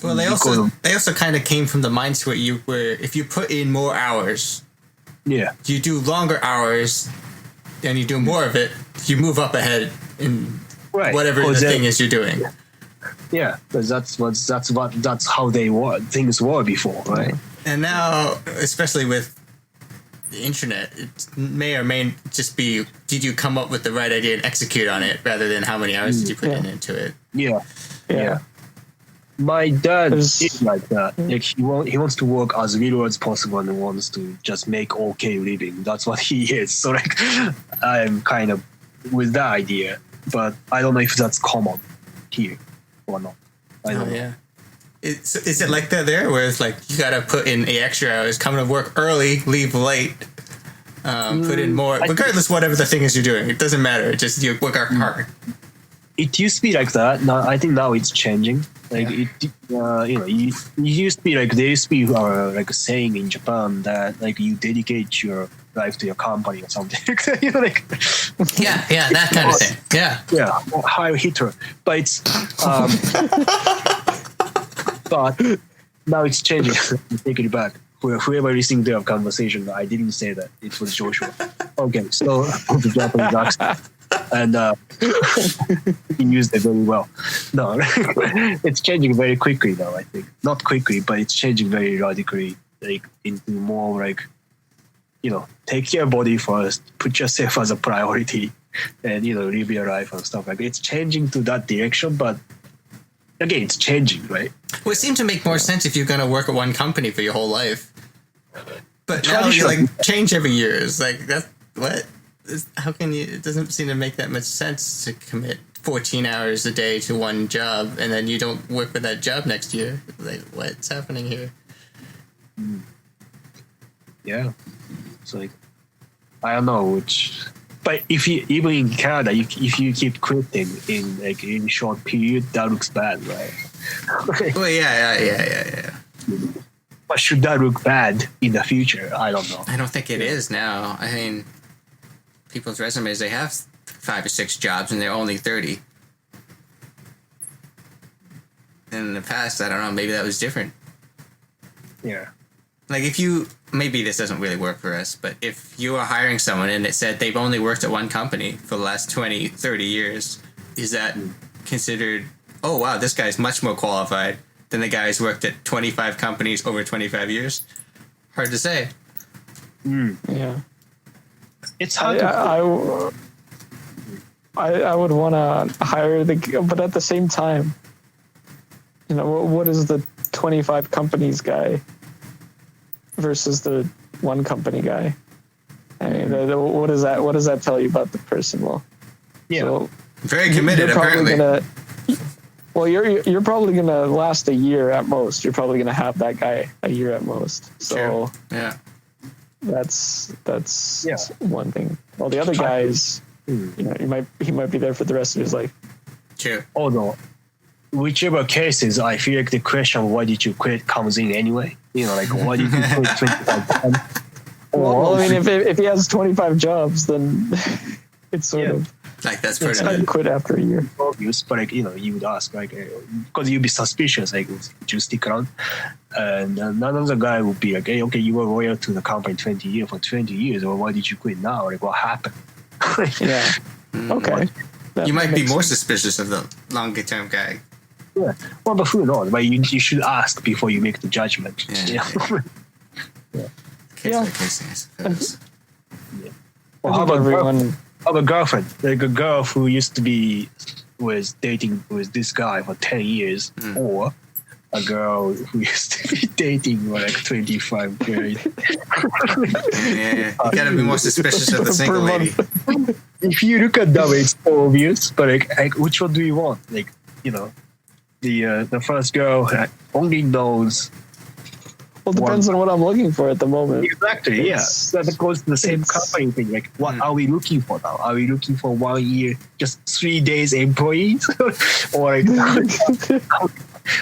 Well, they also kind of came from the mindset where if you put in more hours, you do longer hours, and you do more of it, you move up ahead in whatever the thing is you're doing. Yeah, because that's how things were before, right? And now, especially with the internet, it may or may just be, did you come up with the right idea and execute on it, rather than how many hours did you put into it? Yeah. My dad is like that. Like, he wants to work as little as possible and wants to just make okay living. That's what he is. So, like, I'm kind of with that idea, but I don't know if that's common here or not. I don't know. Yeah. Is it like that there, where it's like you gotta put in the extra hours, come to work early, leave late, put in more, regardless whatever the thing is you're doing, it doesn't matter. It's just you work hard. It used to be like that. Now I think now it's changing. Like it used to be like there used to be like a saying in Japan that like you dedicate your life to your company or something. Like that kind of thing. Yeah, high hitter. But it's but now it's changing. Take it back. Whoever listening to our conversation, I didn't say that. It was Joshua. Okay, so the Japanese accent. And he used it very well. No, it's changing very quickly now, I think. Not quickly, but it's changing very radically, like into more like, take your body first, put yourself as a priority, and live your life and stuff like that. It's changing to that direction, but again, it's changing, right? Well, it seems to make more sense if you're going to work at one company for your whole life. But now you like change every year. It's like, that's what? How can you? It doesn't seem to make that much sense to commit 14 hours a day to one job and then you don't work with that job next year. Like, what's happening here? Yeah, it's like, I don't know but if you even in Canada, if you keep quitting in short period, that looks bad, right? Well, yeah. But should that look bad in the future? I don't know. I don't think it is now. I mean, people's resumes, they have 5 or 6 jobs and they're only 30. In the past, I don't know, maybe that was different. Yeah. Like if you, maybe this doesn't really work for us, but if you are hiring someone and it said they've only worked at one company for the last 20, 30 years, is that considered, oh wow, this guy's much more qualified than the guy who's worked at 25 companies over 25 years? Hard to say. Yeah. It's hard I would want to hire but at the same time, you know, what is the 25 companies guy versus the one company guy? I mean, what does that tell you about the person? Well, Yeah. so Very committed, apparently. You're probably gonna last a year at most. You're probably gonna have that guy a year at most. So Sure. Yeah. that's one thing. Well, the other guys, you know, he might be there for the rest of his life. True. Although, whichever cases, I feel like the question "why did you quit" comes in anyway. You know, like why did you quit 25 times? Well, I mean, if he has 25 jobs, then it's sort of Like that's pretty I'd good. quit after a year. obvious, but like, you know, you would ask like because you'd be suspicious, like would you stick around? And another guy would be like, hey, okay, you were loyal to the company 20 years, or why did you quit now? Like what happened? Yeah. Okay. You might be makes more sense. suspicious of the longer term guy. Yeah. Well, but who knows? But you should ask before you make the judgment. Yeah. Case Yeah. by case, I suppose. Well, I how think about everyone? How about girlfriend? Like a girl who used to be was dating with this guy for 10 years, or a girl who used to be dating for like 25 years. Yeah. You gotta be more suspicious of the single Per lady. month. If you look at that way, it's obvious. But like which one do you want? Like, you know, the first girl only knows. Well, it depends on what I'm looking for at the moment. Exactly, yeah. That goes to the same it's- company thing. Like, what are we looking for now? Are we looking for 1 year, just 3 days employees? Or like,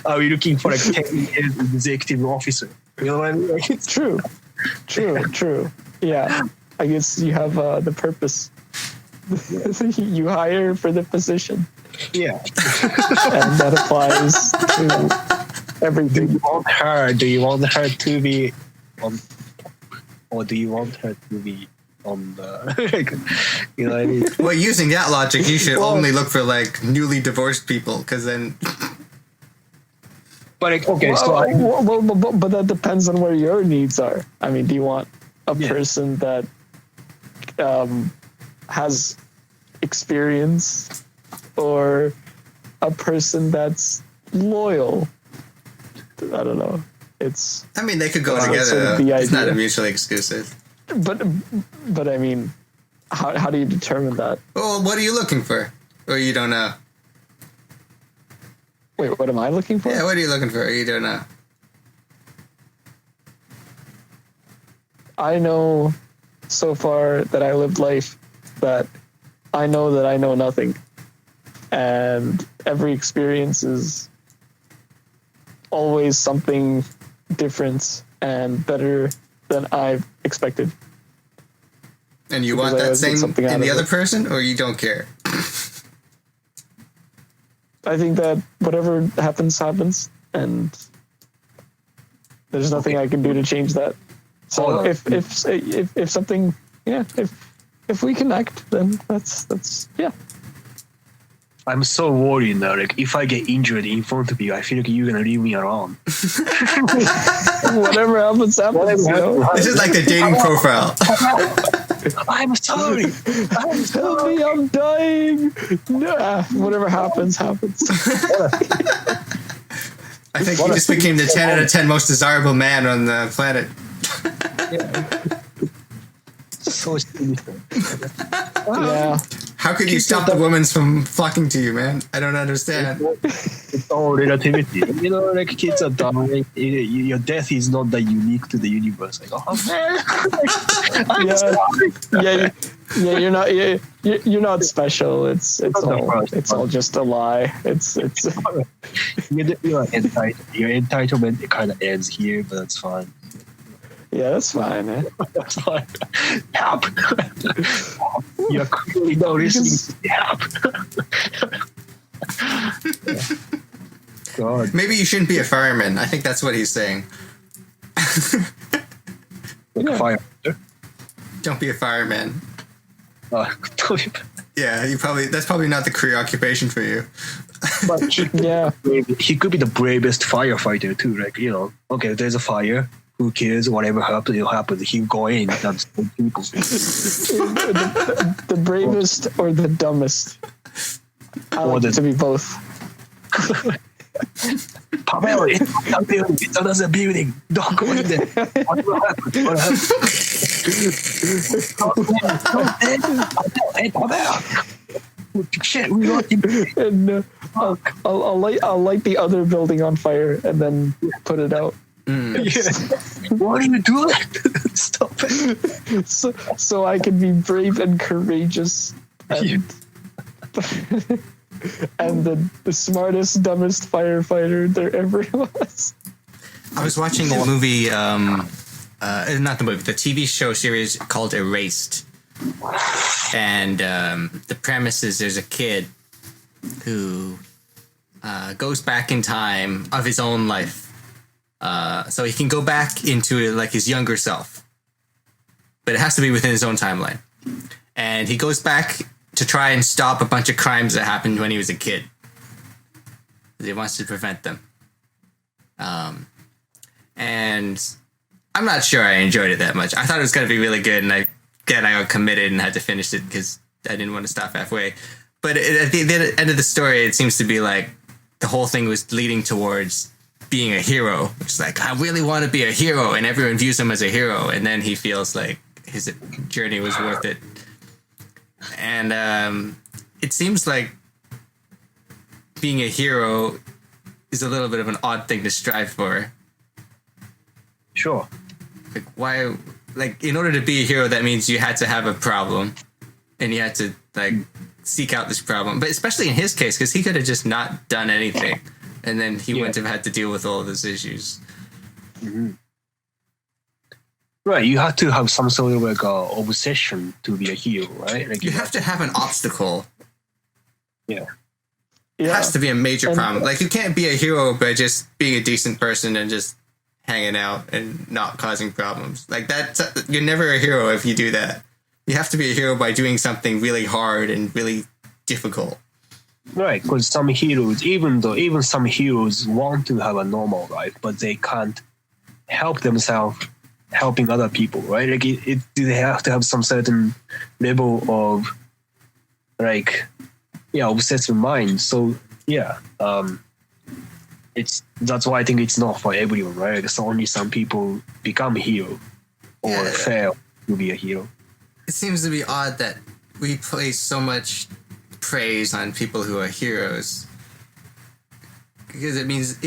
are we looking for like 10 years executive officer? You know what I mean? Like, it's True. Yeah. I guess you have the purpose. You hire for the position, yeah. and that applies to Do everything. you want her? Do you want her to be on, or do you want her to be on the? Like, you know what I mean? Well, using that logic, you should Well- only look for like newly divorced people, because then But like, okay, so But that depends on where your needs are. I mean, do you want a Yeah. person that has experience, or a person that's loyal? I don't know. It's I mean they could go That's together. sort of Though. the It's not idea. mutually exclusive. but I mean, how do you determine that? Well, what are you looking for? Or you don't know? Wait, what am I looking for? Yeah, what are you looking for? You don't know. I know so far that I lived life that I know nothing, and every experience is always something different and better than I've expected. And you Because want I that always get same something out in the of other it. person, or you don't care? I think that whatever happens, and there's nothing I can do to change that. So Hold on. if something, yeah, if we connect, then that's yeah. I'm so worried now. Like, if I get injured in front of you, I feel like you're gonna leave me alone. Whatever happens, happens. You know? This is like the dating profile. I'm sorry. Help me, I'm dying. Nah, whatever happens, happens. I think you just became the 10 out of 10 most desirable man on the planet. So silly. Yeah. How could you stop the women from flocking to you, man? I don't understand. It's all relativity. You know, like kids are dying. Your death is not that unique to the universe. Like, oh man, I'm Yeah. sorry. Yeah, you're not. You're not special. It's not the all. first It's one. all just a lie. It's. You're entitled. Your entitlement kind of ends here, but that's fine. Yeah, that's fine, man. That's fine. Help! You're clearly not listening. Help! God. Maybe you shouldn't be a fireman. I think that's what he's saying. like Yeah. fire. Don't be a fireman. Uh, Yeah, that's probably not the career occupation for you. but Yeah. he could be the bravest firefighter too. Like, you know, okay, there's a fire. Who cares? Whatever happens, it'll happen. He'll go in. That's the people. The bravest or the dumbest. I Or like to be both. Pavel, it's another building. Don't go in there. What will happen? What happened? Hey, Pavel. Shit, we got him. And I'll light the other building on fire and then put it out. Yeah. What are you doing? Stop it. So I can be brave and courageous and, and the smartest, dumbest firefighter there ever was. I was watching the movie, not the movie, the TV show series called Erased. And the premise is there's a kid who goes back in time of his own life. So he can go back into like his younger self. But it has to be within his own timeline. And he goes back to try and stop a bunch of crimes that happened when he was a kid. He wants to prevent them. And I'm not sure I enjoyed it that much. I thought it was going to be really good, and I got committed and had to finish it because I didn't want to stop halfway. But at the end of the story, it seems to be like the whole thing was leading towards being a hero. It's like, I really want to be a hero, and everyone views him as a hero, and then he feels like his journey was worth it. And it seems like being a hero is a little bit of an odd thing to strive for. Sure. Like, why? Like, in order to be a hero, that means you had to have a problem, and you had to like seek out this problem. But especially in his case, because he could have just not done anything, and then he wouldn't have had to deal with all of those issues. Mm-hmm. Right, you have to have some sort of like obsession to be a hero, right? Like You have to have an obstacle. Yeah. It has to be a major And- problem. Like, you can't be a hero by just being a decent person and just hanging out and not causing problems. Like, you're never a hero if you do that. You have to be a hero by doing something really hard and really difficult. Right, because some heroes, even some heroes want to have a normal life, but they can't help themselves helping other people, right? Like they have to have some certain level of like, obsessive mind. So that's why I think it's not for everyone, right? Like, so only some people become a hero or fail to be a hero. It seems to be odd that we place so much praise on people who are heroes, because it means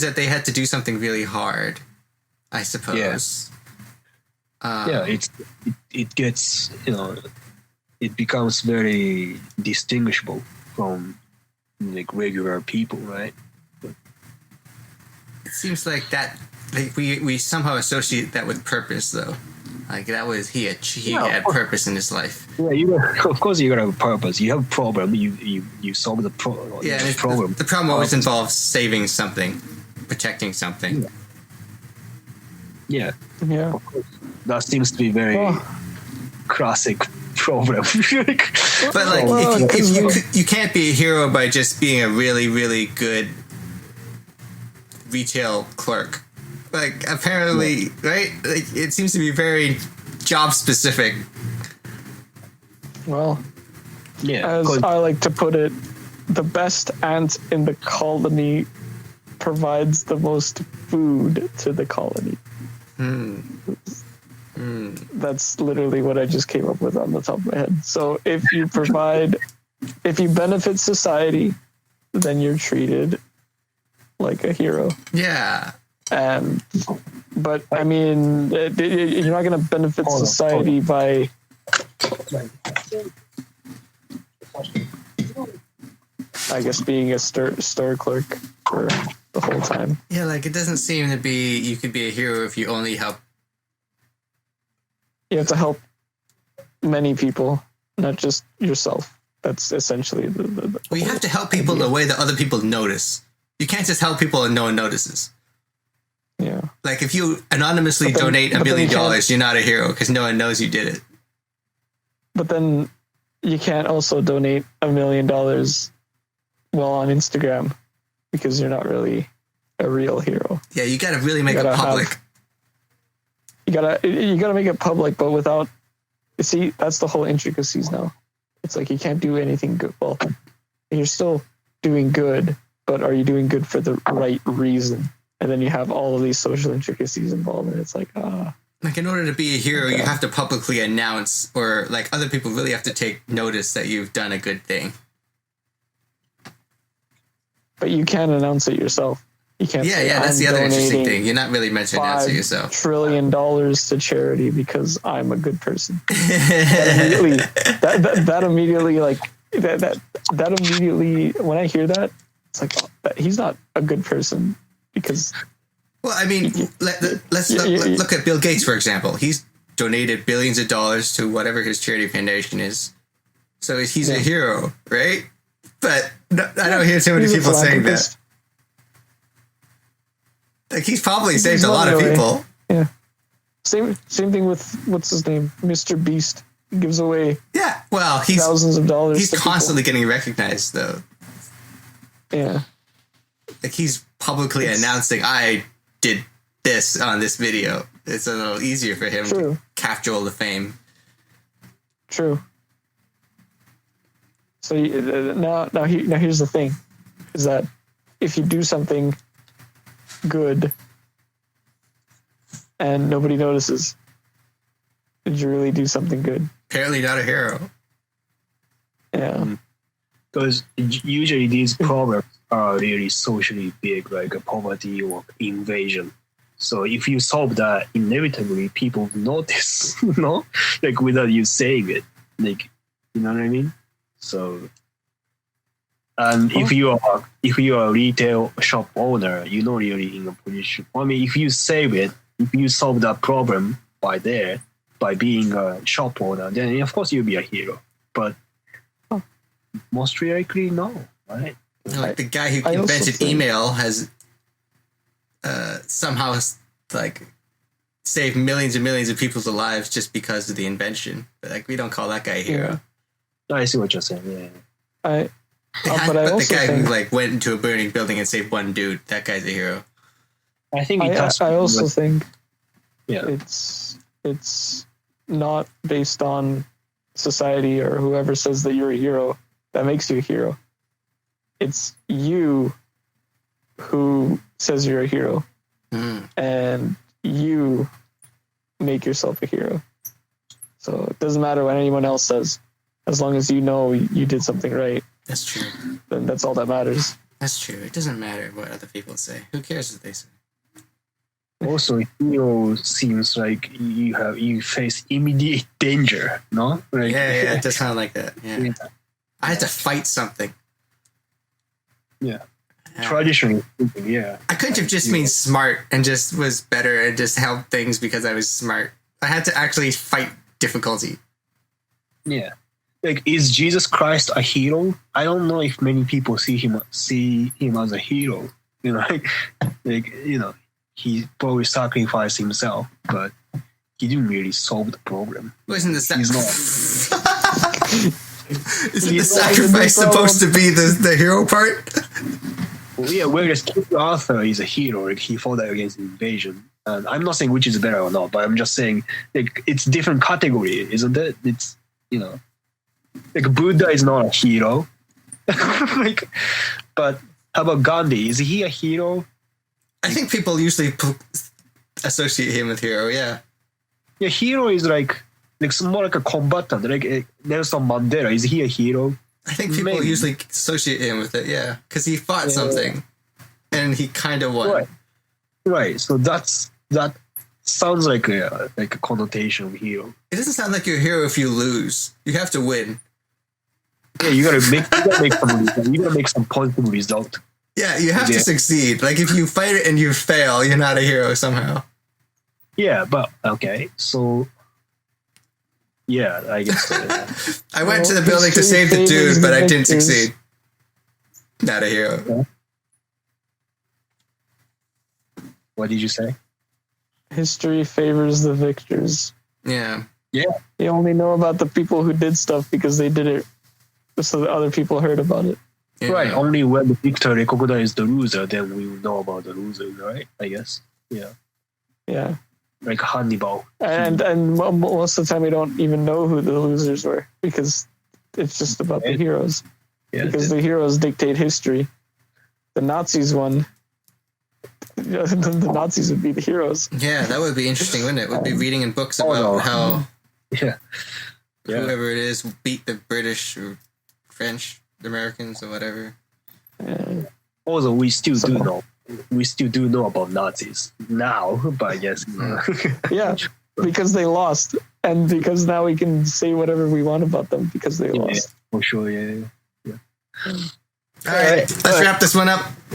that they had to do something really hard, I suppose. It gets, it becomes very distinguishable from like regular people, right? It seems like that, like we somehow associate that with purpose, though. Like that was he had purpose in his life. Yeah, of course you gotta have a purpose. You have a problem, you solve the problem. Yeah, and problem. The problem always involves saving something, protecting something. Yeah. Yeah. That seems to be very classic problem. But like, if you can't be a hero by just being a really, really good retail clerk. Like, apparently, right? Like, it seems to be very job specific. Well, yeah. as I like to put it, the best ant in the colony provides the most food to the colony. That's literally what I just came up with on the top of my head. So if you benefit society, then you're treated like a hero. Yeah. But I mean, you're not going to benefit society by. I guess being a store clerk for the whole time. Yeah, like, it doesn't seem to be you could be a hero if you only help. You have to help many people, not just yourself. That's essentially the Well, you have to help people in a way that other people notice. You can't just help people and no one notices. Yeah. Like if you anonymously But then- donate $1 but then million, you can't- you're not a hero because no one knows you did it. But then you can't also donate $1 million while on Instagram because you're not really a real hero. Yeah, you got to really make it gotta public. You gotta make it public, but without. You see, that's the whole intricacies now. It's like you can't do anything good. Well, you're still doing good, but are you doing good for the right reason? And then you have all of these social intricacies involved, and it's like, Like in order to be a hero, you have to publicly announce, or like other people really have to take notice that you've done a good thing. but you can't announce it yourself. You can't. Yeah, say, yeah, that's "I'm the other interesting donating thing. You're not really meant to announce it $5 yourself. trillion to charity because I'm a good person. that immediately like that immediately when I hear that, it's like he's not a good person because Well, I mean, let's look at Bill Gates, for example. He's donated billions of dollars to whatever his charity foundation is. So he's a hero, right? But no, I don't hear too many he's a people saying that. philanthropist. Like he's probably saved He's a lot of money away. people. Yeah. Same thing with what's his name, Mr. Beast. He gives away Yeah. Well, he's thousands of dollars. he's to people. constantly getting recognized, though. Yeah. Like he's publicly announcing, "I did this on this video." It's a little easier for him True. to capture all the fame. True. So now here's the thing, is that if you do something good and nobody notices, did you really do something good? Apparently, not a hero. Yeah. Because usually these problems are really socially big, like poverty or invasion. So if you solve that, inevitably people notice, like without you saying it, like, you know what I mean? So, and if you are a retail shop owner, you're not really in a position. I mean, if you save it, if you solve that problem by being a shop owner, then of course you'll be a hero. But most likely, no, right? Like the guy who I also invented think- email has somehow like saved millions and millions of people's lives just because of the invention. But like we don't call that guy a hero. I see what you're saying. Yeah. But I But the also guy think who like went into a burning building and saved one dude, that guy's a hero. I think it has. I also think yeah. it's not based on society or whoever says that you're a hero that makes you a hero. It's you who says you're a hero, and you make yourself a hero. So it doesn't matter what anyone else says, as long as you know you did something right. That's true. Then that's all that matters. That's true. It doesn't matter what other people say. Who cares what they say? Also, hero seems like you face immediate danger, no? Like, Yeah, it does sound like that. Yeah. I had to fight something. Yeah. Traditionally speaking, yeah. I couldn't have just been smart and just was better and just helped things because I was smart. I had to actually fight difficulty. Yeah. Like, is Jesus Christ a hero? I don't know if many people see him as a hero. You know, he probably sacrificed himself, but he didn't really solve the problem. Wasn't the He's not. Isn't the sacrifice supposed to be the hero part? Well, yeah, whereas King Arthur is a hero, like he fought against invasion. And I'm not saying which is better or not, but I'm just saying like it's different category, isn't it? It's like Buddha is not a hero. Like, but how about Gandhi? Is he a hero? I think people usually associate him with hero. Yeah. Yeah, hero is like more like a combatant. Like Nelson Mandela, is he a hero? I think people Maybe. usually associate him with it. Yeah, because he fought something, and he kind of won. Right. So that sounds like a connotation of hero. It doesn't sound like you're a hero if you lose. You have to win. Yeah, you gotta make some positive result. Yeah, you have to succeed. Like if you fight it and you fail, you're not a hero somehow. Yeah, but okay, so yeah, I guess. I went to the building to save the dude, but I didn't succeed. Not a hero. What did you say? History favors the victors. Yeah. You only know about the people who did stuff because they did it, so that other people heard about it. Yeah. Right. Only when the victor recognizes the loser, then we will know about the loser, right? I guess. Yeah. Yeah. Like Hannibal. And most of the time we don't even know who the losers were because it's just about the heroes. Yeah. Because the heroes dictate history. The Nazis won. The Nazis would be the heroes. Yeah, that would be interesting, wouldn't it? We'd be reading in books about how Yeah. whoever it is beat the British or French, the Americans or whatever. Although we still do know about Nazis now, but yes. Yeah, because they lost, and because now we can say whatever we want about them because they lost. For sure, yeah. All right, let's wrap this one up.